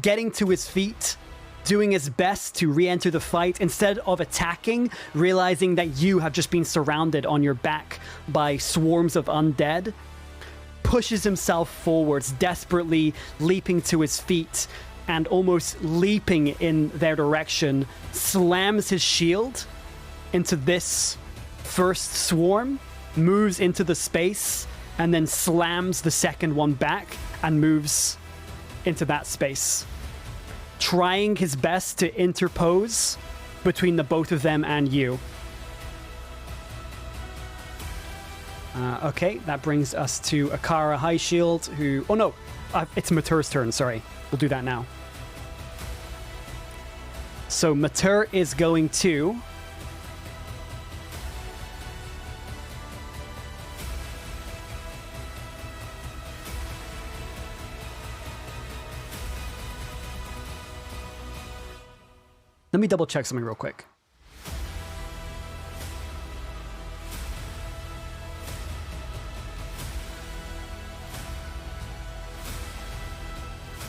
getting to his feet, doing his best to re-enter the fight, instead of attacking, realizing that you have just been surrounded on your back by swarms of undead, pushes himself forwards, desperately leaping to his feet, and almost leaping in their direction, slams his shield into this first swarm, moves into the space, and then slams the second one back and moves into that space, trying his best to interpose between the both of them and you. Okay, that brings us to Akara High Shield, who... Oh no, it's Matur's turn, sorry. We'll do that now. So Matur is going to... Let me double check something real quick.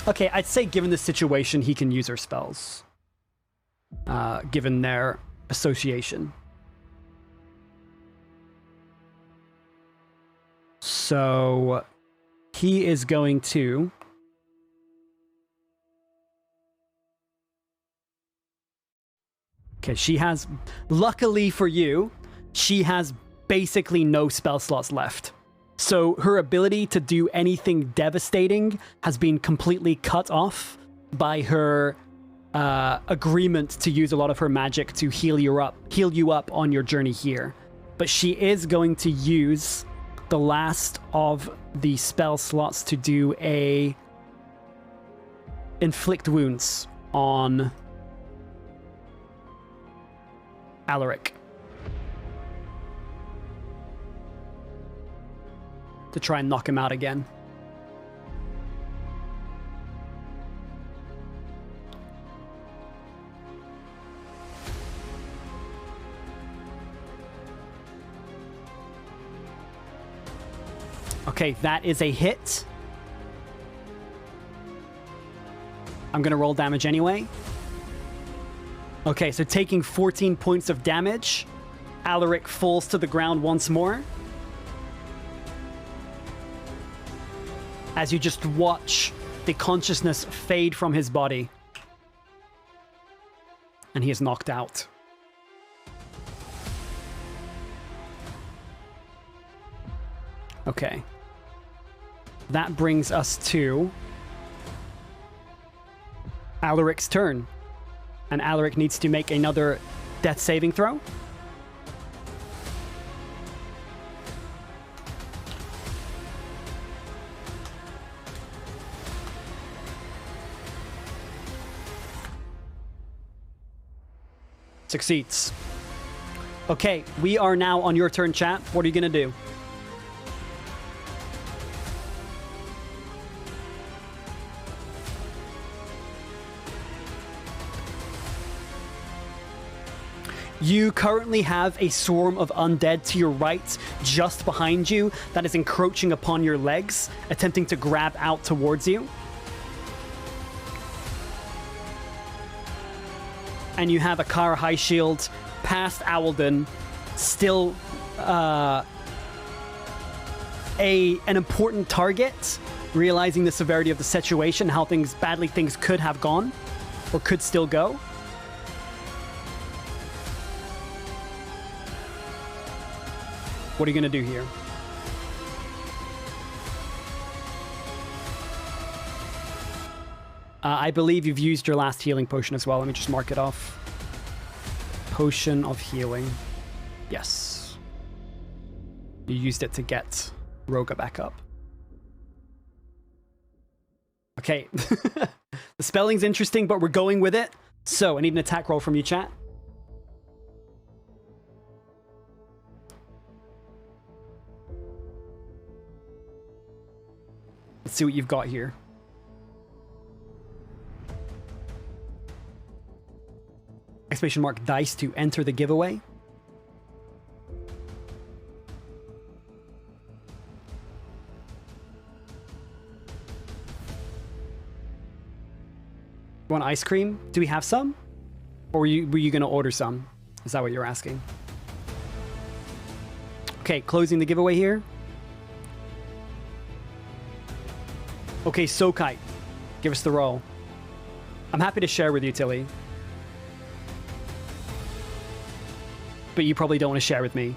Okay, I'd say given the situation, he can use her spells. Given their association. So he is going to... Okay, she has... Luckily for you, she has basically no spell slots left. So her ability to do anything devastating has been completely cut off by her agreement to use a lot of her magic to heal you up on your journey here. But she is going to use the last of the spell slots to do a inflict wounds on Alaric, to try and knock him out again. Okay, that is a hit. I'm gonna roll damage anyway. Okay, so taking 14 points of damage, Alaric falls to the ground once more. As you just watch the consciousness fade from his body. And he is knocked out. Okay. That brings us to Alaric's turn. And Alaric needs to make another death saving throw. Succeeds. Okay, we are now on your turn, chat. What are you gonna do? You currently have a swarm of undead to your right, just behind you, that is encroaching upon your legs, attempting to grab out towards you. And you have a Kara High Shield past Owlden, still an important target, realizing the severity of the situation, how badly things could have gone, or could still go. What are you going to do here? I believe you've used your last healing potion as well. Let me just mark it off. Potion of healing. Yes. You used it to get Roga back up. Okay. The spelling's interesting, but we're going with it. So I need an attack roll from you, chat. Let's see what you've got here. Exclamation mark dice to enter the giveaway. Want ice cream? Do we have some? Or were you going to order some? Is that what you're asking? Okay, closing the giveaway here. Okay, Sokai, give us the roll. I'm happy to share with you, Tilly. But you probably don't want to share with me.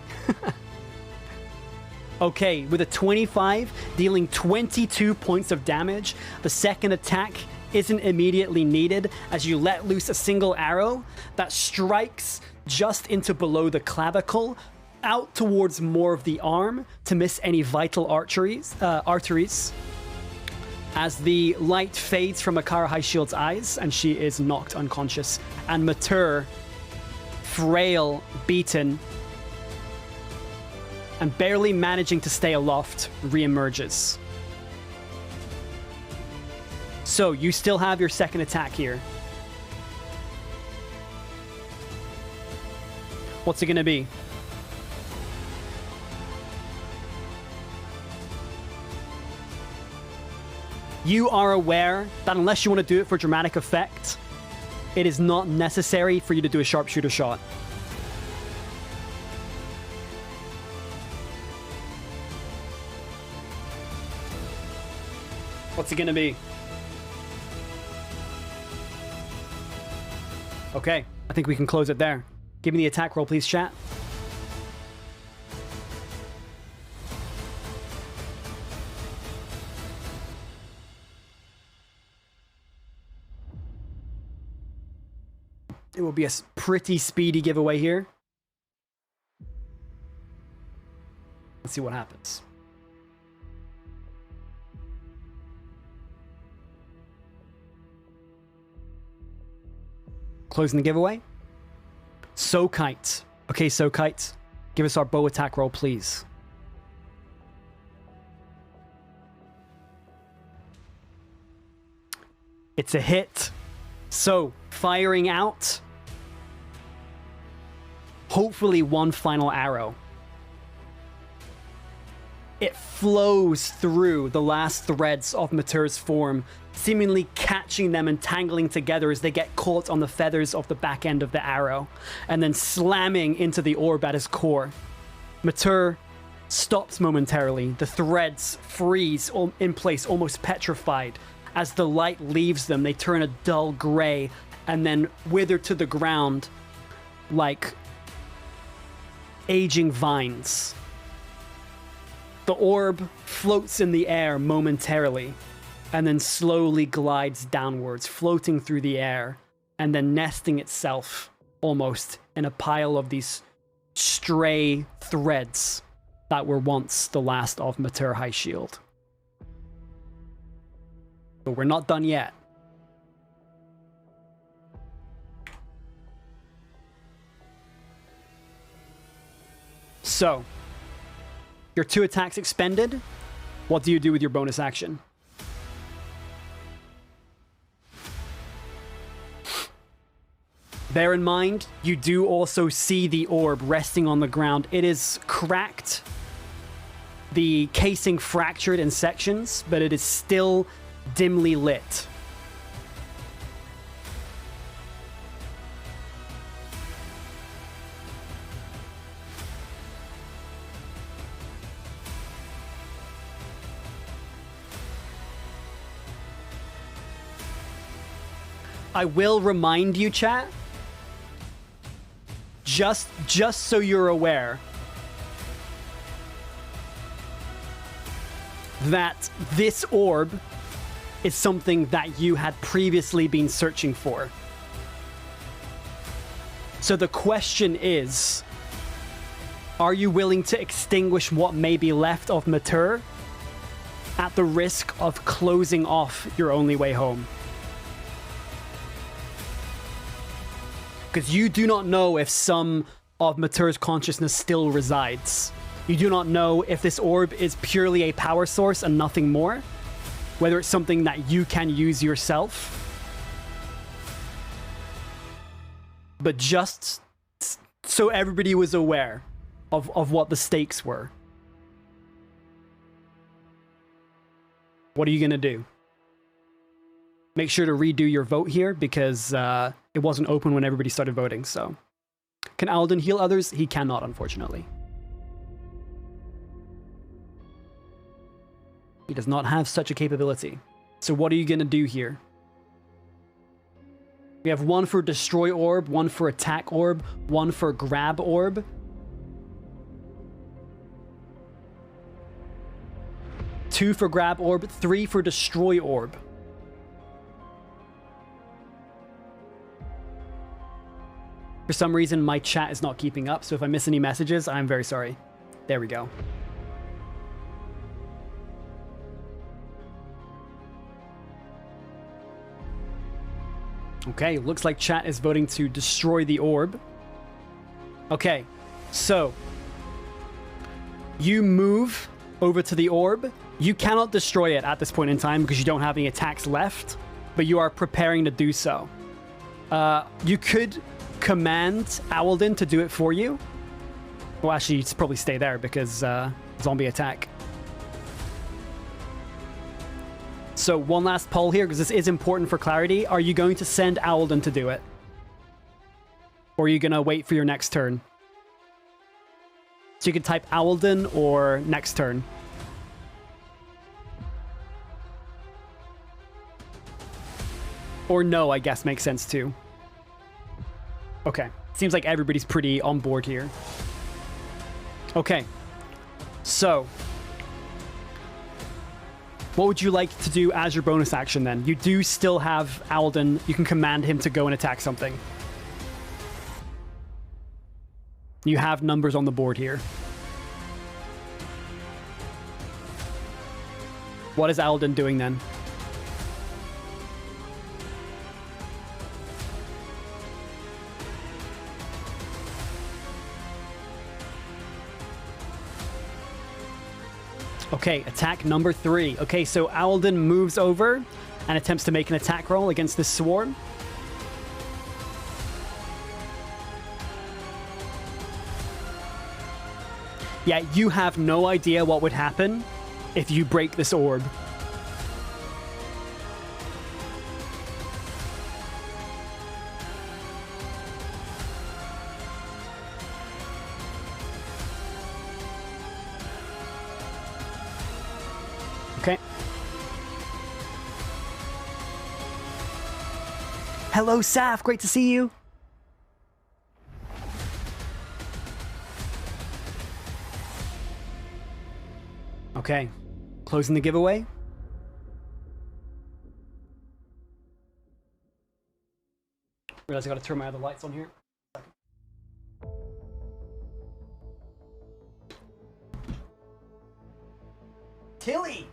Okay, with a 25, dealing 22 points of damage, the second attack isn't immediately needed as you let loose a single arrow that strikes just into below the clavicle, out towards more of the arm to miss any vital arteries. As the light fades from Akara High Shield's eyes and she is knocked unconscious. And Matur, frail, beaten, and barely managing to stay aloft, reemerges. So you still have your second attack here. What's it gonna be? You are aware that unless you want to do it for dramatic effect, it is not necessary for you to do a sharpshooter shot. What's it gonna be? Okay, I think we can close it there. Give me the attack roll, please, chat. It will be a pretty speedy giveaway here. Let's see what happens. Closing the giveaway. Sokite. Okay, Sokite. Give us our bow attack roll, please. It's a hit. So, firing out. Hopefully one final arrow. it flows through the last threads of Mater's form, seemingly catching them and tangling together as they get caught on the feathers of the back end of the arrow, and then slamming into the orb at his core. Mater stops momentarily. The threads freeze in place, almost petrified. As the light leaves them, they turn a dull gray and then wither to the ground like aging vines. The orb floats in the air momentarily and then slowly glides downwards, floating through the air and then nesting itself almost in a pile of these stray threads that were once the last of Mater High Shield. But we're not done yet. So, your 2 attacks expended. What do you do with your bonus action? Bear in mind, you do also see the orb resting on the ground. It is cracked, the casing fractured in sections, but it is still dimly lit. I will remind you, chat, just so you're aware, that this orb is something that you had previously been searching for. So the question is, are you willing to extinguish what may be left of Mater at the risk of closing off your only way home? Because you do not know if some of Mater's consciousness still resides. You do not know if this orb is purely a power source and nothing more, whether it's something that you can use yourself. But just so everybody was aware of what the stakes were. What are you going to do? Make sure to redo your vote here because it wasn't open when everybody started voting, so. Can Alden heal others? He cannot, unfortunately. He does not have such a capability. So what are you going to do here? We have 1 for Destroy Orb, 1 for Attack Orb, 1 for Grab Orb. Two for Grab Orb, 3 for Destroy Orb. For some reason, my chat is not keeping up, so if I miss any messages, I'm very sorry. There we go. Okay, looks like chat is voting to destroy the orb. Okay, so you move over to the orb. You cannot destroy it at this point in time because you don't have any attacks left, but you are preparing to do so. You could command Owlden to do it for you. Well, actually, you'd probably stay there because zombie attack. So one last poll here, because this is important for clarity. Are you going to send Owlden to do it? Or are you going to wait for your next turn? So you can type Owlden or next turn. Or no, I guess makes sense too. Okay. Seems like everybody's pretty on board here. Okay. So what would you like to do as your bonus action then? You do still have Alden. You can command him to go and attack something. You have numbers on the board here. What is Alden doing then? Okay, attack number 3. Okay, so Alden moves over and attempts to make an attack roll against this swarm. Yeah, you have no idea what would happen if you break this orb. Okay. Hello, Saf. Great to see you. Okay. Closing the giveaway. Realize I gotta turn my other lights on here. Tilly!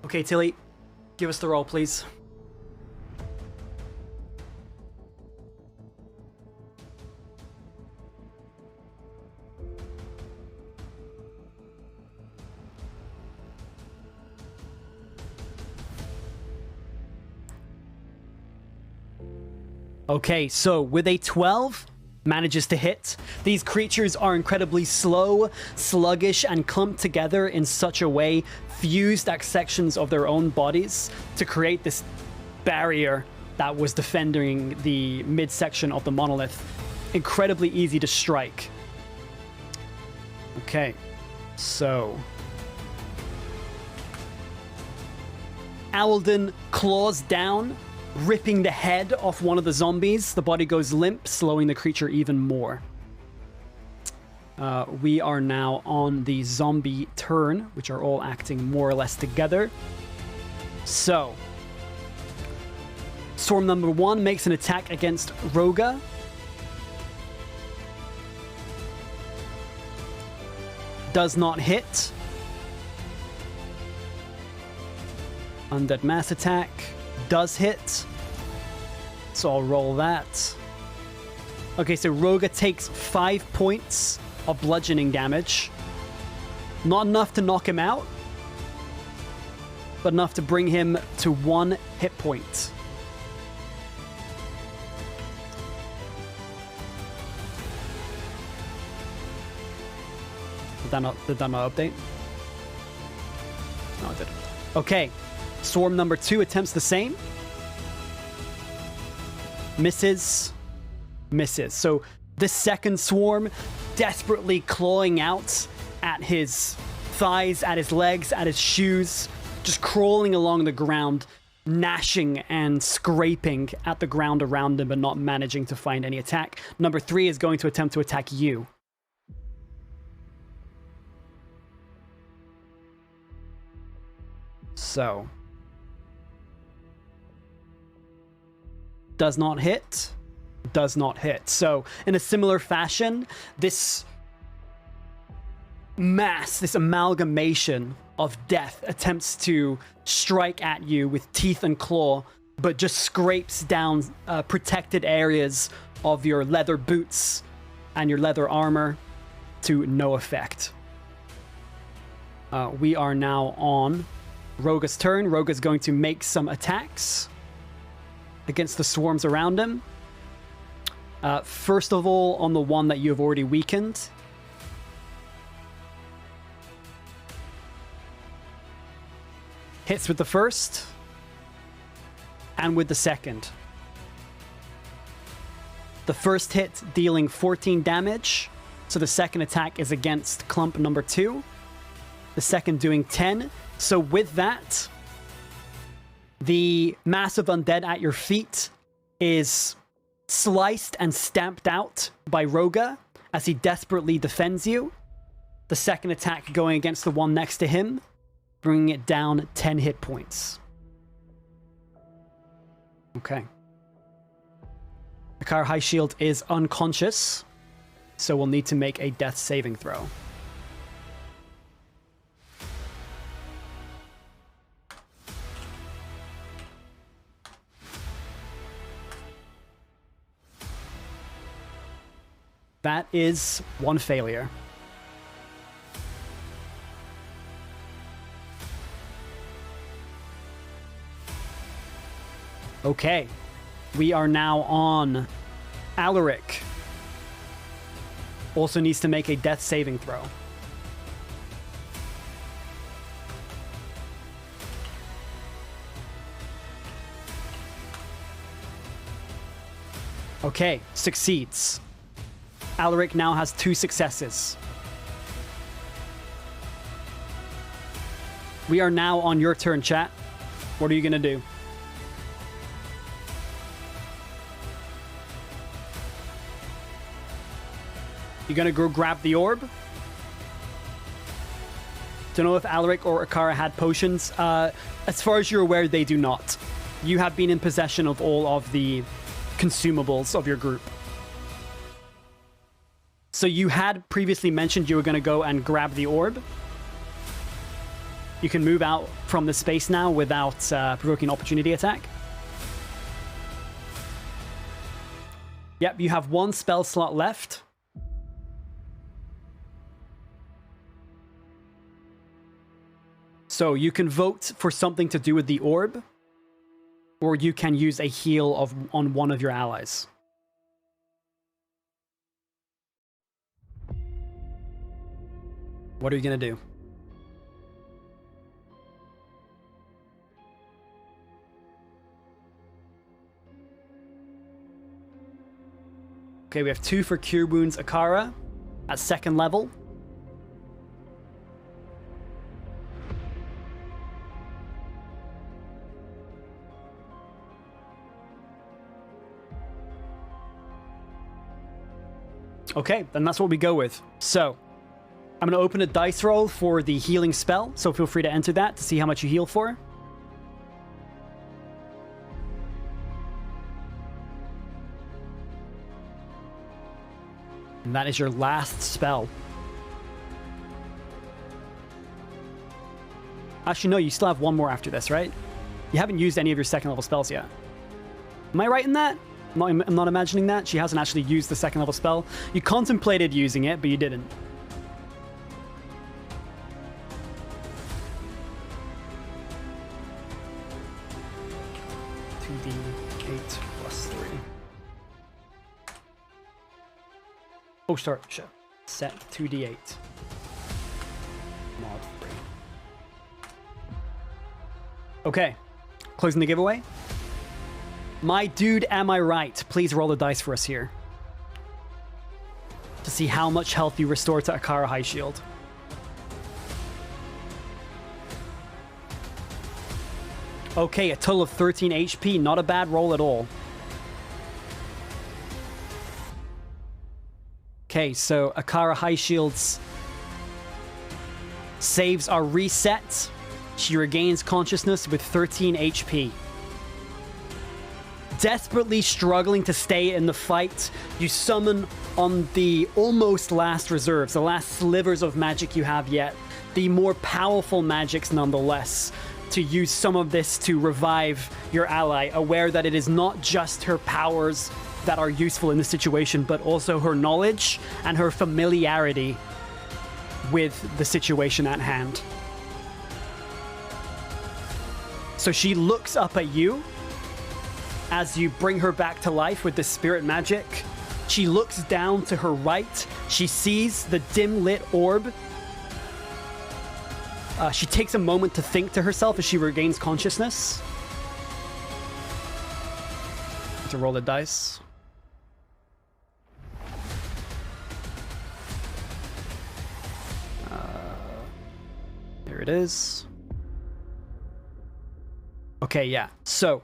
Okay, Tilly, give us the roll, please. Okay, so with a 12, manages to hit. These creatures are incredibly slow, sluggish, and clumped together in such a way, fused at sections of their own bodies to create this barrier that was defending the midsection of the monolith. Incredibly easy to strike. Okay, so Alden claws down, ripping the head off one of the zombies. The body goes limp, slowing the creature even more. We are now on the zombie turn, which are all acting more or less together. So, Swarm number 1 makes an attack against Roga. Does not hit. Undead Mass Attack does hit. So I'll roll that. Okay, so Roga takes 5 points of bludgeoning damage. Not enough to knock him out, but enough to bring him to 1 hit point. Did that not update? No, it didn't. Okay, Swarm number 2 attempts the same. Misses. Misses. So the second swarm, desperately clawing out at his thighs, at his legs, at his shoes, just crawling along the ground, gnashing and scraping at the ground around him, but not managing to find any attack. Number 3 is going to attempt to attack you. So, does not hit, does not hit. So, in a similar fashion, this mass, this amalgamation of death attempts to strike at you with teeth and claw, but just scrapes down protected areas of your leather boots and your leather armor to no effect. We are now on Roga's turn. Roga's going to make some attacks against the swarms around him. First of all, on the one that you have already weakened. Hits with the first and with the second. The first hit dealing 14 damage, so the second attack is against clump number 2. The second doing 10. So with that, the massive undead at your feet is sliced and stamped out by Roga as he desperately defends you. The second attack going against the one next to him, bringing it down 10 hit points. Okay. Akar High Shield is unconscious, so we'll need to make a death saving throw. That is 1 failure. Okay. We are now on Alaric. also needs to make a death saving throw. Okay, succeeds. Alaric now has 2 successes. We are now on your turn, chat. What are you gonna do? You gonna go grab the orb? Don't know if Alaric or Akara had potions. As far as you're aware, they do not. You have been in possession of all of the consumables of your group. So you had previously mentioned you were going to go and grab the orb. You can move out from the space now without provoking an opportunity attack. Yep, you have 1 spell slot left. So you can vote for something to do with the orb, or you can use a heal on one of your allies. What are you going to do? Okay, we have 2 for Cure Wounds Akara at 2nd level. Okay, then that's what we go with. So, I'm going to open a dice roll for the healing spell, so feel free to enter that to see how much you heal for. And that is your last spell. Actually, no, you still have 1 more after this, right? You haven't used any of your 2nd level spells yet. Am I right in that? I'm not imagining that. She hasn't actually used the 2nd level spell. You contemplated using it, but you didn't. D8 plus 3. Oh, sorry. Set 2d8. Mod 3. Okay. Closing the giveaway. My dude, am I right? Please roll the dice for us here. To see how much health you restore to Akara High Shield. Okay, a total of 13 HP. Not a bad roll at all. Okay, so Akara High Shield's saves are reset. She regains consciousness with 13 HP. Desperately struggling to stay in the fight, you summon on the almost last reserves, the last slivers of magic you have yet, the more powerful magics nonetheless, to use some of this to revive your ally, aware that it is not just her powers that are useful in this situation, but also her knowledge and her familiarity with the situation at hand. So she looks up at you as you bring her back to life with the spirit magic. She looks down to her right. She sees the dim lit orb. She takes a moment to think to herself as she regains consciousness. To roll the dice. There it is. Okay, yeah. So,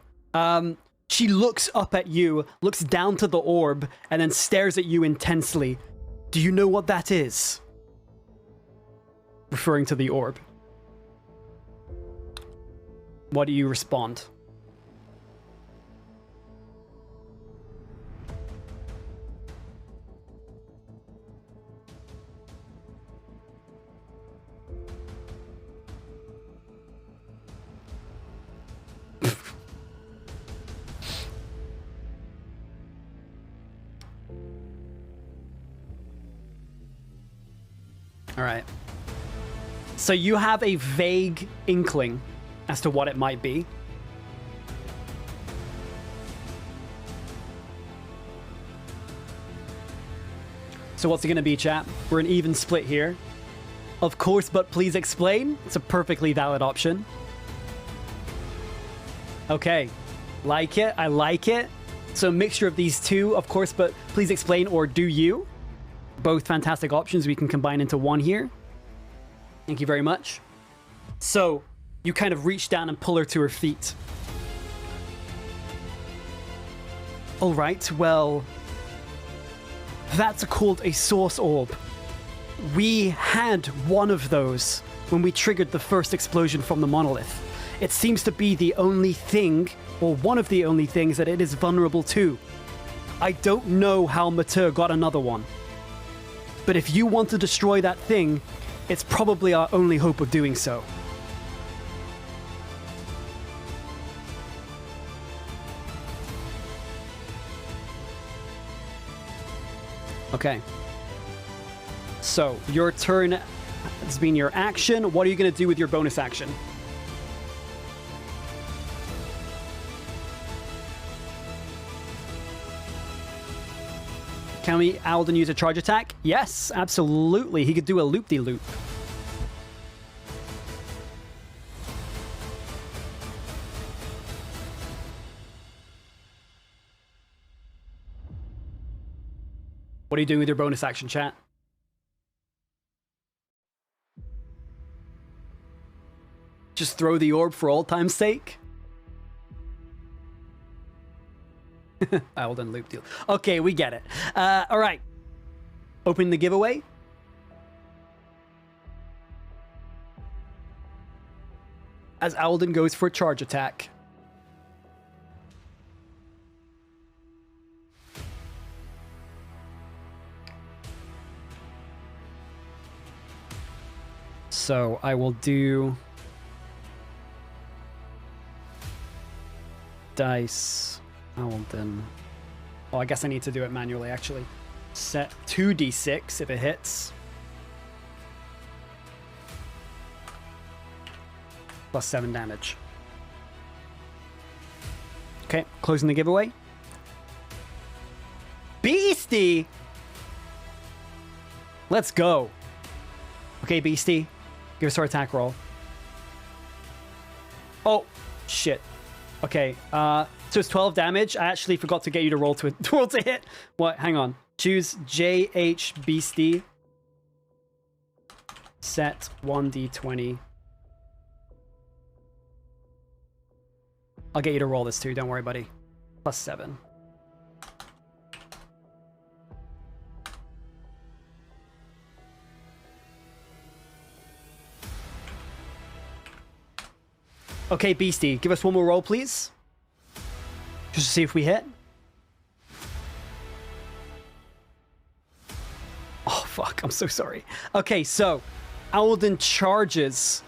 she looks up at you, looks down to the orb, and then stares at you intensely. Do you know what that is? Referring to the orb. What do you respond? All right. So you have a vague inkling as to what it might be. So what's it going to be, chat? We're an even split here. Of course, but please explain. It's a perfectly valid option. Okay. Like it. I like it. So a mixture of these two, of course, but please explain or do you. Both fantastic options we can combine into one here. Thank you very much. So you kind of reach down and pull her to her feet. All right, well, that's called a source orb. We had one of those when we triggered the first explosion from the monolith. It seems to be the only thing, or one of the only things, that it is vulnerable to. I don't know how Mater got another one. But if you want to destroy that thing, it's probably our only hope of doing so. Okay. So, your turn has been your action. What are you going to do with your bonus action? Can we, Alden, use a charge attack? Yes, absolutely. He could do a loop-de-loop. What are you doing with your bonus action, chat? Just throw the orb for all time's sake? Alden loop deal. Okay, we get it. All right. Open the giveaway. As Alden goes for a charge attack. So I will do dice. Alden. Oh, I guess I need to do it manually, actually. Set 2d6 if it hits. Plus 7 damage. Okay, closing the giveaway. Beastie! Let's go. Okay, Beastie. Give us our attack roll. Oh, shit. Okay, so it's 12 damage. I actually forgot to get you to roll to hit. What? Hang on. Choose JH Beastie. Set 1d20. I'll get you to roll this too. Don't worry, buddy. Plus 7. Okay, Beastie, give us one more roll, please. Just to see if we hit. Oh, fuck. I'm so sorry. Okay, so Alden charges,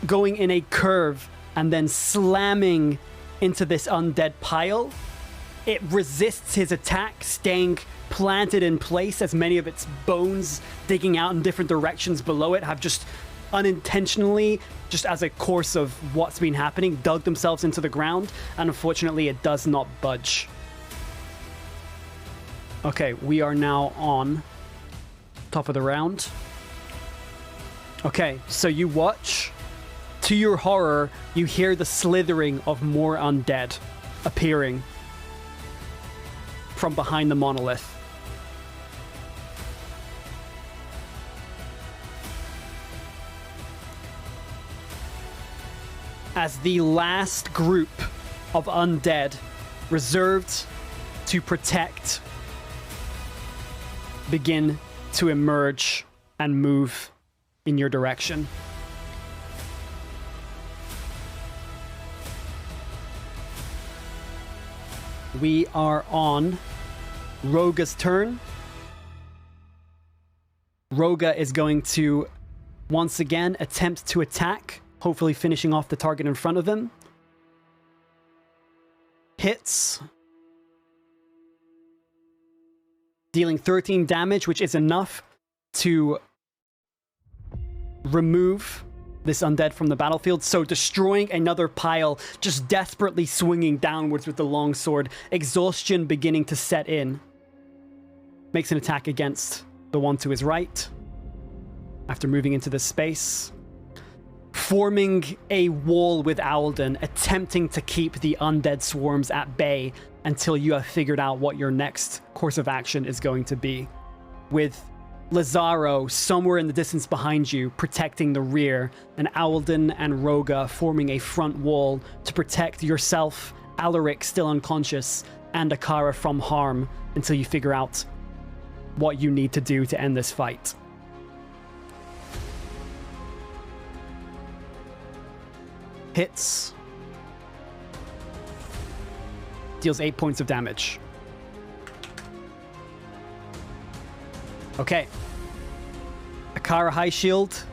going in a curve and then slamming into this undead pile. It resists his attack, staying planted in place as many of its bones digging out in different directions below it have just unintentionally, just as a course of what's been happening, dug themselves into the ground, and unfortunately it does not budge. Okay, we are now on top of the round. Okay, so you watch. To your horror, you hear the slithering of more undead appearing from behind the monolith. As the last group of undead reserved to protect begin to emerge and move in your direction. We are on Roga's turn. Roga is going to once again attempt to attack, hopefully finishing off the target in front of him. Hits. Dealing 13 damage, which is enough to remove this undead from the battlefield. So destroying another pile, just desperately swinging downwards with the longsword. Exhaustion beginning to set in. makes an attack against the one to his right after moving into this space, forming a wall with Alden, attempting to keep the undead swarms at bay until you have figured out what your next course of action is going to be, with Lazaro somewhere in the distance behind you protecting the rear, and Alden and Roga forming a front wall to protect yourself, Alaric still unconscious, and Akara from harm until you figure out what you need to do to end this fight. Hits. Deals 8 points of damage. Okay. Akara High Shield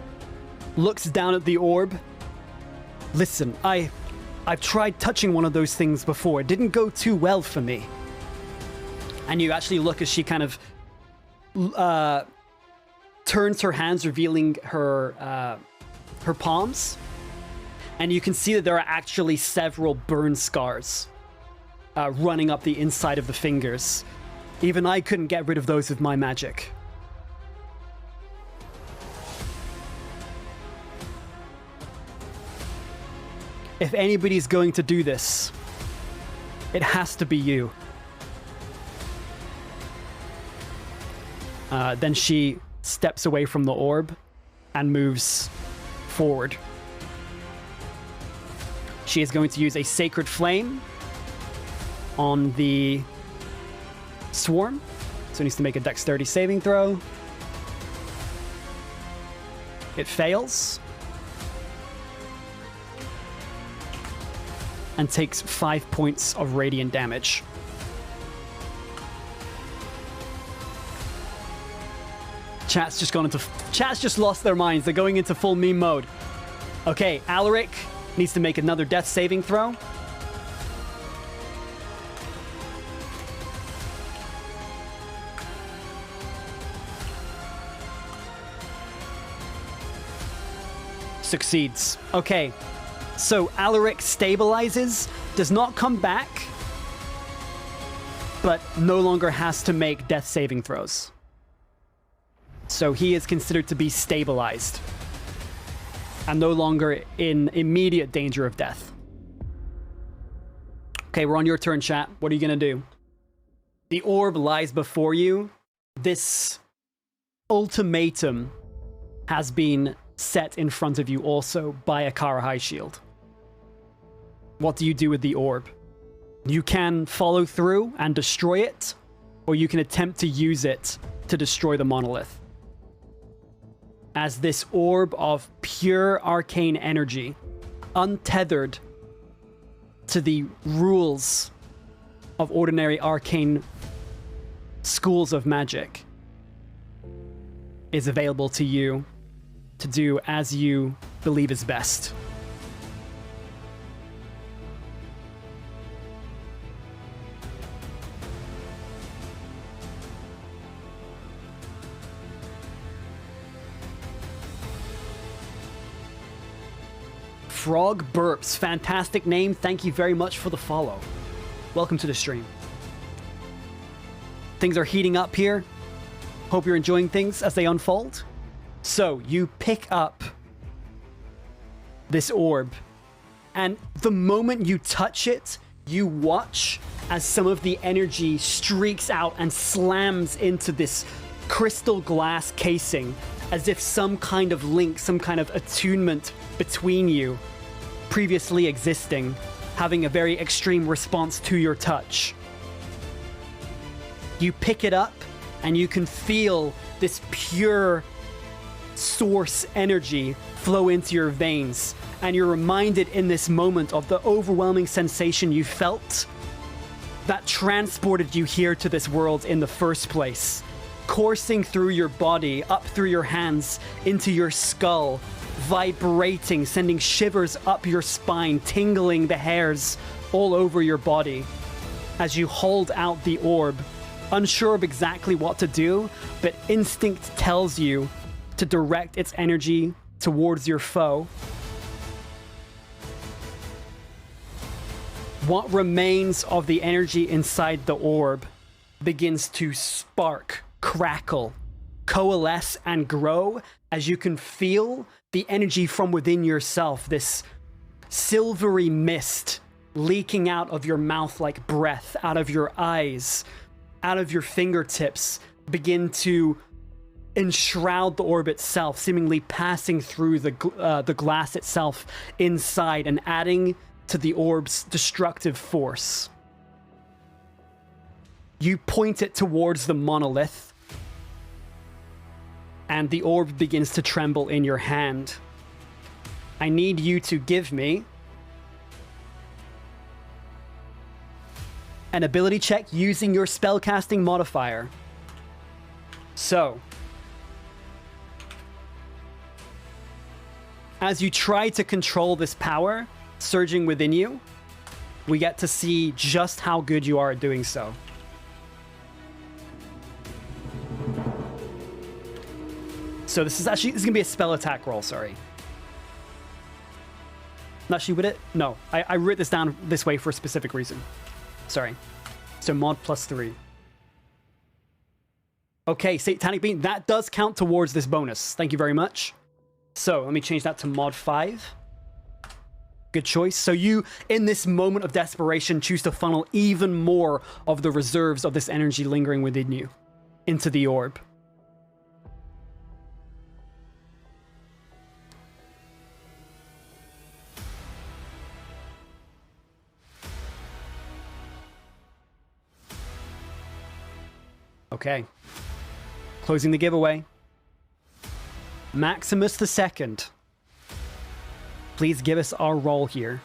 looks down at the orb. Listen, I've tried touching one of those things before. It didn't go too well for me. And you actually look as she kind of turns her hands, revealing her palms. And you can see that there are actually several burn scars running up the inside of the fingers. Even I couldn't get rid of those with my magic. If anybody's going to do this, it has to be you. Then she steps away from the orb and moves forward. She is going to use a Sacred Flame on the swarm. So it needs to make a Dexterity saving throw. It fails. And takes 5 points of radiant damage. Chat's just lost their minds. They're going into full meme mode. Okay, Alaric needs to make another death saving throw. Succeeds. Okay. So Alaric stabilizes, does not come back, but no longer has to make death saving throws. So he is considered to be stabilized and no longer in immediate danger of death. Okay, we're on your turn, chat. What are you going to do? The orb lies before you. This ultimatum has been set in front of you also by Akara High Shield. What do you do with the orb? You can follow through and destroy it, or you can attempt to use it to destroy the monolith. As this orb of pure arcane energy, untethered to the rules of ordinary arcane schools of magic, is available to you to do as you believe is best. Frog Burps, fantastic name. Thank you very much for the follow. Welcome to the stream. Things are heating up here. Hope you're enjoying things as they unfold. So you pick up this orb, and the moment you touch it, you watch as some of the energy streaks out and slams into this crystal glass casing, as if some kind of link, some kind of attunement between you previously existing, having a very extreme response to your touch. You pick it up and you can feel this pure source energy flow into your veins, and you're reminded in this moment of the overwhelming sensation you felt that transported you here to this world in the first place, coursing through your body, up through your hands, into your skull, vibrating, sending shivers up your spine, tingling the hairs all over your body as you hold out the orb, unsure of exactly what to do, but instinct tells you to direct its energy towards your foe. What remains of the energy inside the orb begins to spark crackle, coalesce, and grow as you can feel the energy from within yourself, this silvery mist leaking out of your mouth like breath, out of your eyes, out of your fingertips, begin to enshroud the orb itself, seemingly passing through the glass itself inside and adding to the orb's destructive force. You point it towards the monolith, and the orb begins to tremble in your hand. I need you to give me an ability check using your spellcasting modifier. So, as you try to control this power surging within you, we get to see just how good you are at doing so. So this is gonna be a spell attack roll, sorry. Actually, would it? No, I wrote this down this way for a specific reason. Sorry. So mod +3. Okay, Satanic Beam, that does count towards this bonus. Thank you very much. So let me change that to mod 5. Good choice. So you, in this moment of desperation, choose to funnel even more of the reserves of this energy lingering within you into the orb. Okay. Closing the giveaway. Maximus II. Please give us our roll here.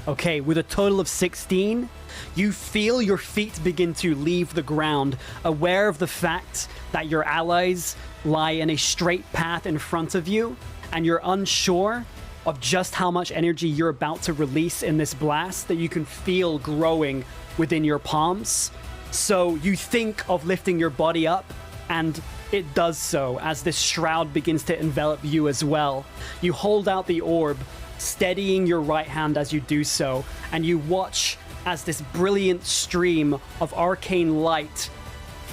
Okay, with a total of 16, you feel your feet begin to leave the ground, aware of the fact that your allies lie in a straight path in front of you, and you're unsure of just how much energy you're about to release in this blast that you can feel growing within your palms. So you think of lifting your body up, and it does so as this shroud begins to envelop you as well. You hold out the orb, steadying your right hand as you do so, and you watch as this brilliant stream of arcane light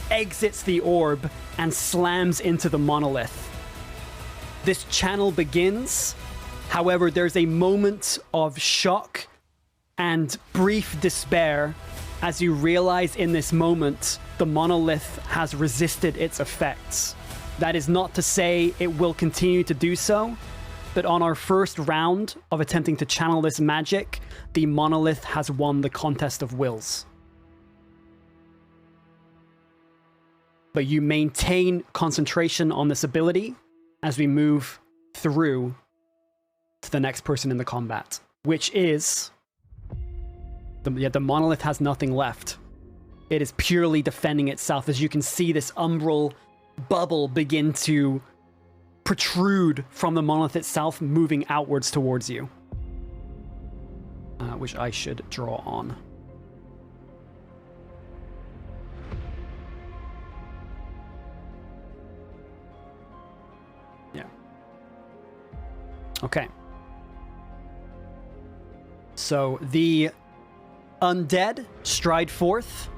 exits the orb and slams into the monolith. This channel begins. However, there's a moment of shock and brief despair as you realize in this moment the monolith has resisted its effects. That is not to say it will continue to do so, but on our first round of attempting to channel this magic, the monolith has won the contest of wills. But you maintain concentration on this ability as we move through to the next person in the combat, which is... the monolith has nothing left. It is purely defending itself, as you can see this umbral bubble begin to protrude from the monolith itself, moving outwards towards you. Which I should draw on. Yeah. Okay. So the undead stride forth,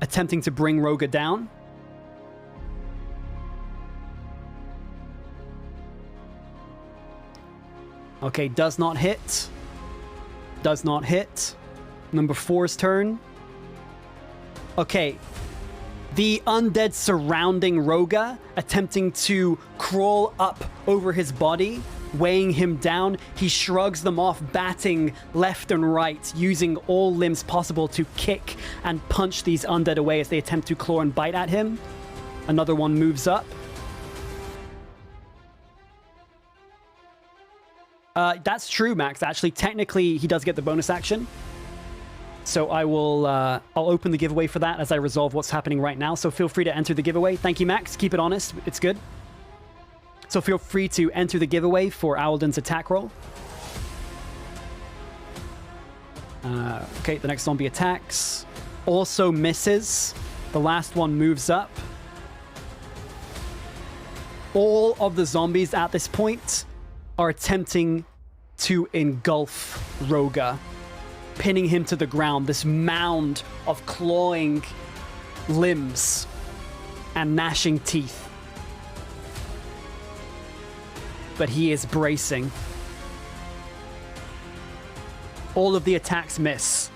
attempting to bring Roga down. Okay, does not hit. Does not hit. Number 4's turn. Okay. The undead surrounding Roga, attempting to crawl up over his body, weighing him down. He shrugs them off, batting left and right, using all limbs possible to kick and punch these undead away as they attempt to claw and bite at him. Another one moves up. That's true, Max. Actually, technically, he does get the bonus action. So I will, I'll open the giveaway for that as I resolve what's happening right now. So feel free to enter the giveaway. Thank you, Max. Keep it honest. It's good. So feel free to enter the giveaway for Alden's attack roll. Okay, the next zombie attacks. Also misses. The last one moves up. All of the zombies at this point are attempting to engulf Roga, pinning him to the ground. This mound of clawing limbs and gnashing teeth. But he is bracing. All of the attacks miss.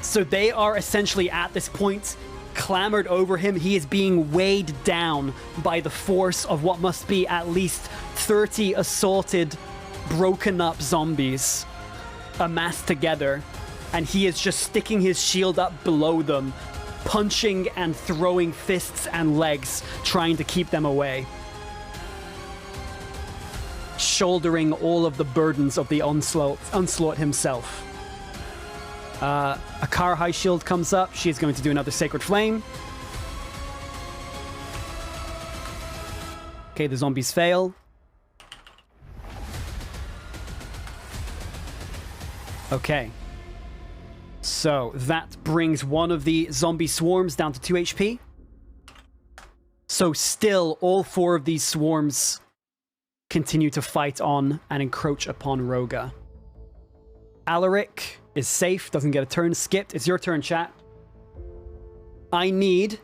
So they are essentially at this point clamored over him. He is being weighed down by the force of what must be at least 30 assaulted, broken up zombies amassed together. And he is just sticking his shield up below them, punching and throwing fists and legs, trying to keep them away. Shouldering all of the burdens of the onslaught himself. Akara High Shield comes up. She is going to do another Sacred Flame. Okay, the zombies fail. Okay. So that brings one of the zombie swarms down to 2 HP. So still, all 4 of these swarms continue to fight on and encroach upon Roga. Alaric is safe, doesn't get a turn skipped. It's your turn, chat. I need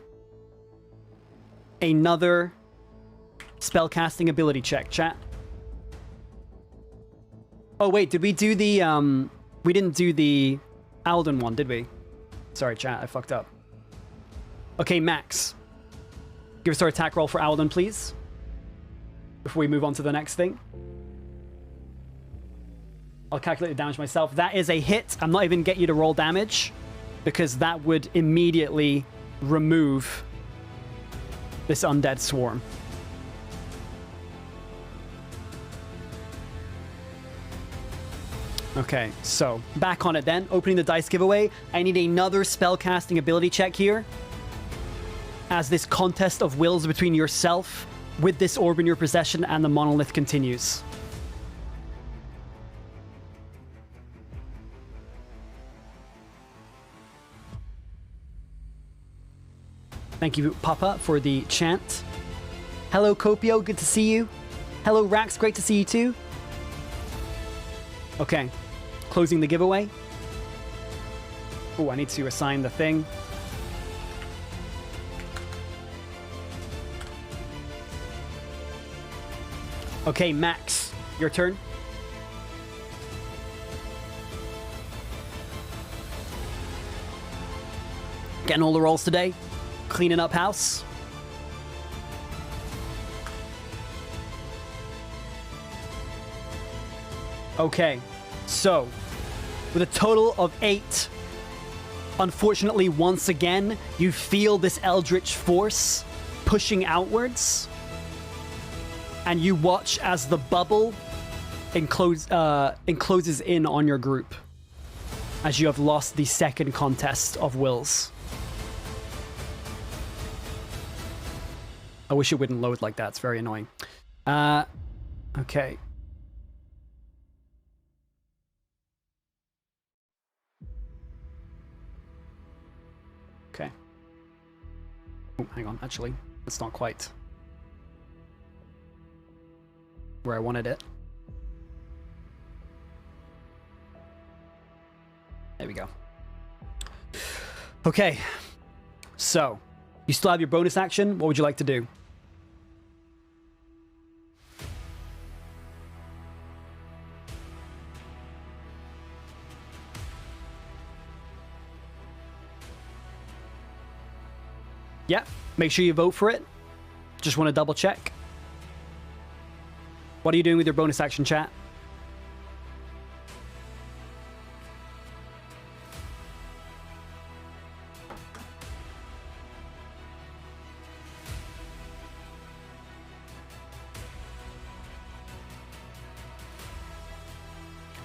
another spellcasting ability check, chat. Oh, wait, did we do the, we didn't do the Alden one, did we? Sorry, chat, I fucked up. Okay, Max. Give us our attack roll for Alden, please. Before we move on to the next thing. I'll calculate the damage myself. That is a hit. I'm not even getting you to roll damage, because that would immediately remove this undead swarm. Okay, so back on it then. Opening the dice giveaway. I need another spellcasting ability check here, as this contest of wills between yourself with this orb in your possession and the monolith continues. Thank you, Papa, for the chant. Hello, Copio. Good to see you. Hello, Rax. Great to see you, too. Okay. Closing the giveaway. Oh, I need to assign the thing. Okay, Max. Your turn. Getting all the rolls today. Cleaning up house. Okay, so with a total of 8, unfortunately, once again, you feel this eldritch force pushing outwards, and you watch as the bubble encloses in on your group, as you have lost the second contest of wills. I wish it wouldn't load like that. It's very annoying. Okay. Okay. Oh, hang on. Actually, it's not quite where I wanted it. There we go. Okay. So, you still have your bonus action. What would you like to do? Yeah, make sure you vote for it. Just want to double check. What are you doing with your bonus action, chat?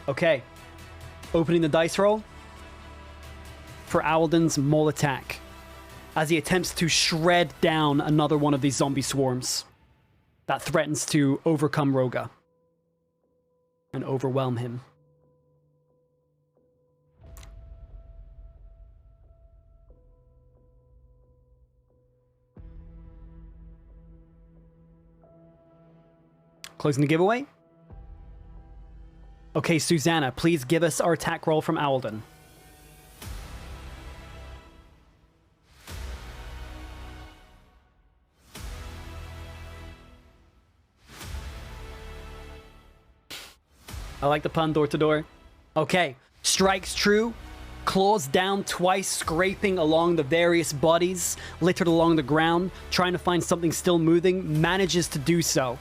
Okay. Opening the dice roll for Alden's Maul attack, as he attempts to shred down another one of these zombie swarms that threatens to overcome Roga and overwhelm him. Closing the giveaway. Okay, Susanna, please give us our attack roll from Alden. I like the pun, door to door. Okay, strikes true. Claws down twice, scraping along the various bodies littered along the ground, trying to find something still moving, manages to do so.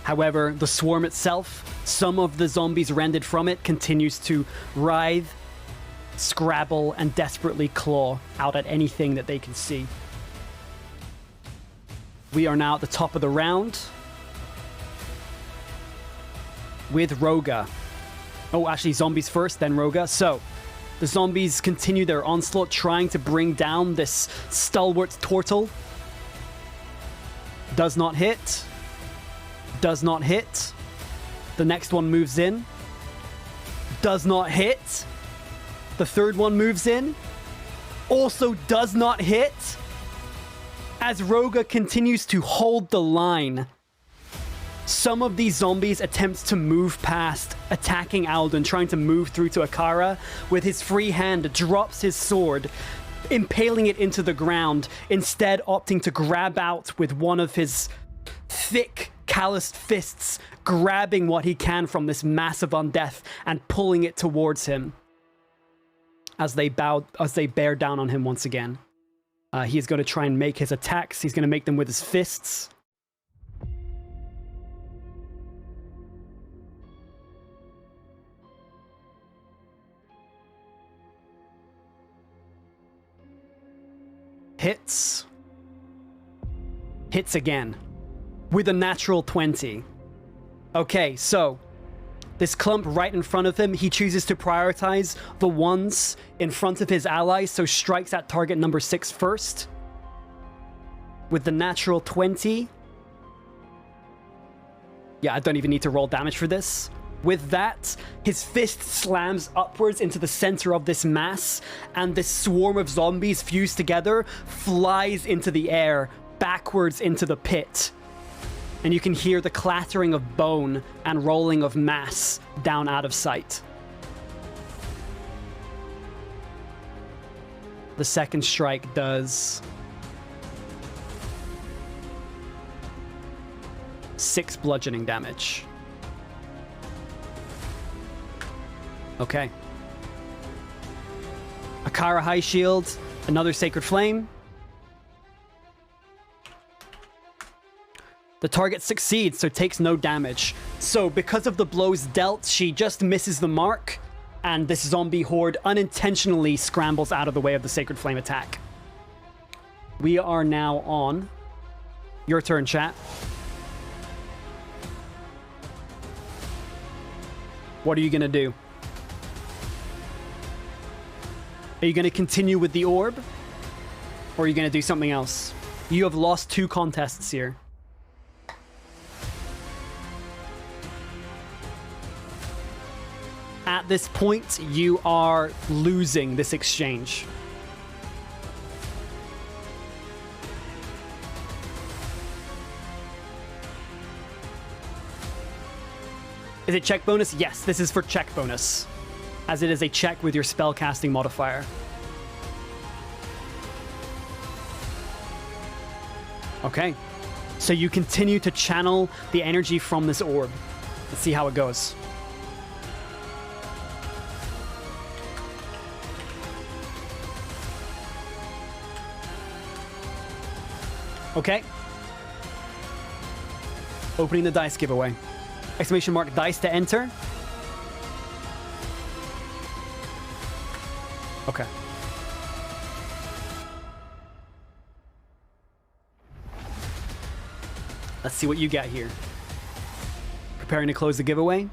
However, the swarm itself, some of the zombies rended from it, continues to writhe, scrabble, and desperately claw out at anything that they can see. We are now at the top of the round with Roga. Oh, actually, zombies first, then Roga. So, the zombies continue their onslaught, trying to bring down this stalwart turtle. Does not hit. Does not hit. The next one moves in. Does not hit. The third one moves in. Also does not hit. As Roga continues to hold the line, some of these zombies attempt to move past, attacking Alden, trying to move through to Akara. With his free hand, drops his sword, impaling it into the ground, instead opting to grab out with one of his thick, calloused fists, grabbing what he can from this mass of undeath and pulling it towards him as they bear down on him once again. He's going to try and make his attacks. He's going to make them with his fists. Hits. Hits again. With a natural 20. Okay, so this clump right in front of him, he chooses to prioritize the ones in front of his allies, so strikes at target number 6 first. With the natural 20. Yeah, I don't even need to roll damage for this. With that, his fist slams upwards into the center of this mass, and this swarm of zombies fused together flies into the air, backwards into the pit. And you can hear the clattering of bone and rolling of mass down out of sight. The second strike does 6 bludgeoning damage. Okay. Akara High Shield, another Sacred Flame. The target succeeds, so takes no damage. So because of the blows dealt, she just misses the mark, and this zombie horde unintentionally scrambles out of the way of the Sacred Flame attack. We are now on your turn, chat. What are you gonna do? Are you gonna continue with the orb? Or are you gonna do something else? You have lost 2 contests here. At this point, you are losing this exchange. Is it check bonus? Yes, this is for check bonus, as it is a check with your spellcasting modifier. Okay, so you continue to channel the energy from this orb. Let's see how it goes. Okay. Opening the dice giveaway. Exclamation mark dice to enter. Okay. Let's see what you got here. Preparing to close the giveaway.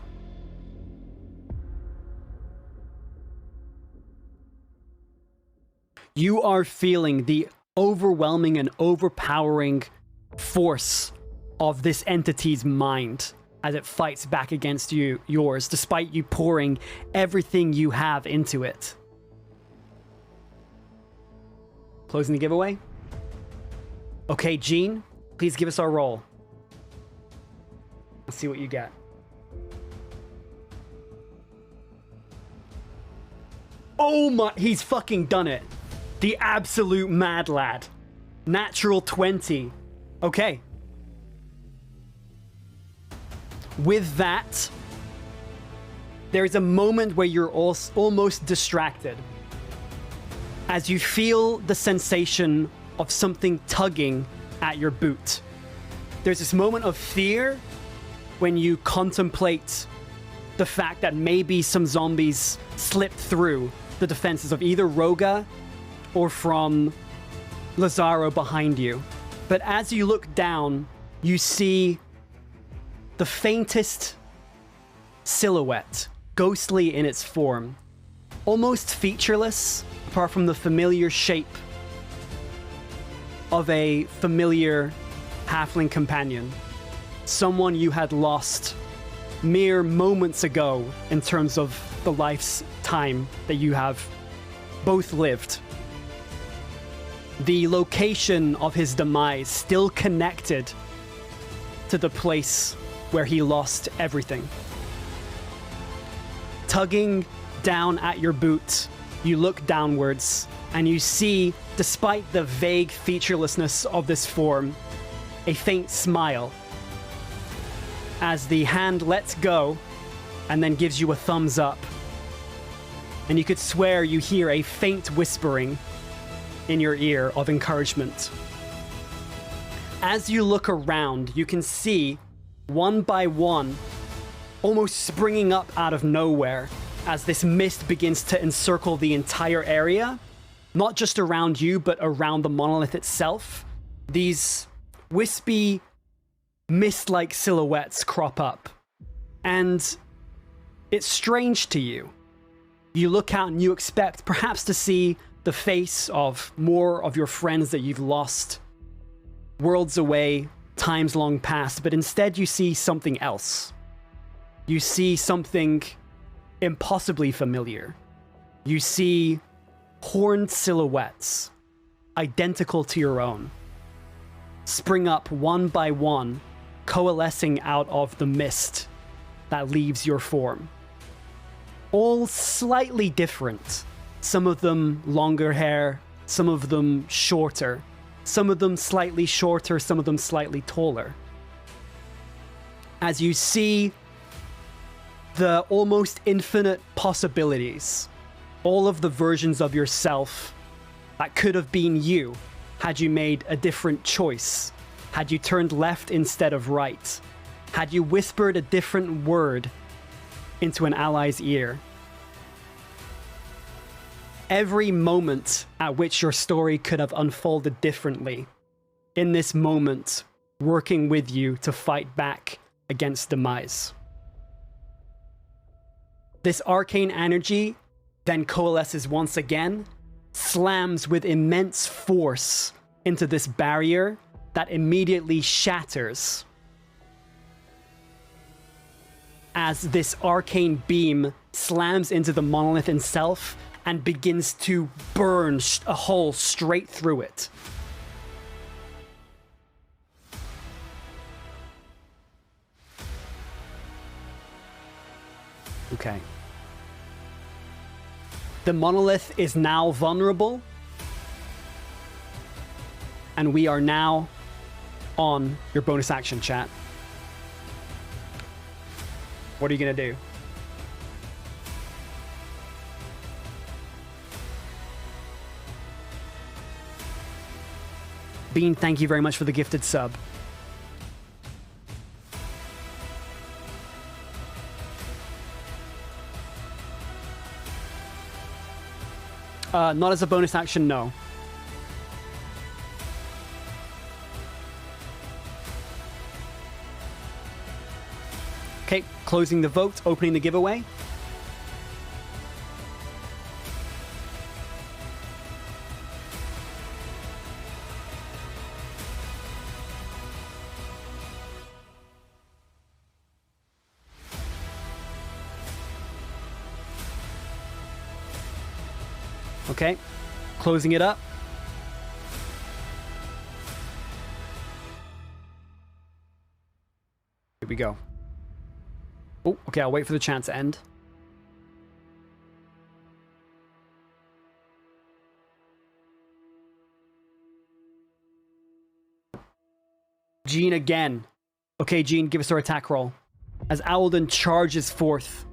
You are feeling the overwhelming and overpowering force of this entity's mind as it fights back against yours, despite you pouring everything you have into it. Closing the giveaway. Okay, Gene, please give us our roll. Let's see what you get. Oh my, he's fucking done it. The absolute mad lad. Natural 20. Okay. With that, there is a moment where you're almost distracted as you feel the sensation of something tugging at your boot. There's this moment of fear when you contemplate the fact that maybe some zombies slipped through the defenses of either Roga or from Lazaro behind you. But as you look down, you see the faintest silhouette, ghostly in its form, almost featureless, apart from the familiar shape of a familiar halfling companion. Someone you had lost mere moments ago in terms of the life's time that you have both lived. The location of his demise still connected to the place where he lost everything. Tugging down at your boot, you look downwards and you see, despite the vague featurelessness of this form, a faint smile as the hand lets go and then gives you a thumbs up. And you could swear you hear a faint whispering in your ear of encouragement. As you look around, you can see, one by one, almost springing up out of nowhere, as this mist begins to encircle the entire area, not just around you, but around the monolith itself. These wispy, mist-like silhouettes crop up, and it's strange to you. You look out and you expect perhaps to see the face of more of your friends that you've lost worlds away, times long past, but instead you see something else. You see something impossibly familiar. You see horned silhouettes, identical to your own, spring up one by one, coalescing out of the mist that leaves your form. All slightly different. Some of them longer hair, some of them shorter, some of them slightly shorter, some of them slightly taller. As you see the almost infinite possibilities, all of the versions of yourself that could have been you had you made a different choice, had you turned left instead of right, had you whispered a different word into an ally's ear. Every moment at which your story could have unfolded differently, in this moment, working with you to fight back against demise. This arcane energy then coalesces once again, slams with immense force into this barrier that immediately shatters as this arcane beam slams into the monolith itself and begins to burn a hole straight through it. Okay. The monolith is now vulnerable, and we are now on your bonus action, chat. What are you gonna do? Bean, thank you very much for the gifted sub. Not as a bonus action, no. Okay, closing the vote, opening the giveaway. Okay, closing it up. Here we go. Oh, okay, I'll wait for the chant to end. Jean again. Okay, Jean, give us our attack roll. As Alden charges forth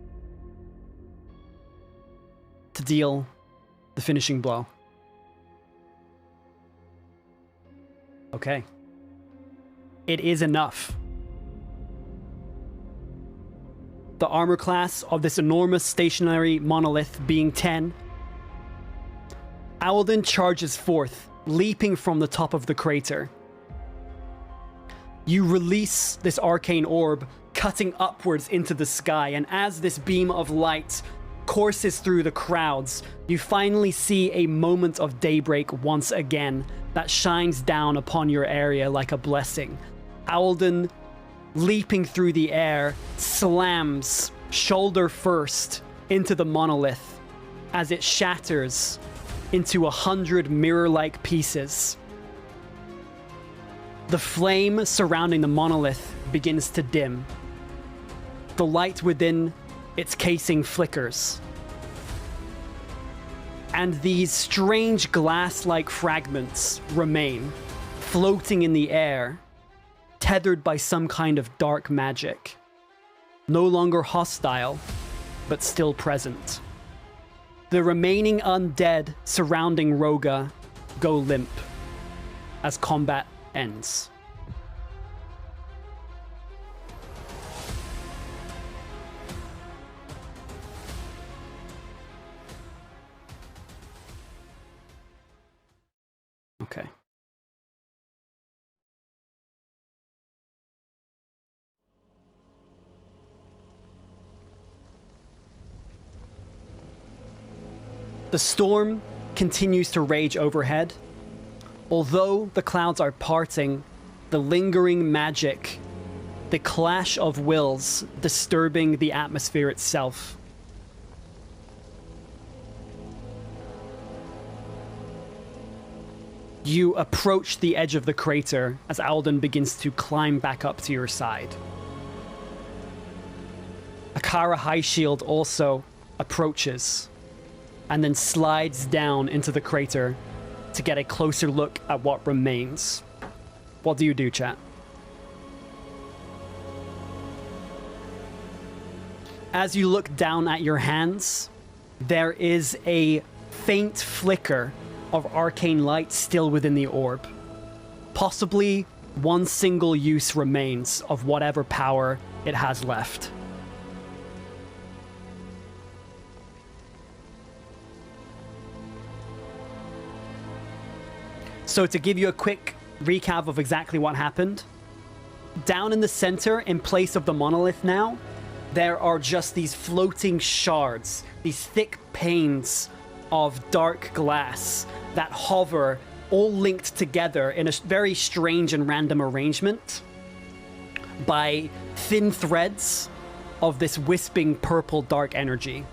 to deal the finishing blow. Okay. It is enough. The armor class of this enormous stationary monolith being 10. Alden charges forth, leaping from the top of the crater. You release this arcane orb, cutting upwards into the sky, and as this beam of light courses through the crowds, you finally see a moment of daybreak once again that shines down upon your area like a blessing. Alden, leaping through the air, slams shoulder first into the monolith as it shatters into 100 mirror-like pieces. The flame surrounding the monolith begins to dim. The light within its casing flickers. And these strange glass-like fragments remain, floating in the air, tethered by some kind of dark magic. No longer hostile, but still present. The remaining undead surrounding Roga go limp as combat ends. Okay. The storm continues to rage overhead. Although the clouds are parting, the lingering magic, the clash of wills disturbing the atmosphere itself. You approach the edge of the crater as Alden begins to climb back up to your side. Akara Highshield also approaches and then slides down into the crater to get a closer look at what remains. What do you do, chat? As you look down at your hands, there is a faint flicker of arcane light still within the orb. Possibly one single use remains of whatever power it has left. So to give you a quick recap of exactly what happened, down in the center, in place of the monolith now, there are just these floating shards, these thick panes of dark glass that hover, all linked together in a very strange and random arrangement by thin threads of this wisping purple dark energy.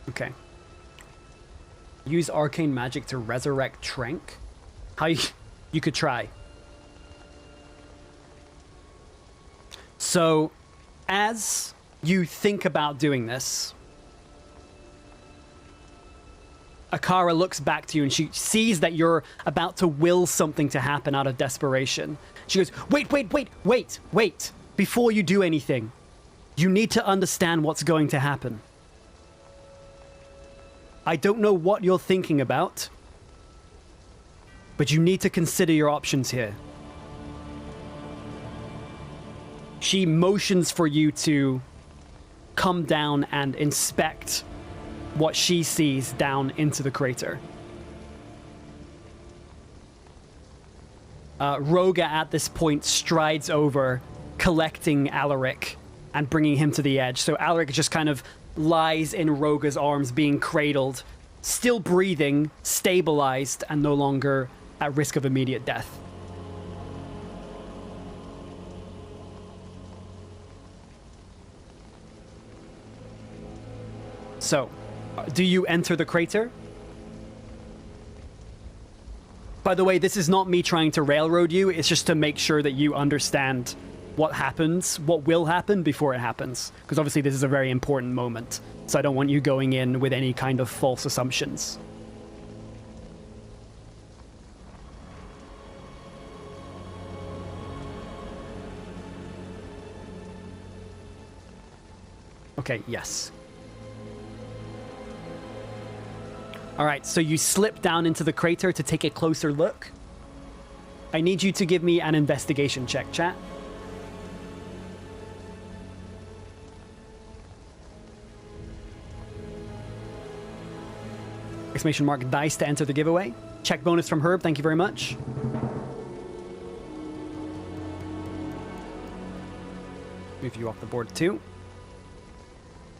Okay. Use arcane magic to resurrect Trank? How you could try. So, as you think about doing this, Akara looks back to you and she sees that you're about to will something to happen out of desperation. She goes, wait. Before you do anything, you need to understand what's going to happen. I don't know what you're thinking about, but you need to consider your options here. She motions for you to come down and inspect what she sees down into the crater. Roga at this point strides over, collecting Alaric and bringing him to the edge. So Alaric just kind of lies in Roga's arms, being cradled, still breathing, stabilized, and no longer at risk of immediate death. So, do you enter the crater? By the way, this is not me trying to railroad you. It's just to make sure that you understand what happens, what will happen before it happens. Because obviously this is a very important moment. So I don't want you going in with any kind of false assumptions. Okay, yes. All right, so you slip down into the crater to take a closer look. I need you to give me an investigation check, chat. Exclamation mark dice to enter the giveaway. Check bonus from Herb, thank you very much. Move you off the board too.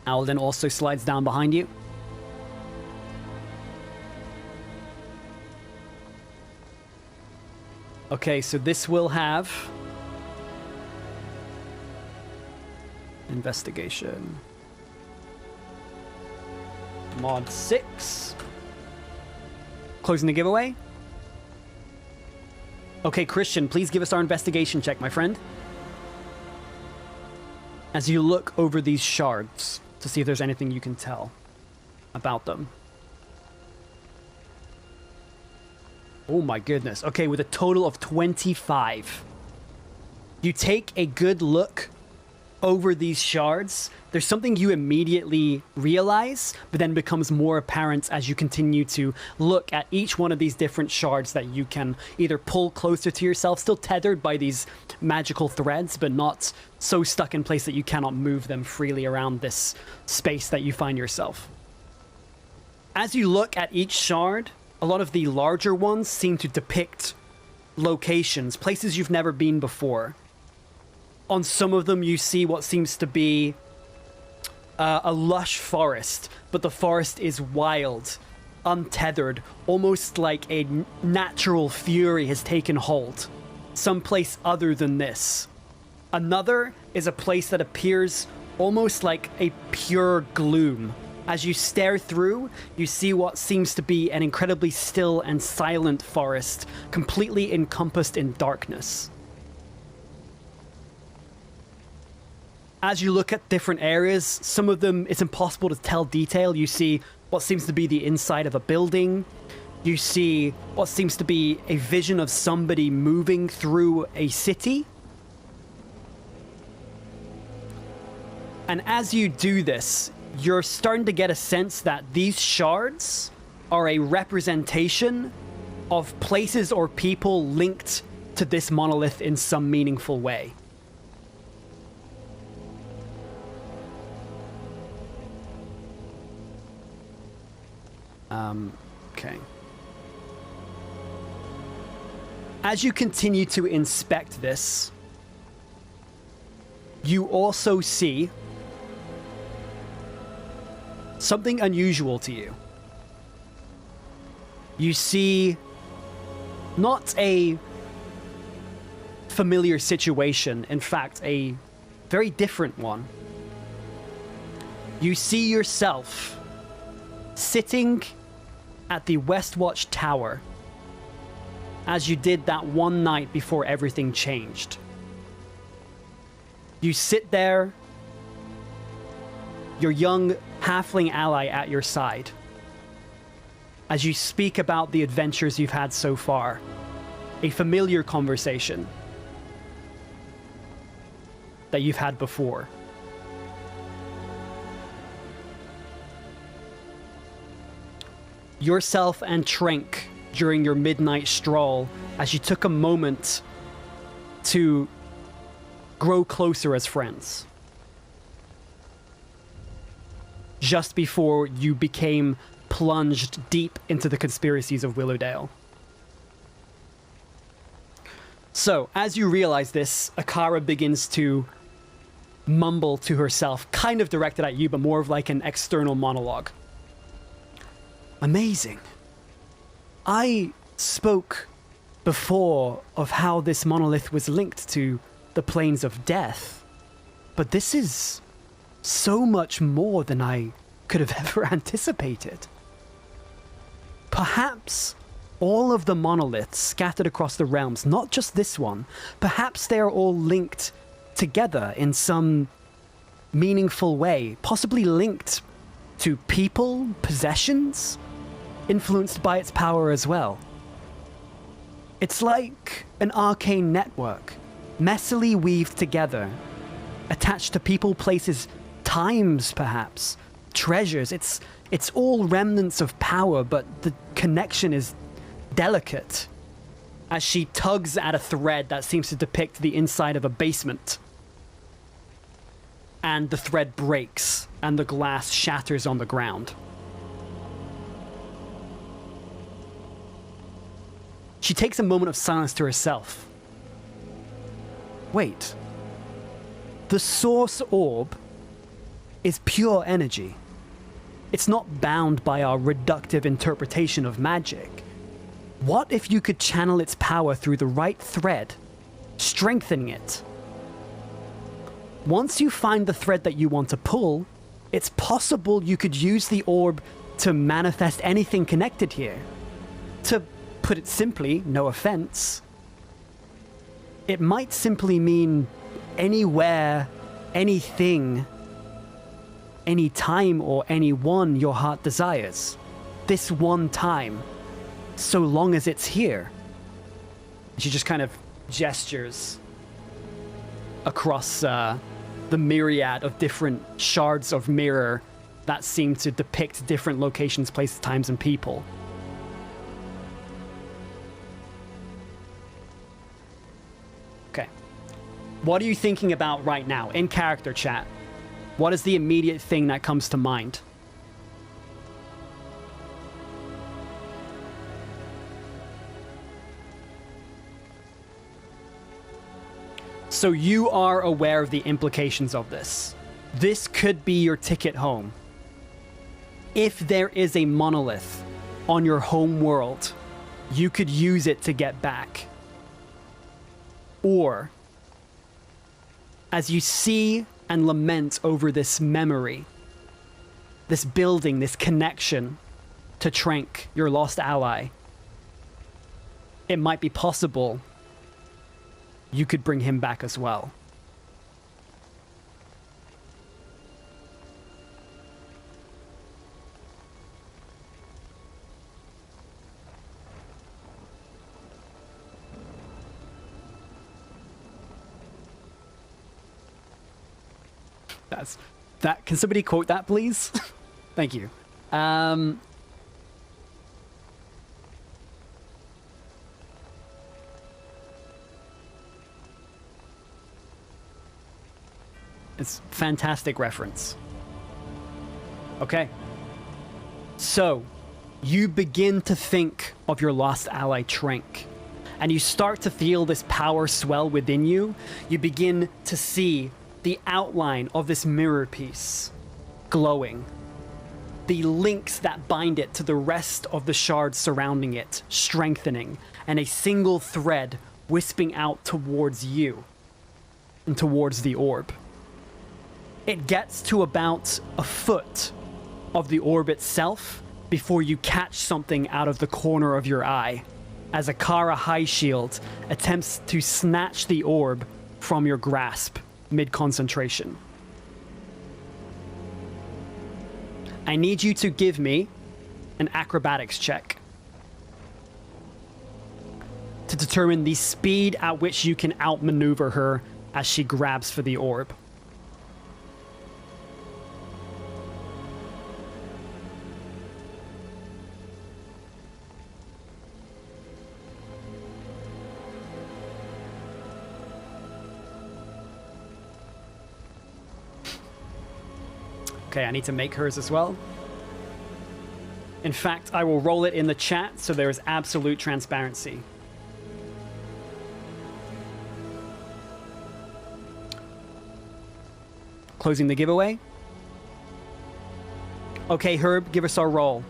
Alden also slides down behind you. Okay, so this will have investigation. Mod 6. Closing the giveaway. Okay, Christian, please give us our investigation check, my friend. As you look over these shards to see if there's anything you can tell about them. Oh my goodness. Okay, with a total of 25. You take a good look over these shards. There's something you immediately realize, but then becomes more apparent as you continue to look at each one of these different shards that you can either pull closer to yourself, still tethered by these magical threads, but not so stuck in place that you cannot move them freely around this space that you find yourself. As you look at each shard, a lot of the larger ones seem to depict locations, places you've never been before. On some of them, you see what seems to be a lush forest, but the forest is wild, untethered, almost like a natural fury has taken hold. Someplace other than this. Another is a place that appears almost like a pure gloom. As you stare through, you see what seems to be an incredibly still and silent forest, completely encompassed in darkness. As you look at different areas, some of them, it's impossible to tell detail. You see what seems to be the inside of a building. You see what seems to be a vision of somebody moving through a city. And as you do this, you're starting to get a sense that these shards are a representation of places or people linked to this monolith in some meaningful way. Okay. As you continue to inspect this, you also see something unusual to you. You see not a familiar situation, in fact, a very different one. You see yourself sitting at the Westwatch Tower as you did that one night before everything changed. You sit there, your young halfling ally at your side, as you speak about the adventures you've had so far. A familiar conversation that you've had before. Yourself and Trink during your midnight stroll, as you took a moment to grow closer as friends. Just before you became plunged deep into the conspiracies of Willowdale. So, as you realize this, Akara begins to mumble to herself, kind of directed at you, but more of like an external monologue. Amazing. I spoke before of how this monolith was linked to the planes of death, but this is so much more than I could have ever anticipated. Perhaps all of the monoliths scattered across the realms, not just this one, perhaps they are all linked together in some meaningful way, possibly linked to people, possessions, influenced by its power as well. It's like an arcane network, messily weaved together, attached to people, places, times perhaps, treasures. It's all remnants of power, but the connection is delicate as she tugs at a thread that seems to depict the inside of a basement. And the thread breaks, and the glass shatters on the ground. She takes a moment of silence to herself. Wait. The source orb is pure energy. It's not bound by our reductive interpretation of magic. What if you could channel its power through the right thread, strengthening it? Once you find the thread that you want to pull, it's possible you could use the orb to manifest anything connected here. To put it simply, no offense, it might simply mean anywhere, anything, any time or anyone your heart desires. This one time, so long as it's here. She just kind of gestures across the myriad of different shards of mirror that seem to depict different locations, places, times, and people. Okay. What are you thinking about right now, in character chat? What is the immediate thing that comes to mind? So you are aware of the implications of this. This could be your ticket home. If there is a monolith on your home world, you could use it to get back. Or, as you see and lament over this memory, this building, this connection to Trank, your lost ally, it might be possible you could bring him back as well. That. Can somebody quote that, please? Thank you. It's a fantastic reference. Okay. So, you begin to think of your lost ally, Trank, and you start to feel this power swell within you. You begin to see the outline of this mirror piece glowing. The links that bind it to the rest of the shards surrounding it, strengthening, and a single thread wisping out towards you and towards the orb. It gets to about a foot of the orb itself before you catch something out of the corner of your eye as a Kara High Shield attempts to snatch the orb from your grasp mid-concentration. I need you to give me an acrobatics check to determine the speed at which you can outmaneuver her as she grabs for the orb. Okay, I need to make hers as well. In fact, I will roll it in the chat so there is absolute transparency. Closing the giveaway. Okay, Herb, give us our roll.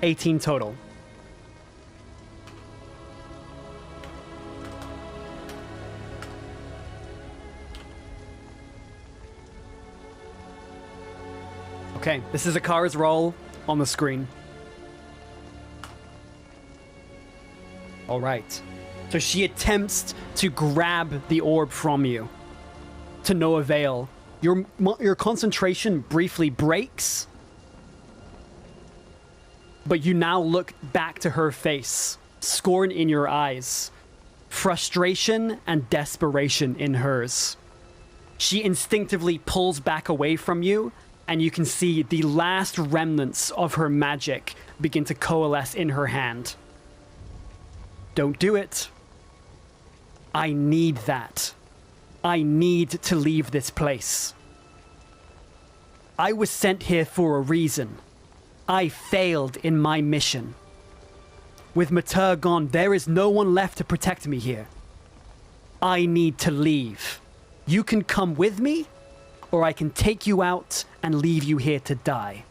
$18 total. Okay, this is Akara's roll on the screen. All right. So she attempts to grab the orb from you, to no avail. Your concentration briefly breaks, but you now look back to her face, scorn in your eyes, frustration and desperation in hers. She instinctively pulls back away from you, and you can see the last remnants of her magic begin to coalesce in her hand. Don't do it. I need that. I need to leave this place. I was sent here for a reason. I failed in my mission. With Mater gone, there is no one left to protect me here. I need to leave. You can come with me, or I can take you out and leave you here to die.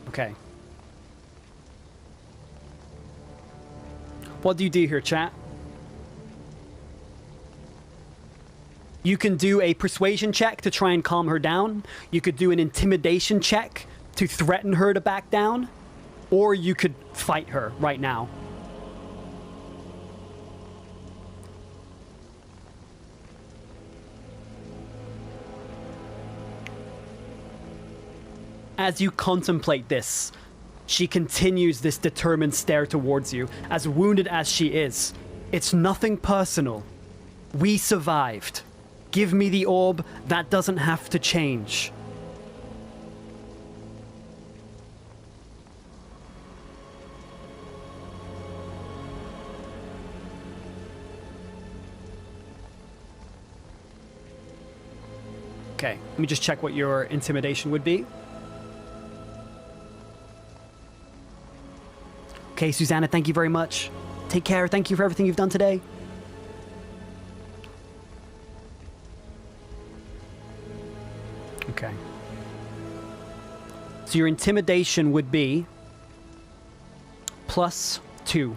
Okay. What do you do here, chat? You can do a persuasion check to try and calm her down. You could do an intimidation check to threaten her to back down. Or you could fight her right now. As you contemplate this, she continues this determined stare towards you, as wounded as she is. It's nothing personal. We survived. Give me the orb. That doesn't have to change. Okay, let me just check what your intimidation would be. Okay, Susanna, thank you very much. Take care. Thank you for everything you've done today. Okay. So your intimidation would be +2.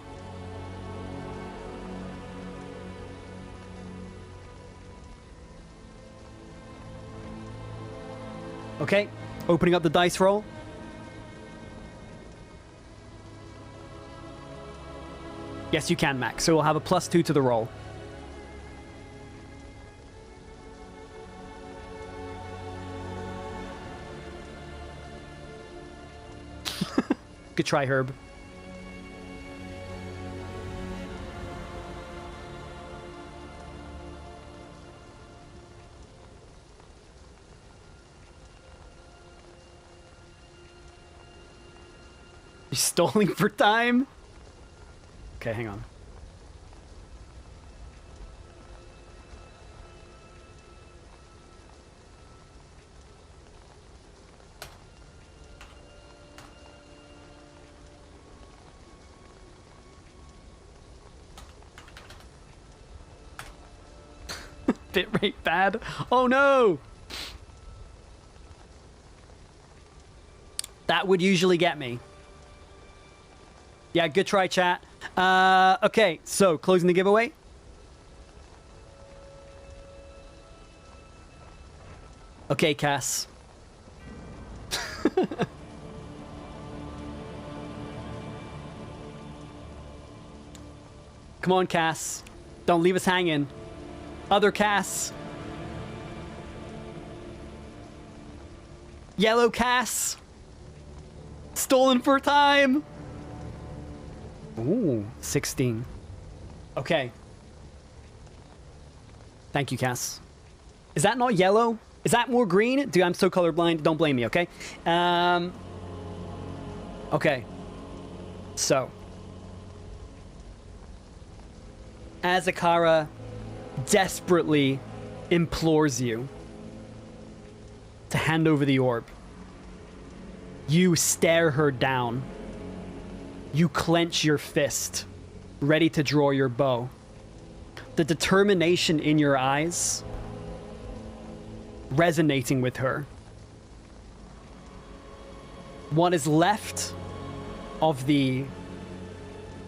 Okay, opening up the dice roll. Yes, you can, Max. So we'll have a +2 to the roll. Good try, Herb. You're stalling for time? Okay, hang on. Bitrate bad. Oh no! That would usually get me. Yeah, good try, chat. Okay, so closing the giveaway. Okay, Cass. Come on, Cass. Don't leave us hanging. Other Cass. Yellow Cass. Stolen for time. Ooh, 16. Okay. Thank you, Cass. Is that not yellow? Is that more green? Dude, I'm so colorblind. Don't blame me, okay? Okay. So. As Akara desperately implores you to hand over the orb, you stare her down. You clench your fist, ready to draw your bow. The determination in your eyes resonating with her. what is left of the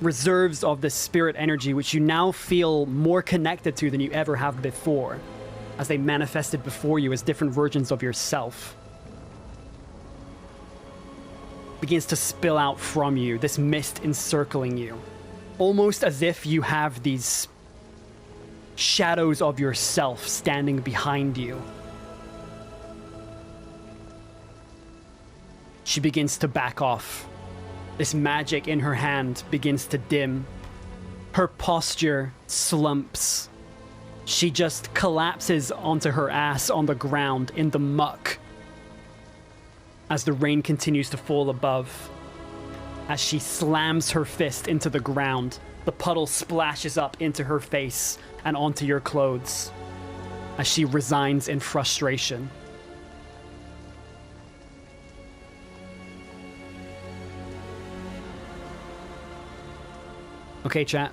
reserves of the spirit energy, which you now feel more connected to than you ever have before, as they manifested before you as different versions of yourself, begins to spill out from you, this mist encircling you, almost as if you have these shadows of yourself standing behind you. She begins to back off. This magic in her hand begins to dim. Her posture slumps. She just collapses onto her ass on the ground in the muck as the rain continues to fall above. As she slams her fist into the ground, the puddle splashes up into her face and onto your clothes as she resigns in frustration. Okay, chat.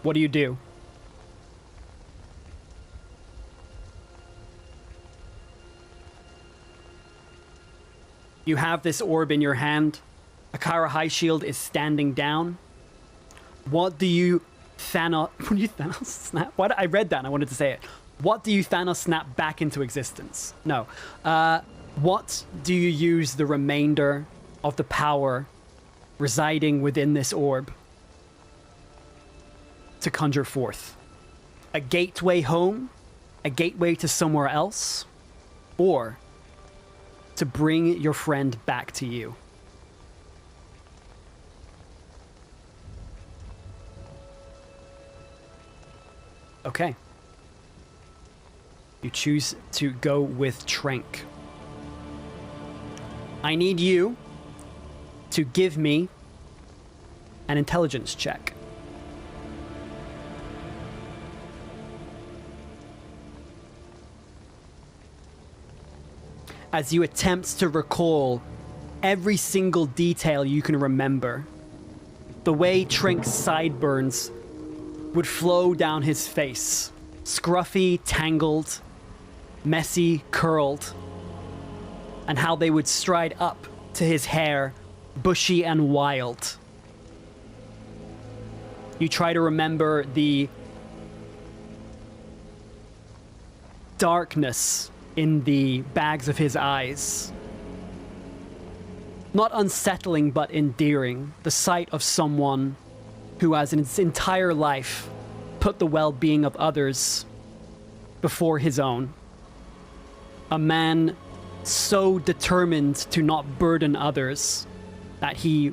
What do you do? You have this orb in your hand. Akara High Shield is standing down. What do you Thanos... What do you Thanos snap? What? I read that and I wanted to say it. What do you Thanos snap back into existence? No. What do you use the remainder of the power residing within this orb to conjure forth? A gateway home? A gateway to somewhere else? Or to bring your friend back to you? Okay. You choose to go with Trank. I need you to give me an intelligence check. As you attempt to recall every single detail you can remember. The way Trank's sideburns would flow down his face. Scruffy, tangled, messy, curled. And how they would stride up to his hair, bushy and wild. You try to remember the darkness in the bags of his eyes. Not unsettling, but endearing. The sight of someone who has in his entire life put the well-being of others before his own. A man so determined to not burden others that he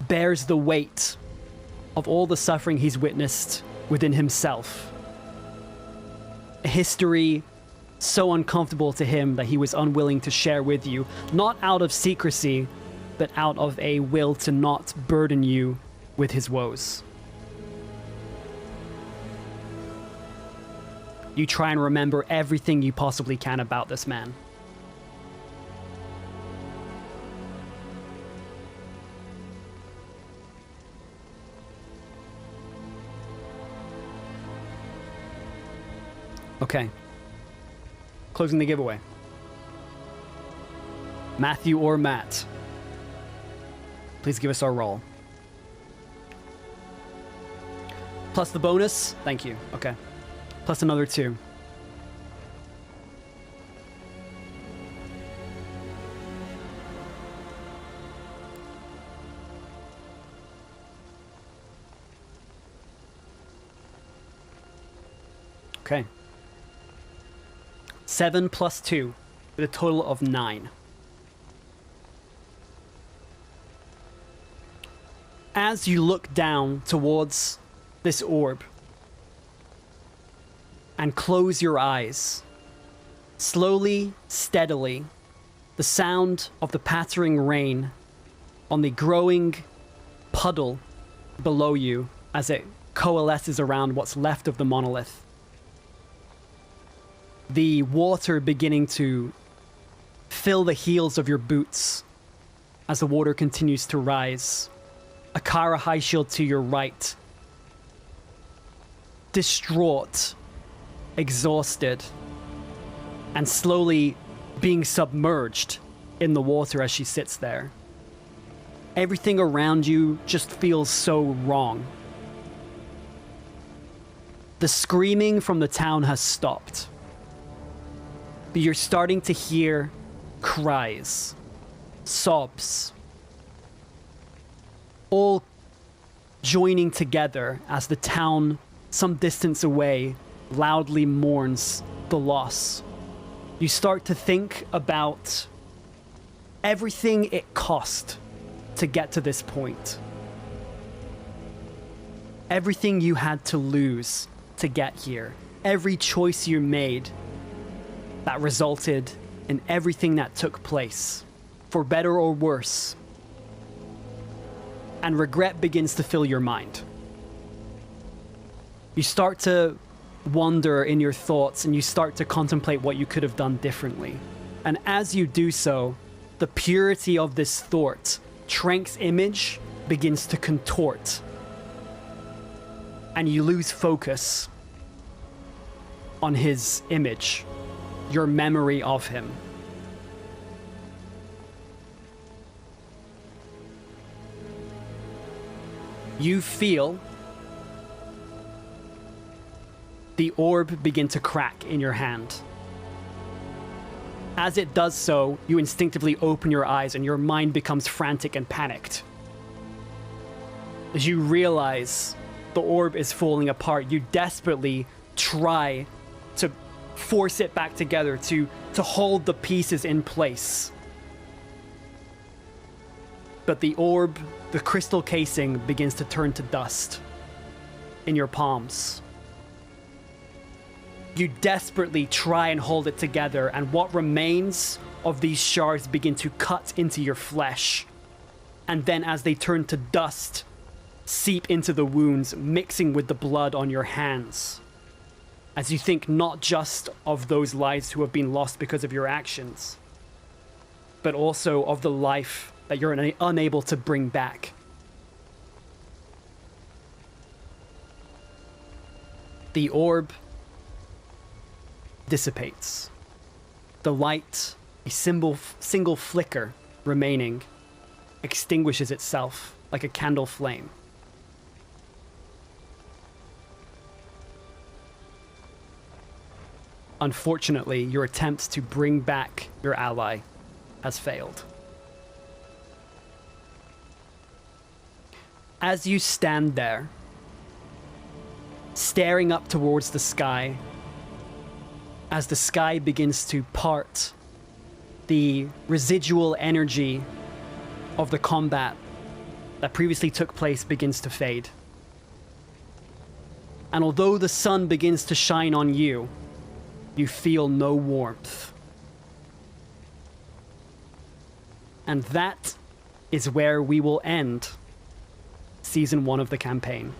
bears the weight of all the suffering he's witnessed within himself. A history so uncomfortable to him that he was unwilling to share with you, not out of secrecy, but out of a will to not burden you with his woes. You try and remember everything you possibly can about this man. Okay. Closing the giveaway. Matthew or Matt, please give us our roll. Plus the bonus. Thank you. Okay. Plus another 2. Okay. 7 plus 2, with a total of 9. As you look down towards this orb and close your eyes, slowly, steadily, the sound of the pattering rain on the growing puddle below you as it coalesces around what's left of the monolith. The water beginning to fill the heels of your boots as the water continues to rise. Akara High Shield to your right. Distraught, exhausted, and slowly being submerged in the water as she sits there. Everything around you just feels so wrong. The screaming from the town has stopped, but you're starting to hear cries, sobs, all joining together as the town, some distance away, loudly mourns the loss. You start to think about everything it cost to get to this point. Everything you had to lose to get here. Every choice you made that resulted in everything that took place, for better or worse. And regret begins to fill your mind. You start to wander in your thoughts and you start to contemplate what you could have done differently. And as you do so, the purity of this thought, Trank's image, begins to contort. And you lose focus on his image, your memory of him. You feel the orb begin to crack in your hand. As it does so, you instinctively open your eyes and your mind becomes frantic and panicked. As you realize the orb is falling apart, you desperately try to force it back together, to hold the pieces in place. But the orb, the crystal casing, begins to turn to dust in your palms. You desperately try and hold it together, and what remains of these shards begin to cut into your flesh. And then as they turn to dust, seep into the wounds, mixing with the blood on your hands. As you think not just of those lives who have been lost because of your actions, but also of the life that you're unable to bring back. The orb dissipates. The light, a single flicker remaining, extinguishes itself like a candle flame. Unfortunately, your attempt to bring back your ally has failed. As you stand there, staring up towards the sky, as the sky begins to part, the residual energy of the combat that previously took place begins to fade. And although the sun begins to shine on you, you feel no warmth. And that is where we will end Season 1 of the campaign.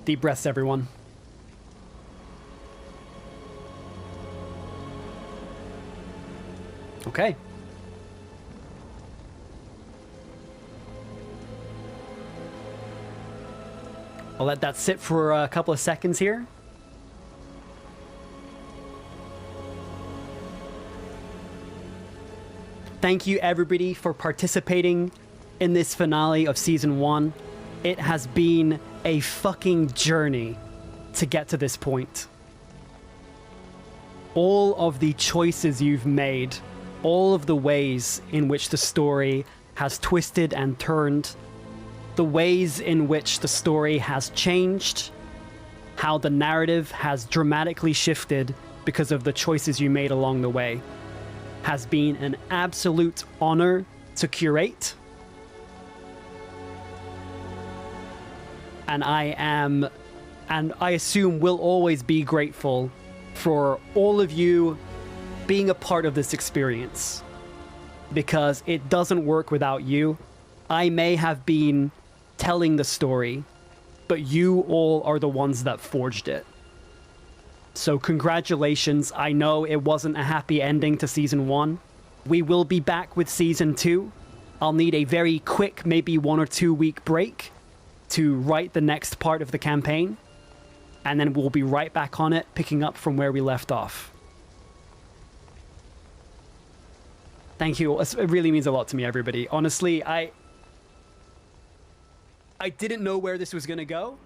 Deep breaths, everyone. Okay. I'll let that sit for a couple of seconds here. Thank you, everybody, for participating in this finale of Season 1. It has been a fucking journey to get to this point. All of the choices you've made, all of the ways in which the story has twisted and turned, the ways in which the story has changed, how the narrative has dramatically shifted because of the choices you made along the way, has been an absolute honor to curate. And I assume will always be grateful for all of you being a part of this experience, because it doesn't work without you. I may have been telling the story, but you all are the ones that forged it. So congratulations. I know it wasn't a happy ending to Season 1. We will be back with Season 2. I'll need a very quick, maybe 1 or 2 week break to write the next part of the campaign. And then we'll be right back on it, picking up from where we left off. Thank you. It really means a lot to me, everybody. Honestly, I didn't know where this was going to go.